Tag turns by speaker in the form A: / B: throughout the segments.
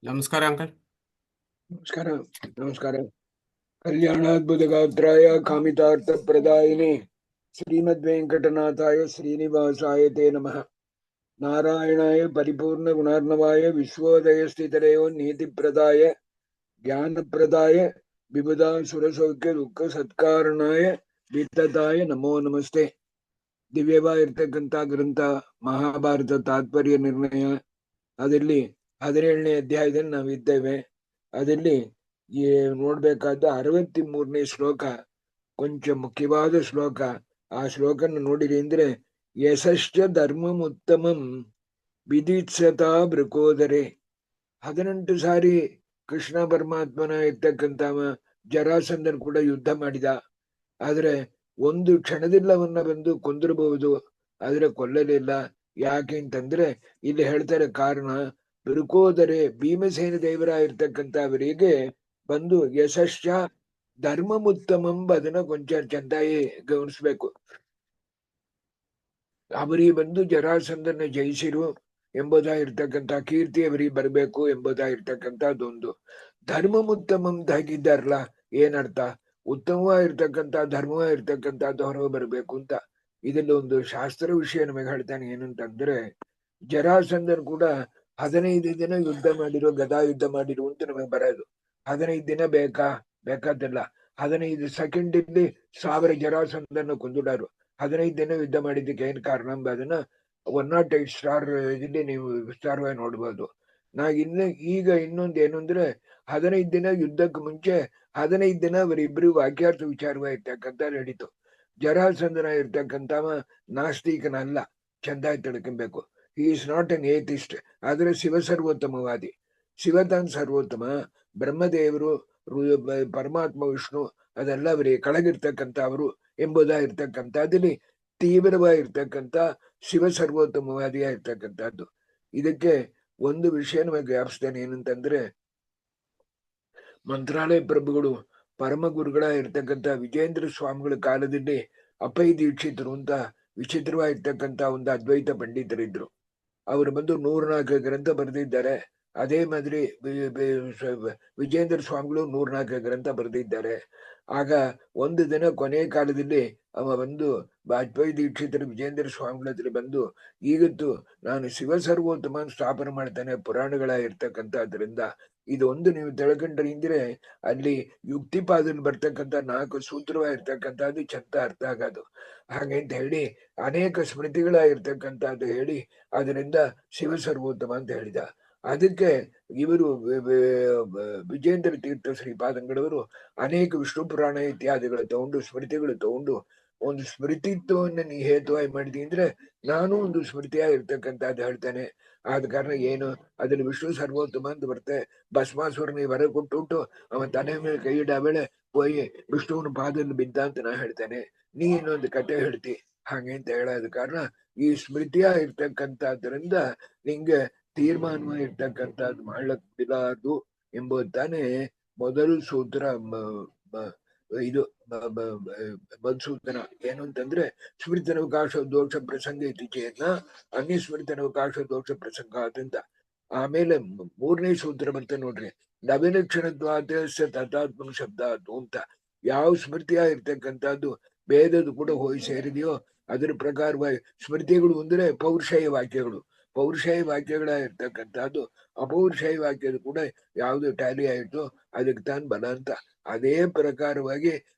A: ನಮಸ್ಕಾರ ಅಂಕಲ್.
B: ನಮಸ್ಕಾರ. ನಮಸ್ಕಾರ. ಕಲ್ಯಾಣಾದ್ಭುತಗಾತ್ರಾಯ ಕಾಮಿತಾರ್ಥಪ್ರದಾಯಿನಿ ಶ್ರೀಮದ್ ವೆಂಕಟನಾಥಾಯ ಶ್ರೀನಿವಾಸಾಯ ತೇ ನಮಃ. ನಾರಾಯಣಾಯ ಪರಿಪೂರ್ಣ ಗುಣಾರ್ಣವಾಯ ವಿಶ್ವೋದಯ ಸ್ಥಿತರೇಯೋ ನೀತಿಪ್ರದಾಯ ಜ್ಞಾನಪ್ರದಾಯ ವಿಬುಧಾ ಸುರಸೌಖ್ಯ ದುಃಖ ಸತ್ಕಾರಣಾಯ ವಿತ್ತತಾಯ ನಮೋ ನಮಸ್ತೆ. ದಿವ್ಯವಾಗಿರ್ತಕ್ಕಂಥ ಗ್ರಂಥ ಮಹಾಭಾರತ ತಾತ್ಪರ್ಯ ನಿರ್ಣಯ, ಅದರಲ್ಲಿ 17ನೇ ಅಧ್ಯಾಯದಲ್ಲಿ ನಾವಿದ್ದೇವೆ. ಅದರಲ್ಲಿ ನೋಡ್ಬೇಕಾದ 63ನೇ ಶ್ಲೋಕ ಕೊಂಚ ಮುಖ್ಯವಾದ ಶ್ಲೋಕ. ಆ ಶ್ಲೋಕನ ನೋಡಿರಿ ಅಂದ್ರೆ, ಯಶಶ್ಚ ಧರ್ಮಮುತ್ತಮಂ ವಿದಿತ್ಸತಾ ಬೃಕೋದರೆ. 18 ಸಾರಿ ಕೃಷ್ಣ ಪರಮಾತ್ಮನ ಇರ್ತಕ್ಕಂಥ ಜರಾಸಂಧನ್ ಕೂಡ ಯುದ್ಧ ಮಾಡಿದ. ಆದ್ರೆ ಒಂದು ಕ್ಷಣದಿಲ್ಲವನ್ನ ಬಂದು ಕೊಂದಿರಬಹುದು, ಆದ್ರೆ ಕೊಲ್ಲಲಿಲ್ಲ. ಯಾಕೆ ಅಂತಂದ್ರೆ ಇಲ್ಲಿ ಹೇಳ್ತಾರೆ ಕಾರಣ, ಬೃಕೋದರೆ ಭೀಮಸೇನ ದೇವರ ಇರ್ತಕ್ಕಂಥವರಿಗೆ ಬಂದು ಯಶಶ್ಚ ಧರ್ಮಮುತ್ತಮಂಬ ಅದನ್ನ ಕೊಂಚ ಚಂದಾಗಿ ಗಮನಿಸ್ಬೇಕು. ಅವರಿಗೆ ಬಂದು ಜರಾಸಂಧನ ಜಯಿಸಿರು ಎಂಬುದಾಗಿರ್ತಕ್ಕಂಥ ಕೀರ್ತಿ ಅವರಿಗೆ ಬರಬೇಕು ಎಂಬುದಾಗಿರ್ತಕ್ಕಂಥದ್ದೊಂದು. ಧರ್ಮಮುತ್ತಮಂ ಹಾಕಿದ್ದಾರಲ್ಲ, ಏನರ್ಥ? ಉತ್ತಮವಾಗಿರ್ತಕ್ಕಂಥ ಧರ್ಮವಾಗಿರ್ತಕ್ಕಂಥದ್ದು ಹೊರಗೆ ಬರಬೇಕು ಅಂತ. ಇದರಲ್ಲಿ ಒಂದು ಶಾಸ್ತ್ರ ವಿಷಯ ನಮಗೆ ಹೇಳ್ತಾನೆ. ಏನಂತಂದ್ರೆ, ಜರಾಸಂಧನ್ ಕೂಡ 15 ದಿನ ಯುದ್ಧ ಮಾಡಿರೋ, ಗದಾ ಯುದ್ಧ ಮಾಡಿರು ಅಂತ ನಮಗೆ ಬರೋದು. 15 ದಿನ ಬೇಕಾದಿಲ್ಲ. 15 ಸೆಕೆಂಡ್ ಇಲ್ಲಿ 1000 ಜರಾಸಂಧನ ಕೊಂದುಡಾರು. 15 ದಿನ ಯುದ್ಧ ಮಾಡಿದ್ದಕ್ಕೆ ಏನ್ ಕಾರಣ ಅದನ್ನ 108 ಸ್ಟಾರ್ ಇಲ್ಲಿ ನೀವು ವಿಸ್ತಾರವಾಗಿ ನೋಡ್ಬೋದು. ಈಗ ಇನ್ನೊಂದು ಏನು ಅಂದ್ರೆ, 15 ದಿನ ಯುದ್ಧಕ್ಕೆ ಮುಂಚೆ 15 ದಿನ ಅವರಿಬ್ರು ವಾಕ್ಯಾರ್ಥ ವಿಚಾರವಾಗಿರ್ತಕ್ಕಂಥ ನಡೀತು. ಜರಾಸಂಧನ ಇರ್ತಕ್ಕಂಥವ ನಾಸ್ತಿಕನಲ್ಲ, ಚಂದಾಗಿ ತಿಳ್ಕೊಬೇಕು. ಹಿ ಇಸ್ ನಾಟ್ ಎನ್ ಏಥಿಸ್ಟ್, ಆದ್ರೆ ಶಿವ ಸರ್ವೋತ್ತಮವಾದಿ. ಶಿವತಾನ್ ಸರ್ವೋತ್ತಮ, ಬ್ರಹ್ಮದೇವರು, ಪರಮಾತ್ಮ ವಿಷ್ಣು ಅದೆಲ್ಲ ಅವರಿಗೆ ಕೆಳಗಿರ್ತಕ್ಕಂಥವ್ರು ಎಂಬುದಾಗಿರ್ತಕ್ಕಂಥದ್ದಲ್ಲಿ ತೀವ್ರವಾಗಿರ್ತಕ್ಕಂಥ ಶಿವ ಸರ್ವೋತ್ತಮವಾದಿಯಾಗಿರ್ತಕ್ಕಂಥದ್ದು. ಇದಕ್ಕೆ ಒಂದು ವಿಷಯ ನಮಗೆ ಜ್ಞಾಪಿಸ್ತೇನೆ. ಏನಂತಂದ್ರೆ, ಮಂತ್ರಾಲಯ ಪ್ರಭುಗಳು ಪರಮ ಗುರುಗಳಾಗಿರ್ತಕ್ಕಂಥ ವಿಜೇಂದ್ರ ಸ್ವಾಮಿಗಳ ಕಾಲದಲ್ಲಿ ಅಪೈ ದೀಕ್ಷಿತರು ಅಂತ ವಿಚಿತ್ರವಾಗಿರ್ತಕ್ಕಂಥ ಒಂದು ಅದ್ವೈತ ಪಂಡಿತರಿದ್ರು. ಅವರು ಬಂದು 104 ಗ್ರಂಥ ಬರೆದಿದ್ದಾರೆ. ಅದೇ ಮಾದರಿ ವಿಜೇಂದ್ರ ಸ್ವಾಮಿಗಳು 104 ಗ್ರಂಥ ಬರೆದಿದ್ದಾರೆ. ಆಗ ಒಂದು ದಿನ ಕೊನೆ ಕಾಲದಲ್ಲಿ ಅವ ಬಂದು ವಾಜಪೇಯಿ ದೀಕ್ಷಿತರ ವಿಜೇಂದ್ರ ಸ್ವಾಮಿಗಳ ಹತ್ರ ಬಂದು, ಈಗತ್ತು ನಾನು ಶಿವ ಸರ್ವೋತ್ತಮ ಸ್ಥಾಪನೆ ಮಾಡ್ತೇನೆ ಪುರಾಣಗಳಾಗಿರ್ತಕ್ಕಂಥದ್ರಿಂದ, ಇದೊಂದು ನೀವು ತಿಳ್ಕೊಂಡ್ರೆ ಅಂದ್ರೆ ಅಲ್ಲಿ ಯುಕ್ತಿಪಾದಲ್ಲಿ ಬರ್ತಕ್ಕಂಥ 4 ಸೂತ್ರವಾಗಿರ್ತಕ್ಕಂಥದ್ದು ಚಂದ ಅರ್ಥ ಆಗೋದು. ಹಾಗೆ ಅಂತ ಹೇಳಿ ಅನೇಕ ಸ್ಮೃತಿಗಳಾಗಿರ್ತಕ್ಕಂಥದ್ದು ಹೇಳಿ ಅದರಿಂದ ಶಿವ ಸರ್ವೋತ್ತಮ ಅಂತ ಹೇಳಿದ. ಅದಕ್ಕೆ ಇವರು ವಿಜೇಂದ್ರ ತೀರ್ಥ ಶ್ರೀಪಾದಂಗಳವರು ಅನೇಕ ವಿಷ್ಣು ಪುರಾಣ ಇತ್ಯಾದಿಗಳು ತಗೊಂಡು, ಸ್ಮೃತಿಗಳು ತಗೊಂಡು ಒಂದು ಸ್ಮೃತಿತ್ವವನ್ನು ನೀ ಹೇತುವಾಗಿ ಮಾಡಿದಿ ಅಂದ್ರೆ ನಾನು ಒಂದು ಸ್ಮೃತಿಯಾಗಿರ್ತಕ್ಕಂಥದ್ದು ಹೇಳ್ತೇನೆ. ಆದ ಕಾರಣ ಏನು, ಅದ್ರಲ್ಲಿ ವಿಷ್ಣು ಸರ್ವೋತ್ತಮ ಅಂತ ಬರುತ್ತೆ. ಭಸ್ಮಾಸುರನಿಗೆ ವರ ಕೊಟ್ಟು ಅವನ ತಲೆ ಮೇಲೆ ಕೈ ಇಡ ವೇಳೆ ಹೋಗಿ ವಿಷ್ಣುವಿನ ಪಾದದಲ್ಲಿ ಬಿದ್ದ ಅಂತ ನಾ ಹೇಳ್ತೇನೆ, ನೀ ಇನ್ನೊಂದು ಕತೆ ಹೇಳ್ತಿ ಹಾಗೆ ಅಂತ ಹೇಳೋದ ಕಾರಣ ಈ ಸ್ಮೃತಿಯ ಇರ್ತಕ್ಕಂಥದ್ರಿಂದ ನಿಂಗೆ ತೀರ್ಮಾನವಾಗಿರ್ತಕ್ಕಂಥದ್ದು ಮಾಡ್ಲಕ್ ಬಿಡಾದು ಎಂಬುದು ತಾನೇ ಮೊದಲು ಸೂತ್ರ. ಇದು ಮಧುಸೂದನ ಏನು ಅಂತಂದ್ರೆ, ಸ್ಮೃತನವಕಾಶ ದೋಷ ಪ್ರಸಂಗ ಇತ್ತೀಚೆಯನ್ನ ಅನ್ಯ ಸ್ಮೃತನವಕಾಶ ದೋಷ ಪ್ರಸಂಗ ಅಂತ. ಆಮೇಲೆ 3ನೇ ಸೂತ್ರ ಬಂತ ನೋಡ್ರಿ, ನವಲಕ್ಷಣತ್ವಾದೇಶ ತಥಾತ್ಮ ಶಬ್ದ ಅಂತ. ಯಾವ ಸ್ಮೃತಿಯ ಇರ್ತಕ್ಕಂಥದ್ದು ವೇದದ ಕೂಡ ಹೋಗಿ ಸೇರಿದೆಯೋ ಅದರ ಪ್ರಕಾರವಾಗಿ ಸ್ಮೃತಿಗಳು ಅಂದ್ರೆ ಪೌರುಷೇಯ ವಾಕ್ಯಗಳು. ಪೌರುಷೇಯ ವಾಕ್ಯಗಳಾಗಿರ್ತಕ್ಕಂಥದ್ದು ಅಪೌರುಷೇಯ ವಾಕ್ಯದ ಕೂಡ ಯಾವ್ದು ಟ್ಯಾಲಿ ಆಯಿತು ಅದಕ್ಕೆ ತಾನು ಬಲ ಅಂತ. ಅದೇ ಪ್ರಕಾರವಾಗಿ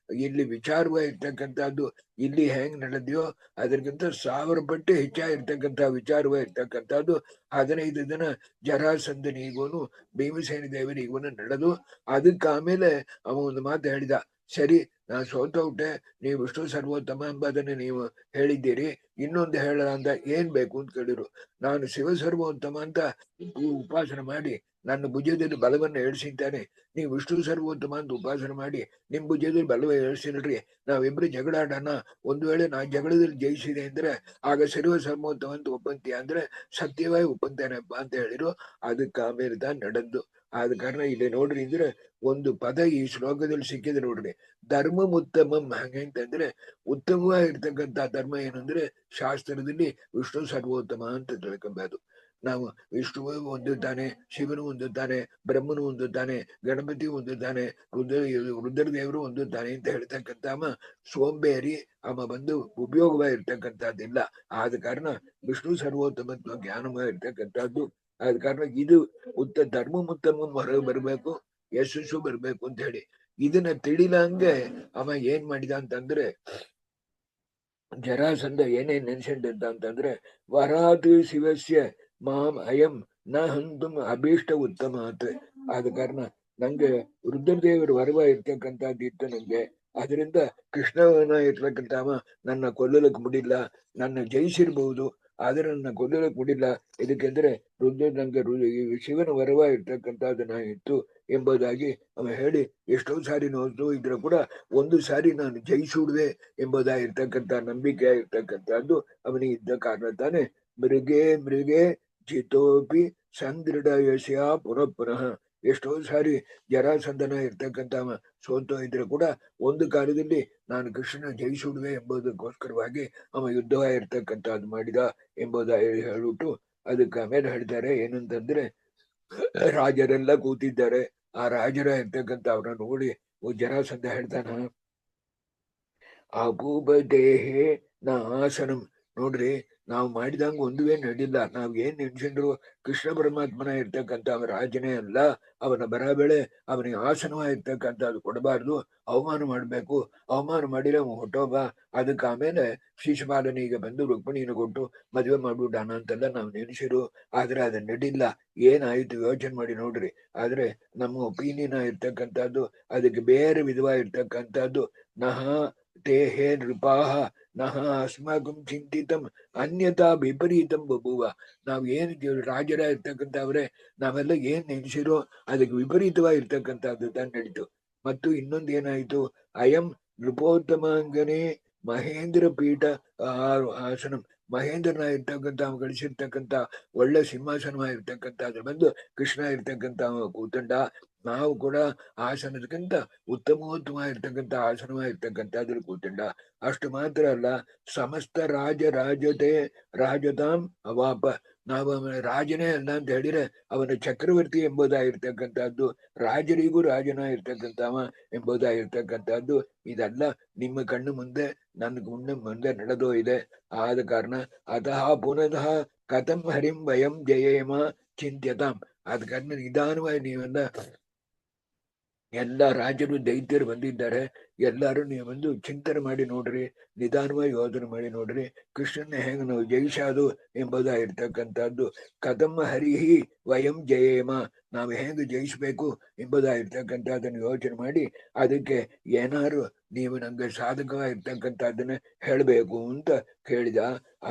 B: ಇಲ್ಲಿ ವಿಚಾರವಾಗಿರ್ತಕ್ಕಂಥದ್ದು ಇಲ್ಲಿ ಹೆಂಗ್ ನಡೆದ್ಯೋ ಅದಕ್ಕಿಂತ 1000 ಪಟ್ಟು ಹೆಚ್ಚಾಗಿರ್ತಕ್ಕಂಥ ವಿಚಾರವಾಗಿರ್ತಕ್ಕಂಥದ್ದು 15 ದಿನ ಜರಾಸಂಧನಿಗೋನು ಭೀಮಸೇನ ದೇವರಿಗೋನು ನಡೆದು, ಅದಕ್ಕೆ ಆಮೇಲೆ ಅವ ಒಂದು ಮಾತು ಹೇಳಿದ, ಸರಿ ನಾ ಸೋತೋಗ್ಟೆ, ನೀವು ವಿಷ್ಣು ಸರ್ವೋತ್ತಮ ಎಂಬುದನ್ನು ನೀವು ಹೇಳಿದ್ದೀರಿ, ಇನ್ನೊಂದು ಹೇಳ ಅಂತ ಏನ್ ಬೇಕು ಅಂತ ಕೇಳಿರು. ನಾನು ಶಿವ ಸರ್ವೋತ್ತಮ ಅಂತ ಉಪಾಸನೆ ಮಾಡಿ ನನ್ನ ಭುಜದಲ್ಲಿ ಬಲವನ್ನು ಏಳ್ಸಿದ್ದಾನೆ, ನೀವು ವಿಷ್ಣು ಸರ್ವೋತ್ತಮ ಅಂತ ಉಪಾಸನೆ ಮಾಡಿ ನಿಮ್ ಭುಜದಲ್ಲಿ ಬಲವ ಏಳ್ಸಿಲ್ರಿ, ನಾವಿಬ್ರು ಜಗಳಾಡೋಣ, ಒಂದು ವೇಳೆ ನಾ ಜಗಳದಲ್ಲಿ ಜಯಿಸಿದೆ ಅಂದ್ರೆ ಆಗ ಸರ್ವ ಸರ್ವೋತ್ತಮ ಅಂತ ಒಪ್ಪಂತೀಯ ಅಂದ್ರೆ ಸತ್ಯವಾಗಿ ಒಪ್ಪಂತೇನಪ್ಪ ಅಂತ ಹೇಳಿರು. ಅದಕ್ಕೆ ಆಮೇಲೆ ತಾನು ನಡೆದ್ದು. ಆದ ಕಾರಣ ಇಲ್ಲಿ ನೋಡ್ರಿ ಅಂದ್ರೆ ಒಂದು ಪದ ಈ ಶ್ಲೋಕದಲ್ಲಿ ಸಿಕ್ಕಿದೆ ನೋಡ್ರಿ, ಧರ್ಮ ಉತ್ತಮಂ. ಹಾಗೆ ಅಂತಂದ್ರೆ ಉತ್ತಮವಾಗಿರ್ತಕ್ಕಂಥ ಧರ್ಮ ಏನಂದ್ರೆ ಶಾಸ್ತ್ರದಲ್ಲಿ ವಿಷ್ಣು ಸರ್ವೋತ್ತಮ ಅಂತ ತಿಳ್ಕೊಬಹುದು. ನಾವು ವಿಷ್ಣುವು ಹೊಂದುತ್ತಾನೆ, ಶಿವನು ಹೊಂದುತ್ತಾನೆ, ಬ್ರಹ್ಮನು ಹೊಂದುತ್ತಾನೆ, ಗಣಪತಿ ಹೊಂದುತ್ತಾನೆ, ರುದ್ರದೇವರು ಹೊಂದುತ್ತಾನೆ ಅಂತ ಹೇಳ್ತಕ್ಕಂಥ ಸೋಂಬೇರಿ ಬಂದು ಉಪಯೋಗವಾಗಿರ್ತಕ್ಕಂಥದ್ದಿಲ್ಲ. ಆದ ಕಾರಣ ವಿಷ್ಣು ಸರ್ವೋತ್ತಮತ್ವ ಜ್ಞಾನವಾಗಿರ್ತಕ್ಕಂಥದ್ದು. ಆದ ಕಾರಣ ಇದು ಧರ್ಮ ಉತ್ತಮ ಹೊರಗೆ ಬರ್ಬೇಕು, ಯಶಸ್ಸು ಬರ್ಬೇಕು ಅಂತ ಹೇಳಿ ಇದನ್ನ ತಿಳಿಲಂಗೆ ಏನ್ ಮಾಡಿದ ಅಂತಂದ್ರೆ, ಜರಾಸಂಧ ಏನೇನ್ ನೆನ್ಸಂಡಿದ್ದ ಅಂತಂದ್ರೆ, ವರಾತ್ ಶಿವಸ್ಯ ಮಾಂ ಅಯಂ ನ ಹಂತುಂ ಅಭೀಷ್ಟ ಉತ್ತಮ ಆತ. ಆದ ಕಾರಣ ನಂಗೆ ರುದ್ರದೇವರು ವರವ ಇರ್ತಕ್ಕಂಥದ್ದಿತ್ತು ನಂಗೆ. ಅದರಿಂದ ಕೃಷ್ಣನ ಇರ್ತಕ್ಕಂಥವ ನನ್ನ ಕೊಲ್ಲಲಕ್ಕೆ ಮುಡಿಲ್ಲ, ನನ್ನ ಜಯಿಸಿರ್ಬಹುದು, ಆದ್ರೆ ನನ್ನ ಕೊಲ್ಲಲಕ್ಕೆ ಮುಡಿಲ್ಲ. ಇದಕ್ಕೆಂದ್ರೆ ನಂಗೆ ಶಿವನ ವರವ ಇರ್ತಕ್ಕಂಥದ್ದನ್ನ ಇತ್ತು ಎಂಬುದಾಗಿ ಹೇಳಿ ಎಷ್ಟೋ ಸಾರಿ ನೋಡ್ತು ಇದ್ರ ಕೂಡ ಒಂದು ಸಾರಿ ನಾನು ಜಯಿಸುವುದೇ ಎಂಬುದಾಗಿರ್ತಕ್ಕಂಥ ನಂಬಿಕೆ ಆಗಿರ್ತಕ್ಕಂಥದ್ದು ಅವನಿಗೆ ಇದ್ದ ಕಾರಣ ತಾನೆ ಮೃಗೆ ಜಿತೋಪಿ ಸಂದೃಢ ಯಶಯ ಪುನಃ. ಎಷ್ಟೋ ಸಾರಿ ಜರಾಸಂಧನ ಇರ್ತಕ್ಕಂಥ ಸೋತೋ ಇದ್ರೆ ಕೂಡ ಒಂದು ಕಾಲದಲ್ಲಿ ನಾನು ಕೃಷ್ಣನ ಜಯಿಸುವುದೇ ಎಂಬುದಕ್ಕೋಸ್ಕರವಾಗಿ ಯುದ್ಧವಾಗಿರ್ತಕ್ಕಂಥದ್ದು ಮಾಡಿದ ಎಂಬುದಾಗಿ ಹೇಳ್ಬಿಟ್ಟು ಅದಕ್ಕೆ ಆಮೇಲೆ ಹೇಳ್ತಾರೆ ಏನಂತಂದ್ರೆ, ರಾಜರೆಲ್ಲ ಕೂತಿದ್ದಾರೆ. ಆ ರಾಜರ ಇರ್ತಕ್ಕಂಥ ಅವ್ರನ್ನ ನೋಡಿ ಜರಾಸಂಧ ಹೇಳ್ತಾನ, ಅಪೂಪದೇಹೇ ನ ಆಸನಂ. ನೋಡ್ರಿ, ನಾವು ಮಾಡಿದಂಗ ಒಂದುವೇ ನಡಿಲ್ಲ. ನಾವ್ ಏನ್ ನೆನ್ಸಿದ್ರು ಕೃಷ್ಣ ಪರಮಾತ್ಮನ ಇರ್ತಕ್ಕಂಥ ರಾಜನೇ ಅಲ್ಲ, ಅವನ ಬರಬೇಳೆ ಅವನಿಗೆ ಆಸನವಾಗಿರ್ತಕ್ಕಂಥದ್ದು ಕೊಡಬಾರ್ದು, ಅವಮಾನ ಮಾಡ್ಬೇಕು. ಅವಮಾನ ಮಾಡಿದ್ರೆ ಅವ ಹೊಟ್ಟೋಬ. ಅದಕ್ಕೆ ಆಮೇಲೆ ಶಿಶುಪಾಲನಿಗೆ ಬಂದು ರುಕ್ಮಿಣಿನ ಕೊಟ್ಟು ಮದುವೆ ಮಾಡ್ಬಿಡಾನ ಅಂತೆಲ್ಲ ನಾವು ನೆನೆಸಿರು. ಆದ್ರೆ ಅದನ್ನ ನಡಿಲ್ಲ. ಏನಾಯ್ತು ಯೋಚನೆ ಮಾಡಿ ನೋಡ್ರಿ. ಆದ್ರೆ ನಮ್ಮ ಒಪಿನಿಯನ್ ಇರ್ತಕ್ಕಂಥದ್ದು ಅದಕ್ಕೆ ಬೇರೆ ವಿಧವಾಗಿರ್ತಕ್ಕಂಥದ್ದು. ನಹ ತೇ ಹೇ ನೃಪಾಹ ನಹ ಅಸ್ಮಾಕಂ ಚಿಂತಿತಂ ಅನ್ಯತಾ ವಿಪರೀತಂ ಬಬುವ. ನಾವ್ ಏನ್ ರಾಜರ ಇರ್ತಕ್ಕಂಥವ್ರೆ ನಾವೆಲ್ಲ ಏನ್ ನೆನೆಸಿರೋ ಅದಕ್ಕೆ ವಿಪರೀತವಾಗಿರ್ತಕ್ಕಂಥದ್ದು ನಡೀತು. ಮತ್ತು ಇನ್ನೊಂದು ಏನಾಯ್ತು, ಅಯಂ ನೃಪೋತ್ತಮಾಂಗನೇ ಮಹೇಂದ್ರ ಪೀಠ ಆಸನಂ. ಮಹೇಂದ್ರನ ಇರ್ತಕ್ಕಂಥ ಗಳಿಸಿರ್ತಕ್ಕಂಥ ಒಳ್ಳೆ ಸಿಂಹಾಸನವಾಗಿರ್ತಕ್ಕಂಥದ್ದು ಬಂದು ಕೃಷ್ಣ ಇರ್ತಕ್ಕಂಥ ಕೂತಂಡ. ನಾವು ಕೂಡ ಆಸನದಕ್ಕಿಂತ ಉತ್ತಮೋತ್ತಮವಾಗಿರ್ತಕ್ಕಂಥ ಆಸನವಾಗಿರ್ತಕ್ಕಂಥದ್ರ ಕೂತಂಡ. ಅಷ್ಟು ಮಾತ್ರ ಅಲ್ಲ, ಸಮಸ್ತ ರಾಜತಾಂ ಅವಾಪ. ನಾವು ಅವನ ರಾಜನೇ ಅಲ್ಲ ಅಂತ ಹೇಳಿದ್ರೆ ಅವನ ಚಕ್ರವರ್ತಿ ಎಂಬುದಾಗಿರ್ತಕ್ಕಂಥದ್ದು, ರಾಜರಿಗೂ ರಾಜನ ಇರ್ತಕ್ಕಂಥವ ಎಂಬುದಾಗಿರ್ತಕ್ಕಂಥದ್ದು. ಇದೆಲ್ಲ ನಿಮ್ಮ ಕಣ್ಣು ಮುಂದೆ ನನ್ನ ಮುಂದೆ ನಡೆದೋ ಇದೆ. ಆದ ಕಾರಣ ಅತಃ ಪುನಃ ಕಥಂ ಹರಿಂ ವಯಂ ಜಯೇಮ ಚಿಂತ್ಯತಾಂ. ಆದ ಕಾರಣ ನಿಧಾನವಾಗಿ ನೀವೆಲ್ಲ ಎಲ್ಲ ರಾಜರು ದೈತ್ಯರು ಬಂದಿದ್ದಾರೆ, ಎಲ್ಲರೂ ನೀವು ಬಂದು ಚಿಂತನೆ ಮಾಡಿ ನೋಡ್ರಿ, ನಿಧಾನವಾಗಿ ಯೋಚನೆ ಮಾಡಿ ನೋಡ್ರಿ, ಕೃಷ್ಣನ ಹೆಂಗ್ ನಾವು ಜಯಿಸೋದು ಎಂಬುದಾಗಿರ್ತಕ್ಕಂಥದ್ದು. ಕಥಂ ಹರಿಹಿ ವಯಂ ಜಯೇಮ, ನಾವು ಹೆಂಗ್ ಜಯಿಸ್ಬೇಕು ಎಂಬುದಾಗಿರ್ತಕ್ಕಂಥದ್ದನ್ನು ಯೋಚನೆ ಮಾಡಿ ಅದಕ್ಕೆ ಏನಾರು ನೀವು ನಂಗೆ ಸಾಧಕವಾಗಿರ್ತಕ್ಕಂಥದ್ದನ್ನ ಹೇಳಬೇಕು ಅಂತ ಕೇಳಿದ.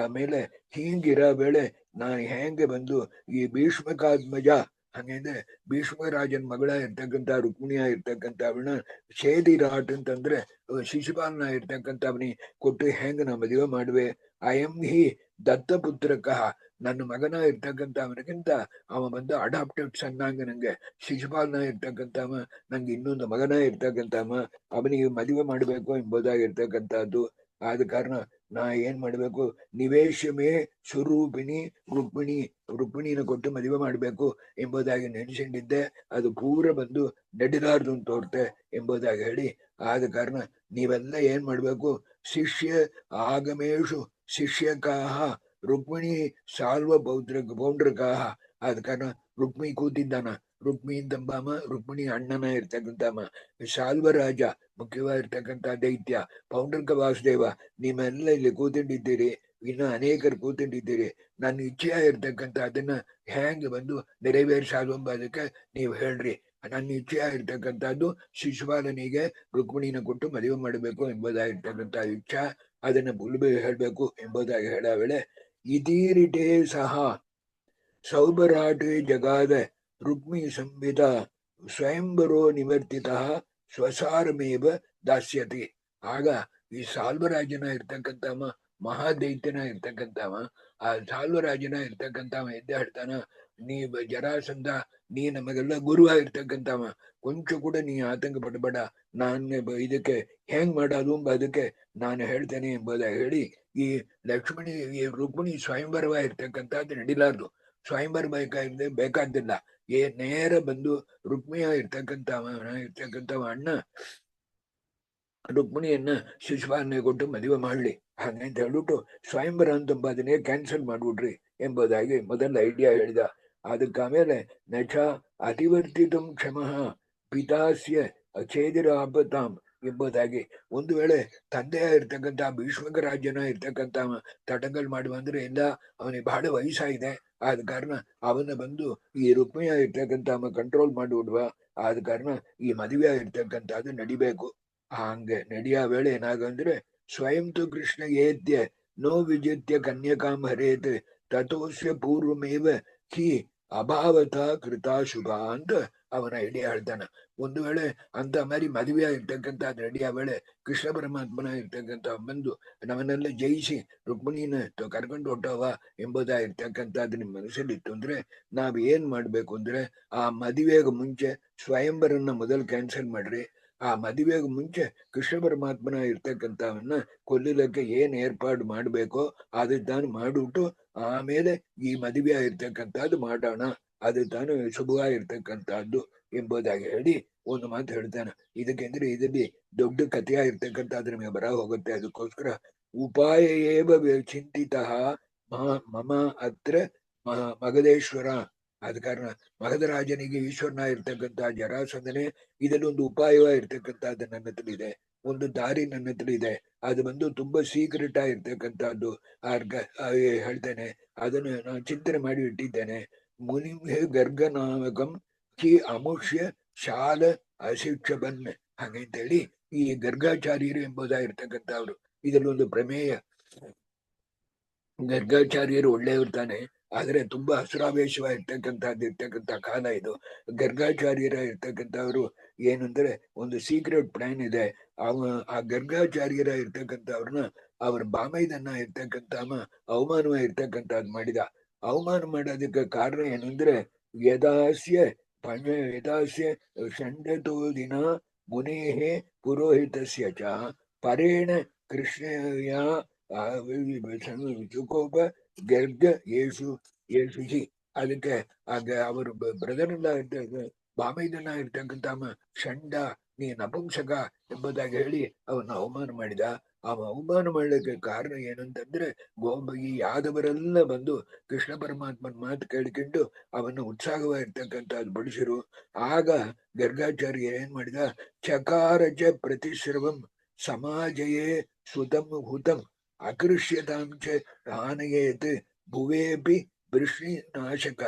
B: ಆಮೇಲೆ ಹಿಂಗಿರ ವೇಳೆ ನಾನು ಹೆಂಗೆ ಬಂದು ಈ ಭೀಷ್ಮಕಾತ್ಮಜ ಹಂಗಂದ್ರೆ ಭೀಷ್ಮರಾಜನ ಮಗಳ ಇರ್ತಕ್ಕಂಥ ರುಕ್ಮಿಣಿಯ ಇರ್ತಕ್ಕಂಥ ಅವಳನ್ನ ಶೇದಿರಾಟ್ ಅಂತಂದ್ರೆ ಶಿಶುಪಾಲನ ಇರ್ತಕ್ಕಂಥ ಅವನಿಗೆ ಕೊಟ್ಟು ಹೆಂಗ ನಾ ಮದುವೆ ಮಾಡುವೆ. ಅಯಂ ಹಿ ದತ್ತಪುತ್ರಕಃ, ನನ್ನ ಮಗನ ಇರ್ತಕ್ಕಂಥ ಅವನಿಗಿಂತ ಅವ ಬಂದು ಅಡಾಪ್ಟೆಡ್ ಸನ್ನಾಂಗ ನಂಗೆ ಶಿಶುಪಾಲನ ಇರ್ತಕ್ಕಂಥವ ನಂಗೆ ಇನ್ನೊಂದು ಮಗನ ಇರ್ತಕ್ಕಂಥವ, ಅವನಿಗೆ ಮದುವೆ ಮಾಡಬೇಕು ಎಂಬುದಾಗಿರ್ತಕ್ಕಂಥದ್ದು. ಆದ ಕಾರಣ ನಾ ಏನ್ ಮಾಡ್ಬೇಕು, ನಿವೇಶಮೇ ಸ್ವರೂಪಿಣಿ ರುಕ್ಮಿಣಿನ ಕೊಟ್ಟು ಮದುವೆ ಮಾಡ್ಬೇಕು ಎಂಬುದಾಗಿ ನೆನೆಸಿಕೊಂಡಿದ್ದೆ. ಅದು ಪೂರ ಬಂದು ನಡೆದಾರ್ದು ಅಂತ ತೋರ್ತೆ ಎಂಬುದಾಗಿ ಹೇಳಿ, ಆದ ಕಾರಣ ನೀವೆಲ್ಲ ಏನ್ ಮಾಡ್ಬೇಕು, ಶಿಷ್ಯ ಆಗಮೇಶು ಶಿಷ್ಯಕಾಹ ರುಕ್ಮಿಣಿ ಸಾಲ್ವ ಪೌಂಡ್ರಕಾಹ. ಆದ ಕಾರಣ ರುಕ್ಮಿ ಕೂತಿದ್ದಾನ, ರುಕ್ಮಿ ಅಂತಂಬಾಮ ರುಕ್ಮಿಣಿ ಅಣ್ಣನ ಇರ್ತಕ್ಕಂಥಮ್ಮ, ಶಾಲ್ವರಾಜ ಮುಖ್ಯವಾಗಿರ್ತಕ್ಕಂಥ ದೈತ್ಯ, ಪೌಂಡ್ರಕ ವಾಸುದೇವ, ನೀವೆಲ್ಲ ಇಲ್ಲಿ ಕೂತಿಟ್ಟಿದ್ದೀರಿ, ಇನ್ನು ಅನೇಕರು ಕೂತಿಟ್ಟಿದ್ದೀರಿ. ನನ್ನ ಇಚ್ಛೆ ಇರ್ತಕ್ಕಂಥ ಅದನ್ನ ಹೆಂಗ್ ಬಂದು ನೆರವೇರಿಸೋದು ಎಂಬುದಕ್ಕೆ ನೀವು ಹೇಳ್ರಿ. ನನ್ನ ಇಚ್ಛೆ ಇರ್ತಕ್ಕಂಥದ್ದು ಶಿಶುಪಾಲನಿಗೆ ರುಕ್ಮಿಣಿನ ಕೊಟ್ಟು ಮದುವೆ ಮಾಡಬೇಕು ಎಂಬುದಾಗಿರ್ತಕ್ಕಂಥ ಇಚ್ಛಾ, ಅದನ್ನ ಹೇಳ್ಬೇಕು ಎಂಬುದಾಗಿ ಹೇಳ ವೇಳೆ ಇದೀರಿಟೇ ಸಹ ಸೌಭರಾಟೆ ಜಗಾದ ರುಕ್ಮಿ ಸಂವಿಧ ಸ್ವಯಂವರೋ ನಿವರ್ತಿತ ಸ್ವಸಾರಮೇವ ದಾಸ್ಯತಿ. ಆಗ ಈ ಸಾಲ್ವರಾಜನ ಇರ್ತಕ್ಕಂಥವ ಮಹಾದೈತ್ಯನ ಇರ್ತಕ್ಕಂಥವ, ಆ ಸಾಲ್ವರಾಜನ ಇರ್ತಕ್ಕಂಥವ ಎದ್ದೆ ಹೇಳ್ತಾನ, ನೀ ಜರಾಸಂಧ, ನೀ ನಮಗೆಲ್ಲ ಗುರು ಆಗಿರ್ತಕ್ಕಂಥವ, ಕೊಂಚ ಕೂಡ ನೀ ಆತಂಕ ಪಡಬೇಡ, ನಾನು ಇದಕ್ಕೆ ಹೆಂಗ್ ಮಾಡೋದು ಅದಕ್ಕೆ ನಾನು ಹೇಳ್ತೇನೆ ಎಂಬುದಾಗಿ ಹೇಳಿ, ಈ ರುಕ್ಮಿಣಿ ಸ್ವಯಂವರವಾಗಿರ್ತಕ್ಕಂಥದ್ದು ನಡಿಲಾರ್ದು. ಸ್ವಯಂವರ ಬೇಕಾದ್ದಿಲ್ಲ. ನೇರ ಬಂದು ರುಕ್ಮಿಯ ಇರ್ತಕ್ಕಂಥವ ಅಣ್ಣ ರುಕ್ಮಿಣಿಯನ್ನ ಶಿಶುಪಾಲನೆ ಕೊಟ್ಟು ಮದುವೆ ಮಾಡ್ಲಿ ಹಾಗಂತ ಹೇಳ್ಬಿಟ್ಟು ಸ್ವಯಂವರ ಅಂತಂಬ ಅದನ್ನೇ ಕ್ಯಾನ್ಸಲ್ ಮಾಡ್ಬಿಡ್ರಿ ಎಂಬುದಾಗಿ ಮೊದಲ ಐಡಿಯಾ ಹೇಳಿದ. ಅದಕ್ಕೆ ಆಮೇಲೆ ನಚ ಅತಿವರ್ತಿತು ಕ್ಷಮಃ ಪಿತಾಸ್ಯ ಅಚೇದಿರಾಪತಾಂ ಎಂಬುದಾಗಿ, ಒಂದು ವೇಳೆ ತಂದೆಯ ಇರ್ತಕ್ಕಂಥ ಭೀಷ್ಮಕ ರಾಜ್ಯನ ಇರ್ತಕ್ಕಂಥ ತಟಂಗಲ್ ಮಾಡುವ ಅಂದ್ರೆ ಇಲ್ಲ, ಅವನಿಗೆ ಬಹಳ ವಯಸ್ಸಾಗಿದೆ, ಆದ ಕಾರಣ ಅವನ ಬಂದು ಈ ರುಕ್ಮಿಯ ಇರ್ತಕ್ಕಂಥ ಕಂಟ್ರೋಲ್ ಮಾಡಿಬಿಡುವ, ಆದ ಕಾರಣ ಈ ಮದುವೆ ಇರ್ತಕ್ಕಂಥದ್ದು ನಡಿಬೇಕು. ಹಂಗೆ ನಡೆಯ ವೇಳೆ ಏನಾಗಂದ್ರೆ ಸ್ವಯಂ ತು ಕೃಷ್ಣ ಏತ್ಯ ನೋ ವಿಜಿತ್ಯ ಕನ್ಯಕಾಂ ಹರೇತ್ ತಥೋಸ್ಯ ಪೂರ್ವಮೇವ ಹಿ ಅಭಾವತ ಕೃತ ಶುಭ ಅಂತ ಅವನ ಐಡಿಯಾ ಹೇಳ್ತಾನ. ಒಂದು ವೇಳೆ ಅಂತ ಮಾರಿ ಮದುವೆ ಇರ್ತಕ್ಕಂಥ ನಡೆಯ ವೇಳೆ ಕೃಷ್ಣ ಪರಮಾತ್ಮನ ಇರ್ತಕ್ಕಂಥ ಬಂದು ನಮ್ಮನ್ನೆಲ್ಲ ಜಯಿಸಿ ರುಕ್ಮಿಣಿನ ಕರ್ಕೊಂಡು ಹೊಟ್ಟವ ಎಂಬುದಾಗಿರ್ತಕ್ಕಂಥದ್ದು ನಿಮ್ಮ ಮನಸ್ಸಲ್ಲಿತ್ತು ಅಂದ್ರೆ ನಾವ್ ಏನ್ ಮಾಡ್ಬೇಕು ಅಂದ್ರೆ ಆ ಮದುವೆಗೆ ಮುಂಚೆ ಸ್ವಯಂವರನ್ನ ಮೊದಲು ಕ್ಯಾನ್ಸಲ್ ಮಾಡ್ರಿ. ಆ ಮದುವೆಗೆ ಮುಂಚೆ ಕೃಷ್ಣ ಪರಮಾತ್ಮನ ಇರ್ತಕ್ಕಂಥವನ್ನ ಕೊಲ್ಲಿಲಕ್ಕೆ ಏನ್ ಏರ್ಪಾಡು ಮಾಡ್ಬೇಕೋ ಅದು ತಾನು ಮಾಡಿಬಿಟ್ಟು ಆಮೇಲೆ ಈ ಮದುವೆ ಇರ್ತಕ್ಕಂಥದ್ದು ಮಾಡೋಣ, ಅದು ತಾನು ಶುಭವಾಗಿರ್ತಕ್ಕಂಥದ್ದು ಎಂಬುದಾಗಿ ಹೇಳಿ ಒಂದು ಮಾತು ಹೇಳ್ತಾನೆ. ಇದಕ್ಕೆಂದ್ರೆ ಇದರಲ್ಲಿ ದೊಡ್ಡ ಕಥೆಯಾಗಿರ್ತಕ್ಕಂಥದ್ದು ನಿಮಗೆ ಬರ ಹೋಗುತ್ತೆ. ಅದಕ್ಕೋಸ್ಕರ ಉಪಾಯ ಏವ ಚಿಂತಿತ ಮಮ ಹತ್ರ ಮಗಧೇಶ್ವರ. ಆದ ಕಾರಣ ಮಗಧ ರಾಜನಿಗೆ ಈಶ್ವರನ ಇರ್ತಕ್ಕಂಥ ಜರಾಸಂಧನೆ ಇದರಲ್ಲಿ ಒಂದು ಉಪಾಯವಾಗಿರ್ತಕ್ಕಂಥದ್ದು ನನ್ನ ಹತ್ರ ಇದೆ, ಒಂದು ದಾರಿ ನನ್ನ ಹತ್ರ ಇದೆ. ಅದು ಬಂದು ತುಂಬಾ ಸೀಕ್ರೆಟ್ ಆಗಿರ್ತಕ್ಕಂಥದ್ದು ಹೇಳ್ತೇನೆ, ಅದನ್ನು ನಾನು ಚಿಂತನೆ ಮಾಡಿ ಇಟ್ಟಿದ್ದೇನೆ. ಮುನಿಂಹೆ ಗರ್ಗನಾಮಕಂ ಹಿ ಅಮುಷ್ಯ ಶಾಲ ಅಶಿಕ್ಷಬನ್ ಹಾಗಂತೇಳಿ ಈ ಗರ್ಗಾಚಾರ್ಯರು ಎಂಬುದಾಗಿರ್ತಕ್ಕಂಥವ್ರು ಇದರಲ್ಲಿ ಒಂದು ಪ್ರಮೇಯ. ಗರ್ಗಾಚಾರ್ಯರು ಒಳ್ಳೆಯವ್ರು ಆದ್ರೆ ತುಂಬಾ ಇರ್ತಕ್ಕಂಥ ಕಾಲ ಇದು. ಗರ್ಗಾಚಾರ್ಯರ ಇರ್ತಕ್ಕಂಥವ್ರು ಏನಂದ್ರೆ ಒಂದು ಸೀಕ್ರೆಟ್ ಪ್ಲಾನ್ ಇದೆ. ಆ ಗರ್ಗಾಚಾರ್ಯರ ಇರ್ತಕ್ಕಂಥವ್ರನ್ನ ಅವ್ರ ಬಾಮೈದನ್ನ ಇರ್ತಕ್ಕಂಥ ಅವಮಾನ ಇರ್ತಕ್ಕಂಥದ್ದು ಮಾಡಿದ. ಅವಮಾನ ಮಾಡೋದಕ್ಕೆ ಕಾರಣ ಏನಂದ್ರೆ ಯದಾಸ್ಯ ಷಂಡತೋ ದಿನ ಮುನೇಹೇ ಪುರೋಹಿತಸ್ಯ ಚ ಪರೇಣ ಕೃಷ್ಣಯ ಚುಕೋಪ ಗರ್ಗ ಯೇಸು ಯೇಸುಜಿ. ಅದಕ್ಕೆ ಅವರು ಬ್ರದರ್ ಬಾಮೈದನ ಇರ್ತಕ್ಕಂಥ ಷಂಡ ನೀ ನಪುಂಸಕ ಎಂಬುದಾಗಿ ಹೇಳಿ ಅವನ್ನ ಅವಮಾನ ಮಾಡಿದ. ಆ ಅವಮಾನ ಮಾಡಲಿಕ್ಕೆ ಕಾರಣ ಏನಂತಂದ್ರೆ ಈ ಯಾದವರೆಲ್ಲ ಬಂದು ಕೃಷ್ಣ ಪರಮಾತ್ಮನ ಮಾತು ಕೇಳಿಕೊಂಡು ಅವನ್ನ ಉತ್ಸಾಹವಾಗಿರ್ತಕ್ಕಂಥದ್ದು ಬಳಸಿರು. ಆಗ ಗರ್ಗಾಚಾರ್ಯ ಏನ್ ಮಾಡಿದ, ಚಕಾರಚ ಪ್ರತಿಶ್ರವಂ ಸಮಾಜಯೇ ಸುತಂ ಹುತಂ ಅಕೃಷ್ಯತಾಂಚ ಆನಯೇತ್ ಭುವೇಪಿ ವೃಷ್ಣಿ ನಾಶಕ.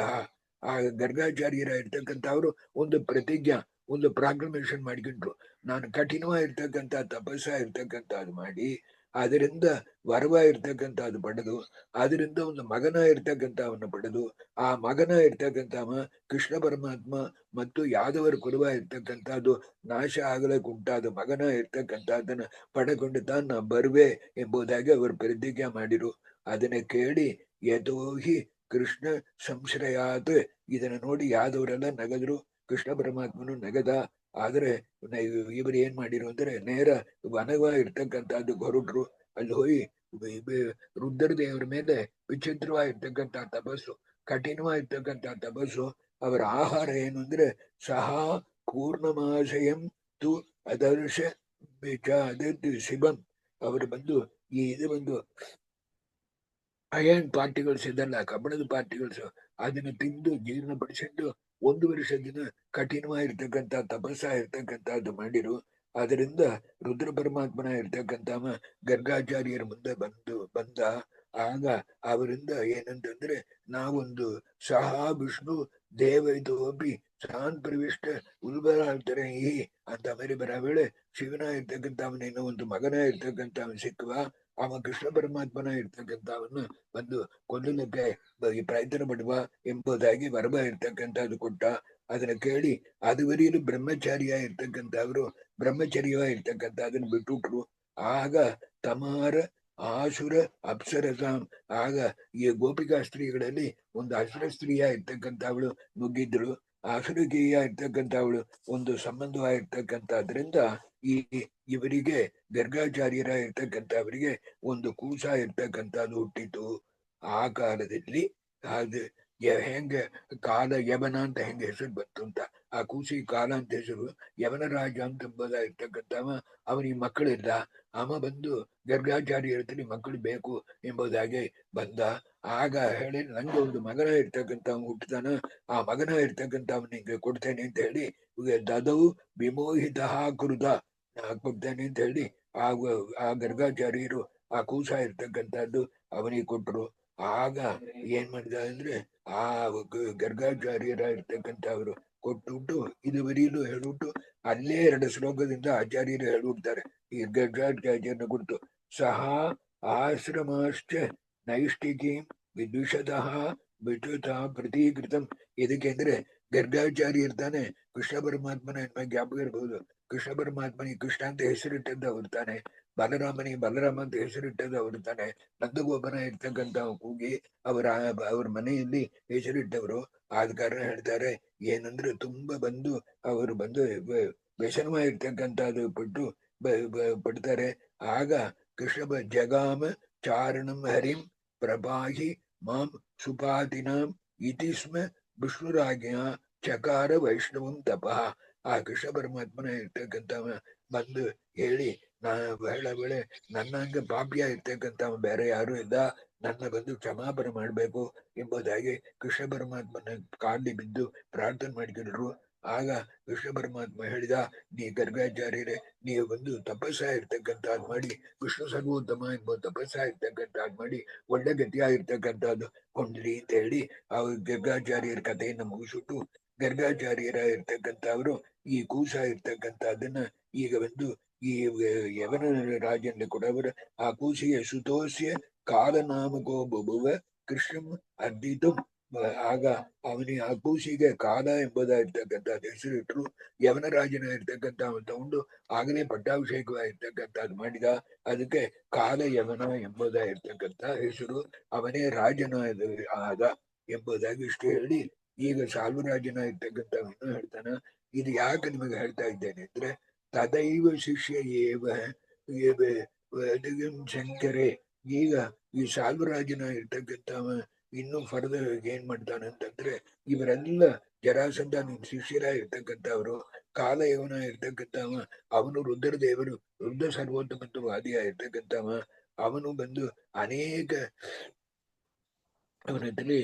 B: ಆ ಗರ್ಗಾಚಾರ್ಯರ ಇರ್ತಕ್ಕಂಥವ್ರು ಒಂದು ಪ್ರತಿಜ್ಞಾ ಒಂದು ಪ್ರಾಕ್ಲಮೇಷನ್ ಮಾಡಿಕೊಂಡ್ರು, ನಾನು ಕಠಿಣವಾಗಿರ್ತಕ್ಕಂಥ ತಪಸ್ಸ ಇರ್ತಕ್ಕಂಥದ್ದು ಮಾಡಿ ಅದರಿಂದ ವರವ ಇರ್ತಕ್ಕಂಥದ್ದು ಪಡೆದು ಅದರಿಂದ ಒಂದು ಮಗನ ಇರ್ತಕ್ಕಂಥವನ್ನ ಪಡೆದು ಆ ಮಗನ ಇರ್ತಕ್ಕಂಥವ ಕೃಷ್ಣ ಪರಮಾತ್ಮ ಮತ್ತು ಯಾದವರ ಕುಲವ ಇರ್ತಕ್ಕಂಥದ್ದು ನಾಶ ಆಗಲಕ್ಕೆ ಉಂಟಾದ ಮಗನ ಇರ್ತಕ್ಕಂಥದ್ದನ್ನ ಪಡೆಕೊಂಡು ತಾನು ಬರುವೆ ಎಂಬುದಾಗಿ ಅವರು ಪ್ರತಿಜ್ಞೆ ಮಾಡಿರು. ಅದನ್ನ ಕೇಳಿ ಯಥೋಹಿ ಕೃಷ್ಣ ಸಂಶ್ರಯಾತ್ ಇದನ್ನ ನೋಡಿ ಯಾದವರೆಲ್ಲ ನಗದ್ರು, ಕೃಷ್ಣ ಪರಮಾತ್ಮನು ನಗದ. ಆದ್ರೆ ಇವರು ಏನ್ ಮಾಡಿರು ಅಂದ್ರೆ ನೇರ ವನವ ಇರ್ತಕ್ಕಂಥದ್ದು ಹೊರಟ್ರು. ಅಲ್ಲಿ ಹೋಗಿ ರುದ್ರದೇವರ ಮೇಲೆ ವಿಚಿತ್ರವಾಗಿರ್ತಕ್ಕಂಥ ತಪಸ್ಸು, ಕಠಿಣವಾಗಿರ್ತಕ್ಕಂಥ ತಪಸ್ಸು. ಅವರ ಆಹಾರ ಏನು ಅಂದ್ರೆ ಸಹ ಪೂರ್ಣಮಾಶಯಂ ತು ಅದರ್ಶ ಶಿವಂ. ಅವರು ಬಂದು ಇದು ಬಂದು ಅಯರ್ನ್ ಪಾರ್ಟಿಕಲ್ಸ್ ಇದಲ್ಲ, ಕಬ್ಬಣದ ಪಾರ್ಟಿಕಲ್ಸ್, ಅದನ್ನು ತಿಂದು ಜೀರ್ಣಪಡಿಸಿದ್ದು 1 ವರ್ಷ ದಿನ ಕಠಿಣವಾಗಿರ್ತಕ್ಕಂಥ ತಪಸ್ಸ ಇರ್ತಕ್ಕಂಥದ್ದು ಮಾಡಿರು. ಅದರಿಂದ ರುದ್ರ ಪರಮಾತ್ಮನ ಇರ್ತಕ್ಕಂಥ ಗರ್ಗಾಚಾರ್ಯರ ಮುಂದೆ ಬಂದ. ಆಗ ಅವರಿಂದ ಏನಂತಂದ್ರೆ ನಾವೊಂದು ಸಹ ವಿಷ್ಣು ದೇವೈತೋಪಿ ಸಾನ್ ಪ್ರವಿಷ್ಟ ಉಲ್ಬರಾಳ್ತಾರೆ ಈ ಅಂತ ಮರಿ ಬರ ವೇಳೆ ಶಿವನ ಇರ್ತಕ್ಕಂಥವನೇನೋ ಒಂದು ಮಗನ ಇರ್ತಕ್ಕಂಥವನ್ ಸಿಕ್ಕುವ, ಅವ ಕೃಷ್ಣ ಪರಮಾತ್ಮನ ಇರ್ತಕ್ಕಂಥವನ್ನ ಬಂದು ಕೊಲ್ಲಲಿಕ್ಕೆ ಪ್ರಯತ್ನ ಪಡುವ ಎಂಬುದಾಗಿ ವರಬ ಇರ್ತಕ್ಕಂಥದ್ದು ಕೊಟ್ಟ. ಅದನ್ನ ಕೇಳಿ ಅದುವರೆಯಲು ಬ್ರಹ್ಮಚಾರಿಯ ಇರ್ತಕ್ಕಂಥವ್ರು ಬ್ರಹ್ಮಚರ್ಯ ಇರ್ತಕ್ಕಂಥದನ್ನ ಬಿಟ್ಟುಟ್ರು. ಆಗ ತಮಾರ ಆಸುರ ಅಪ್ಸರಸಾಂ. ಆಗ ಈ ಗೋಪಿಕಾ ಸ್ತ್ರೀಗಳಲ್ಲಿ ಒಂದು ಅಸುರ ಸ್ತ್ರೀಯ ಇರ್ತಕ್ಕಂಥವಳು ನುಗ್ಗಿದ್ರು. ಅಸುರಕೀಯ ಇರ್ತಕ್ಕಂಥವಳು ಒಂದು ಸಂಬಂಧವಾಗಿರ್ತಕ್ಕಂಥದ್ರಿಂದ ಇವರಿಗೆ ಗರ್ಗಾಚಾರ್ಯರ ಇರ್ತಕ್ಕಂಥವರಿಗೆ ಒಂದು ಕೂಸ ಇರ್ತಕ್ಕಂಥದ್ದು ಹುಟ್ಟಿತು. ಆ ಕಾಲದಲ್ಲಿ ಹೆಂಗೆ ಕಾಲ ಯವನ ಅಂತ ಹೆಂಗೆ ಹೆಸರು ಬಂತು ಅಂತ, ಆ ಕೂಸಿ ಕಾಲ ಅಂತ ಹೆಸರು. ಯವನ ರಾಜ ಅಂತ ಇರ್ತಕ್ಕಂಥವ, ಅವನಿಗೆ ಮಕ್ಕಳಿಲ್ಲ. ಅವ ಬಂದು ಗರ್ಗಾಚಾರ್ಯ ಹೇಳ್ತೀನಿ ಮಕ್ಕಳು ಬೇಕು ಎಂಬುದಾಗಿ ಬಂದ. ಆಗ ಹೇಳಿ ನಂಗೆ ಒಂದು ಮಗನ ಇರ್ತಕ್ಕಂಥವ್ ಹುಟ್ಟತಾನ, ಆ ಮಗನ ಇರ್ತಕ್ಕಂಥವ್ ನಿಂಗೆ ಕೊಡ್ತೇನೆ ಅಂತ ಹೇಳಿ ದದವು ವಿಮೋಹಿತ ಕೃತ ಕೊಡ್ತೇನೆ ಅಂತ ಹೇಳಿ ಆ ಆ ಗರ್ಗಾಚಾರ್ಯರು ಆ ಕೂಸ ಇರ್ತಕ್ಕಂಥದ್ದು ಅವನಿಗೆ ಕೊಟ್ಟರು. ಆಗ ಏನ್ ಮಾಡಿದ ಅಂದ್ರೆ ಆ ಗರ್ಗಾಚಾರ್ಯರ ಇರ್ತಕ್ಕಂಥವ್ರು ಕೊಟ್ಟುಬಿಟ್ಟು ಇದುವರೆಗೂ ಹೇಳ್ಬಿಟ್ಟು ಅಲ್ಲೇ 2 ಶ್ಲೋಕದಿಂದ ಆಚಾರ್ಯರು ಹೇಳ್ಬಿಡ್ತಾರೆ ಈ ಗರ್ಗಾಚಾರ್ಯರನ್ನ ಕುರಿತು. ಸಹ ಆಶ್ರಮಾಶ್ಚ ನೈಷ್ಟಿಕಿ ವಿದ್ವಿಷತಃ ವಿಚ್ಯುತ ಪ್ರತೀಕೃತಂ. ಇದಕ್ಕೆ ಅಂದ್ರೆ ಗರ್ಗಾಚಾರ್ಯ ಇರ್ತಾನೆ, ಕೃಷ್ಣ ಪರಮಾತ್ಮನ ಜ್ಞಾಪಕ ಇರಬಹುದು. ಕೃಷ್ಣ ಪರಮಾತ್ಮನಿಗೆ ಕೃಷ್ಣ ಅಂತ ಹೆಸರಿಟ್ಟದ್ದು ಅವ್ರು ತಾನೆ, ಬಲರಾಮನಿಗೆ ಬಲರಾಮ ಅಂತ ಹೆಸರಿಟ್ಟದ್ದು ಅವ್ರು ತಾನೆ, ನಂದಗೋಪನ ಇರ್ತಕ್ಕಂಥ ಕೂಗಿ ಅವ್ರ ಮನೆಯಲ್ಲಿ ಹೆಸರಿಟ್ಟವರು. ಆದ ಕಾರಣ ಹೇಳ್ತಾರೆ ಏನಂದ್ರೆ ತುಂಬಾ ಬಂದು ಅವರು ಬಂದು ವ್ಯಸನವಾಗಿರ್ತಕ್ಕಂಥದ್ದು ಪಡ್ತಾರೆ. ಆಗ ಕೃಷ್ಣ ಜಗಾಮ ಚಾರಣಂ ಹರಿಂ ಪ್ರಭಾಹಿ ಮಾಂ ಸುಪಾತಿನಾಂ ಇತಿ ಸ್ಮ ವಿಷ್ಣುರಾಜ್ಞ ಚಕಾರ ವೈಷ್ಣವಂ ತಪಃ. ಆ ಕೃಷ್ಣ ಪರಮಾತ್ಮನ ಇರ್ತಕ್ಕಂಥವ ಬಂದು ಹೇಳಿ, ಬೆಳೆ ನನ್ನಂಗ ಪಾಪಿಯ ಇರ್ತಕ್ಕಂಥವ ಬೇರೆ ಯಾರು ಇಲ್ಲ, ನನ್ನ ಬಂದು ಕ್ಷಮಾಪಣೆ ಮಾಡಬೇಕು ಎಂಬುದಾಗಿ ಕೃಷ್ಣ ಪರಮಾತ್ಮನ ಕಾಲಿ ಬಿದ್ದು ಪ್ರಾರ್ಥನೆ ಮಾಡಿಕೊಂಡ್ರು. ಆಗ ಕೃಷ್ಣ ಪರಮಾತ್ಮ ಹೇಳಿದ, ನೀ ಗರ್ಗಾಚಾರ್ಯರೇ, ನೀವು ಬಂದು ತಪಸ್ಸ ಇರ್ತಕ್ಕಂಥದ್ದು ಮಾಡಿ, ವಿಷ್ಣು ಸರ್ವೋತ್ತಮ ಎಂಬ ತಪಸ್ಸ ಇರ್ತಕ್ಕಂಥದ್ದು ಮಾಡಿ ಒಳ್ಳೆ ಗತಿಯಾಗಿರ್ತಕ್ಕಂಥದ್ದು ಕೊಂಡ್ರಿ ಅಂತ ಹೇಳಿ ಅವ್ರ ಗರ್ಗಾಚಾರ್ಯರ ಕಥೆಯನ್ನು ಮುಗಿಸಿಟ್ಟು, ಗರ್ಗಾಚಾರ್ಯರ ಇರ್ತಕ್ಕಂಥವ್ರು ಈ ಕೂಸ ಇರ್ತಕ್ಕಂಥದ್ದನ್ನ ಈಗ ಬಂದು ಈ ಯವನ ರಾಜನ ಕೊಡವರು ಆ ಕೂಸಿಗೆ ಸುತೋಸ್ಯ ಕಾಲನಾಮಕೋ ಬಭುವ ಕೃಷ್ಣಂ ಅರ್ಧಿತು. ಆಗ ಅವನಿಗೆ ಆ ಕೂಸಿಗೆ ಕಾಲ ಎಂಬುದಾಗಿರ್ತಕ್ಕಂಥ ಹೆಸರಿಟ್ರು. ಯವನ ರಾಜನ ಇರ್ತಕ್ಕಂಥ ತಗೊಂಡು ಆಗಲೇ ಪಟ್ಟಾಭಿಷೇಕವಾಗಿರ್ತಕ್ಕಂಥದ್ದು ಮಾಡಿದ. ಅದಕ್ಕೆ ಕಾಲ ಯವನ ಎಂಬುದಾಗಿರ್ತಕ್ಕಂಥ ಹೆಸರು. ಅವನೇ ರಾಜನ ಆದ ಎಂಬುದಾಗಿ ಇಷ್ಟು ಹೇಳಿ ಈಗ ಸಾಲ್ವರಾಜನ ಇರ್ತಕ್ಕಂಥವನ್ನ ಹೇಳ್ತಾನ. ಇದು ಯಾಕೆ ನಿಮಗೆ ಹೇಳ್ತಾ ಇದ್ದೇನೆ ಅಂದ್ರೆ, ತದೈವ ಶಿಷ್ಯ ಶಂಕರೇ. ಈಗ ಈ ಸಾಲ್ವರಾಜನ ಇರ್ತಕ್ಕಂಥವ ಇನ್ನು ಫರ್ದರ್ ಏನ್ ಮಾಡ್ತಾನೆ ಅಂತಂದ್ರೆ, ಇವರೆಲ್ಲ ಜರಾಸಂಧ ನಿನ್ ಶಿಷ್ಯರ ಇರ್ತಕ್ಕಂಥವ್ರು, ಕಾಲಯವನ ಇರ್ತಕ್ಕಂಥವ ಅವನು ರುದ್ರದೇವರು, ರುದ್ರ ಸರ್ವೋತ್ತಮ ವಾದಿಯ ಇರ್ತಕ್ಕಂಥವ. ಅವನು ಬಂದು ಅನೇಕ ಅವನಲ್ಲಿ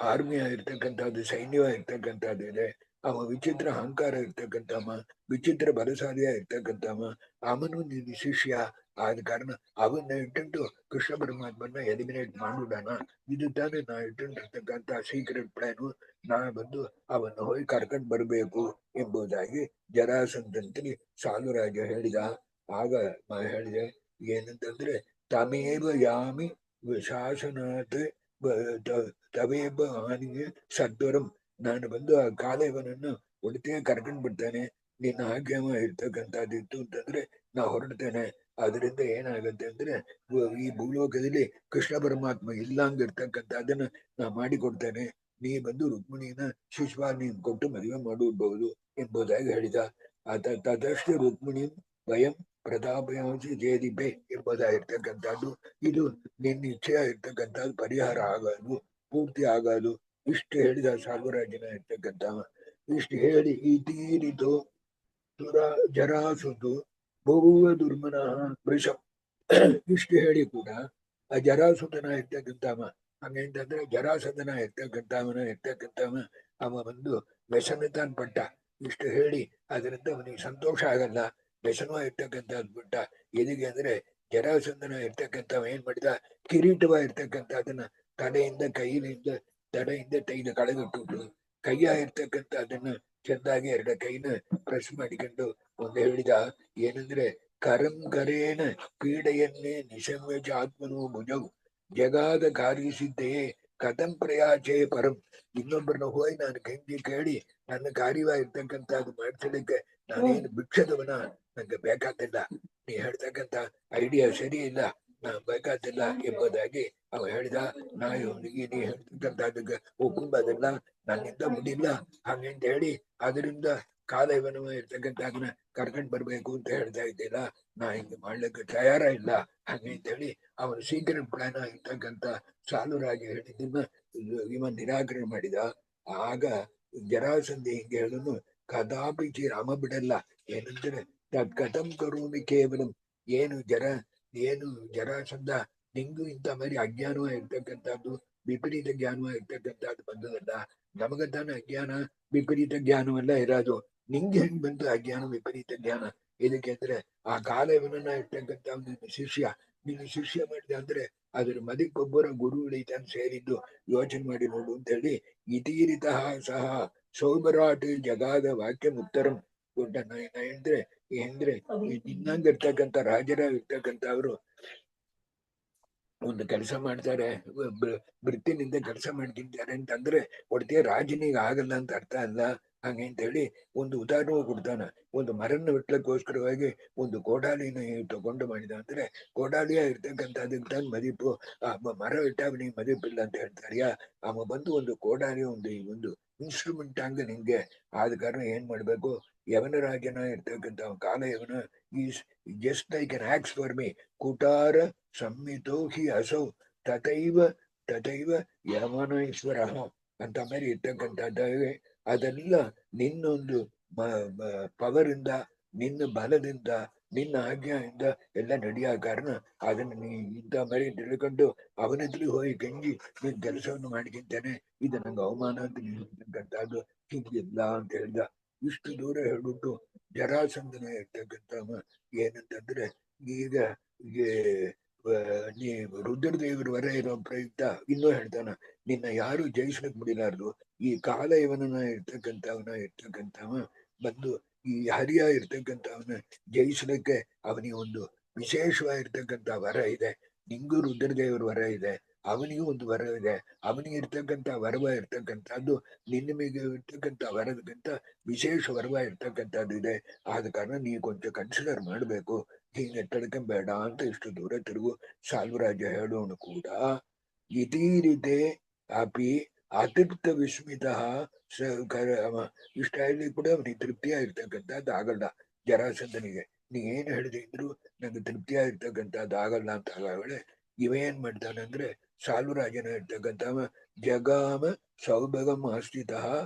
B: ಆರ್ಮಿಯ ಇರ್ತಕ್ಕಂಥದ್ದು, ಸೈನ್ಯ ಇರ್ತಕ್ಕಂಥದ್ದು ಇದೆ. ಅವ ವಿಚಿತ್ರ ಅಹಂಕಾರ ಇರ್ತಕ್ಕಂಥವ, ವಿಚಿತ್ರ ಬಲಸಾಲಿಯ ಇರ್ತಕ್ಕಂಥವ. ಅವನು ನಿನ್ನ ಶಿಷ್ಯ. ಆದ ಕಾರಣ ಅವನ್ನ ಇಟ್ಟುಂಟು ಕೃಷ್ಣ ಪರಮಾತ್ಮನ ಎಲಿಮಿನೇಟ್ ಮಾಡಿಬಿಡೋಣ. ಇದು ತಾನೇ ನಾ ಇಟ್ಟಿರ್ತಕ್ಕಂಥ ಸೀಕ್ರೆಟ್ ಪ್ಲಾನು. ನಾ ಬಂದು ಅವನ್ನ ಹೋಗಿ ಕರ್ಕೊಂಡು ಬರಬೇಕು ಎಂಬುದಾಗಿ ಜರಾಸಂಧಂತಲಿ ಸಾಲುರಾಜ ಹೇಳಿದ. ಆಗ ಹೇಳಿದೆ ಏನಂತಂದ್ರೆ, ತಮೇವ ಯಾಮಿ ಶಾಸನಾತ್ ತವೇಬ ಹಾನಿಗೆ ಸದ್ವರಂ. ನಾನು ಬಂದು ಆ ಕಾಲಯವನನ್ನು ಒಡತೆ ಕರ್ಕೊಂಡ್ ಬಿಡ್ತೇನೆ. ನಿನ್ನ ಆಜ್ಞಾಮ ಇರ್ತಕ್ಕಂಥದ್ದಿತ್ತು ಅಂತಂದ್ರೆ ನಾ ಹೊರಡ್ತೇನೆ. ಅದರಿಂದ ಏನಾಗತ್ತೆ ಅಂದ್ರೆ, ಈ ಭೂಲೋಕದಲ್ಲಿ ಕೃಷ್ಣ ಪರಮಾತ್ಮ ಇಲ್ಲಂಗಿರ್ತಕ್ಕಂಥದ್ದನ್ನ ನಾ ಮಾಡಿಕೊಡ್ತೇನೆ. ನೀ ಬಂದು ರುಕ್ಮಿಣಿನ ಶಿಶುವ ನೀನ್ ಕೊಟ್ಟು ಮದುವೆ ಮಾಡಬಹುದು ಎಂಬುದಾಗಿ ಹೇಳಿದ. ತದಷ್ಟು ರುಕ್ಮಿಣಿ ವಯಂ ಪ್ರತಾಪಯಾಂಸಿ ಜೇದಿಪೆ ಎಂಬುದಾಗಿರ್ತಕ್ಕಂಥದ್ದು. ಇದು ನಿನ್ನ ಇಚ್ಛೆ ಇರ್ತಕ್ಕಂಥದ್ದು ಪರಿಹಾರ ಆಗಲು, ಪೂರ್ತಿ ಆಗಲು. ಇಷ್ಟು ಹೇಳಿದ ಸಾಲ್ವರಾಜನ ಇರ್ತಕ್ಕಂಥ. ಇಷ್ಟು ಹೇಳಿ ಈ ತೀರಿತು ಜರಾಸುದು ಬಹುವ ದುರ್ಮನ ವೃಷಂ. ಇಷ್ಟು ಹೇಳಿ ಕೂಡ ಆ ಜರಾಸುತನ ಇರ್ತಕ್ಕಂಥವ, ಹಂಗಂತಂದ್ರೆ ಜರಾಸಂಧನ ಇರ್ತಕ್ಕಂಥವ ಅವ ಒಂದು ವ್ಯಸನತಾನ್ ಪಟ್ಟ. ಇಷ್ಟು ಹೇಳಿ ಅದರಿಂದ ಅವನಿಗೆ ಸಂತೋಷ ಆಗಲ್ಲ, ವ್ಯಸನ ಇರ್ತಕ್ಕಂಥದ್ದು ಬಿಟ್ಟ. ಎದಿಗೆ ಅಂದ್ರೆ ಜರಾಸಂಧನ ಇರ್ತಕ್ಕಂಥವ ಏನ್ ಮಾಡಿದ, ಕಿರೀಟವ ಇರ್ತಕ್ಕಂಥದನ್ನ ತಲೆಯಿಂದ ತಡೆಯಿಂದ ತೆಗೆದು ಕಳೆದಿಟ್ಟು, ಕೈಯ ಇರ್ತಕ್ಕಂಥ ಅದನ್ನ ಚೆಂದಾಗಿ 2 ಕೈನ ಪ್ರೆಸ್ ಮಾಡಿಕೊಂಡು ಒಂದು ಹೇಳಿದ ಏನಂದ್ರೆ, ಕರಂ ಕರೇನ ಪೀಡೆಯನ್ನೇ ನಿಶಮ್ಯಜ ಆತ್ಮನು ಭುಜವು ಜಗಾದ ಕಾರ್ಯಿಸಿದ್ದೆಯೇ ಕಥಂ ಪ್ರಯಾಚೆ ಪರಂ. ಇನ್ನೊಬ್ಬರನ್ನ ಹೋಗಿ ನಾನು ಕೈಗೆ ಕೇಳಿ ನನ್ನ ಕಾರ್ಯವಾಗಿರ್ತಕ್ಕಂಥದ್ದು ಮಾಡಿಸಲಿಕ್ಕೆ ನಾನೇನು ಭಿಕ್ಷದವನ, ನಂಗೆ ಬೇಕಾತಿಲ್ಲ. ನೀ ಹೇಳ್ತಕ್ಕಂಥ ಐಡಿಯಾ ಸರಿ ಇಲ್ಲ, ನಾ ಬೇಕಾತಿಲ್ಲ ಎಂಬುದಾಗಿ ಅವ ಹೇಳಿದ. ನಾ ಇವನಿಗೆ ನೀ ಹೇಳ್ತಕ್ಕಂಥದ್ದಕ್ಕೆ ಒಪ್ಪುವುದಿಲ್ಲ, ನನ್ನಿಂದ ಮುಡಿಲ್ಲ ಹಂಗಂತ ಹೇಳಿ ಅದರಿಂದ ಕಾಲಯವನ ಇರ್ತಕ್ಕಂಥ ಅದನ್ನ ಕರ್ಕೊಂಡ್ ಬರ್ಬೇಕು ಅಂತ ಹೇಳ್ತಾ ಇದ್ದಿಲ್ಲ, ನಾ ಹಿಂಗೆ ಮಾಡ್ಲಿಕ್ಕೆ ತಯಾರ ಇಲ್ಲ ಹಾಗೆ ಅಂತ ಹೇಳಿ ಅವನು ಸೀಕ್ರೆಟ್ ಪ್ಲಾನ್ ಆಗಿರ್ತಕ್ಕಂಥ ಸಾಲುರಾಗಿ ಹೇಳಿದ್ದನ್ನ ಇವನ್ ನಿರಾಕರಣೆ ಮಾಡಿದ. ಆಗ ಜರಾಸಂಧಿ ಹಿಂಗೆ ಹೇಳನು, ಕದಾಪಿ ರಾಮ ಬಿಡಲ್ಲ. ಏನಂದ್ರೆ ತತ್ ಕಥಂ ಕರೋಮಿ ಕೇವಲಂ, ಏನು ಜರಾಸಂಧ ನಿಂಗೂ ಇಂಥ ಮರಿ ಅಜ್ಞಾನವ ಇರ್ತಕ್ಕಂಥದ್ದು, ವಿಪರೀತ ಜ್ಞಾನವ ಇರ್ತಕ್ಕಂಥದ್ದು ಬಂದದಲ್ಲ. ನಮಗ ತಾನ ಅಜ್ಞಾನ ವಿಪರೀತ ಜ್ಞಾನವೆಲ್ಲ ಇರೋದು, ನಿಂಗೆ ಹೆಂಗ್ ಬಂತು ಅಜ್ಞಾನ ವಿಪರೀತ ಜ್ಞಾನ? ಇದಕ್ಕೆ ಅಂದ್ರೆ ಆ ಕಾಲವನ್ನ ಇರ್ತಕ್ಕಂಥ ನಿನ್ನ ಶಿಷ್ಯ ಮಾಡಿದ ಅಂದ್ರೆ ಅದ್ರ ಮದಿಗೊಬ್ಬರ ಗುರು ಉಳಿತಾನೆ ಸೇರಿದ್ದು ಯೋಚನೆ ಮಾಡಿ ನೋಡು ಅಂತ ಹೇಳಿ, ಇತೀರಿತ ಸಹ ಸೌಭರಾಟ್ ಜಗಾದ ವಾಕ್ಯ ಉತ್ತರಂ ದೊಡ್ಡ ಅಂದ್ರೆ ಅಂದ್ರೆ ನಿನ್ನಂಗ ಇರ್ತಕ್ಕಂಥ ರಾಜರ ಇರ್ತಕ್ಕಂಥವ್ರು ಒಂದು ಕೆಲಸ ಮಾಡ್ತಾರೆ, ವೃತ್ತಿನಿಂದ ಕೆಲಸ ಮಾಡ್ತಿದ್ದಾರೆ ಅಂತಂದ್ರೆ ಒಡ್ತಿಯ ರಾಜನಿಗೆ ಆಗಲ್ಲ ಅಂತ ಅರ್ಥ ಅಲ್ಲ. ಹಂಗೆ ಅಂತ ಹೇಳಿ ಒಂದು ಉದಾಹರಣೆ ಕೊಡ್ತಾನ. ಒಂದು ಮರನ್ನ ಬಿಟ್ಲಕ್ಕೋಸ್ಕರವಾಗಿ ಒಂದು ಕೋಡಾಲಿನ ತಗೊಂಡು ಮಾಡಿದ ಅಂದ್ರೆ ಕೋಡಾಲಿಯ ಇರ್ತಕ್ಕಂಥದಕ್ಕೆ ಮದಿಪು, ಮರ ಇಟ್ಟಾಗ ಮದಿಪಿಲ್ಲ ಅಂತ ಹೇಳ್ತಾರ್ಯಾ. ಅವ ಬಂದು ಒಂದು ಕೋಡಾಲಿ ಒಂದು ಇನ್ಸ್ಟ್ರೂಮೆಂಟ್ ಹಂಗ ನಿಂಗೆ ಆದ ಕಾರಣ ಏನ್ ಮಾಡ್ಬೇಕು, ಯವನ ರಾಜನ ಇರ್ತಕ್ಕಂಥ ಕಾಲ ಯವನ is just like an ox for me, ಕುಟಾರ ಸಂಹಿತೋ ಹಿ ಅಸೌ ತಥೈವ ತಥೈವ ಯಮನೇಶ್ವರ ಅಂತ ಮೇಲೆ ಇರ್ತಕ್ಕಂಥದ್ದಾವೆ. ಅದೆಲ್ಲ ನಿನ್ನೊಂದು ಪವರ್ ಇಂದ, ನಿನ್ನ ಬಲದಿಂದ, ನಿನ್ನ ಆಜ್ಞೆಯಿಂದ ಎಲ್ಲ ನಡೆಯೋ ಕಾರಣ ಅದನ್ನ ನೀ ಇಂಥ ಮರಿ ತಿಳ್ಕೊಂಡು ಅವನತ್ರ ಹೋಗಿ ಗಂಜಿ ನೀನ್ ಕೆಲಸವನ್ನು ಮಾಡ್ಕಿಂತಾನೆ, ಇದು ನಂಗೆ ಅವಮಾನ ಅಂತ ಹೇಳ್ತಕ್ಕಂಥದ್ದು ಹಿಂಗಿಲ್ಲ ಅಂತ ಹೇಳ್ದ. ಇಷ್ಟು ದೂರ ಹೇಳ್ಬಿಟ್ಟು ಜರಾಸಂಧನ ಇರ್ತಕ್ಕಂಥ ಏನಂತಂದ್ರೆ, ಈಗ ನೀ ರುದ್ರದೇವರು ವರ ಇರೋ ಪ್ರಯುಕ್ತ ಇನ್ನೂ ಹೇಳ್ತಾನ, ನಿನ್ನ ಯಾರು ಜಯಿಸ್ಲಿಕ್ ಬಿಡಿಲಾರ್ದು. ಈ ಕಾಲ ಇವನನ್ನ ಇರ್ತಕ್ಕಂಥವ ಬಂದು ಈ ಹರಿಯ ಇರ್ತಕ್ಕಂಥವನ್ನ ಜಯಿಸ್ಲಿಕ್ಕೆ ಅವನಿಗೆ ಒಂದು ವಿಶೇಷವಾಗಿರ್ತಕ್ಕಂಥ ವರ ಇದೆ. ನಿಂಗೂ ರುದ್ರದೇವರ ವರ ಇದೆ, ಅವನಿಗೂ ಒಂದು ವರ ಇದೆ. ಅವನಿಗೆ ಇರ್ತಕ್ಕಂಥ ವರವ ಇರ್ತಕ್ಕಂಥದ್ದು ನಿನ್ನ ಮೇಲೆ ಇರ್ತಕ್ಕಂಥ ವರದಕ್ಕಿಂತ ವಿಶೇಷ ವರವ ಇರ್ತಕ್ಕಂಥದ್ದು ಇದೆ. ಆದ ಕಾರಣ ನೀ ಕೊಂಚ ಕನ್ಸಿಡರ್ ಮಾಡ್ಬೇಕು, ಹೀಗೆ ತಡ್ಕೊಂಬೇಡ ಅಂತ ಇಷ್ಟು ದೂರ ತಿರುಗು ಸಾಲ್ವರಾಜ ಹೇಳೋನು ಕೂಡ. ಇತೀರಿತೆ ಅಪಿ ಅತೃಪ್ತ ವಿಸ್ಮಿತ ಇಷ್ಟ ಹೇಳಿ ಕೂಡ ಅವನಿಗೆ ತೃಪ್ತಿಯಾಗಿರ್ತಕ್ಕಂಥದ್ದು ಆಗಲ್ಲ. ಜರಾಸಂಧನಿಗೆ ನೀ ಏನ್ ಹೇಳಿದ್ರು ನಂಗೆ ತೃಪ್ತಿಯಾಗಿರ್ತಕ್ಕಂಥದ್ದು ಆಗಲ್ಲ ಅಂತ ಆಗಳೆ. ಇವ ಏನ್ ಮಾಡ್ತಾನಂದ್ರೆ ಸಾಲ್ವರಾಜನ ಇರ್ತಕ್ಕಂಥವ ಜಗಾಮ ಸೌಭಗಂ ಆಸ್ಥಿತ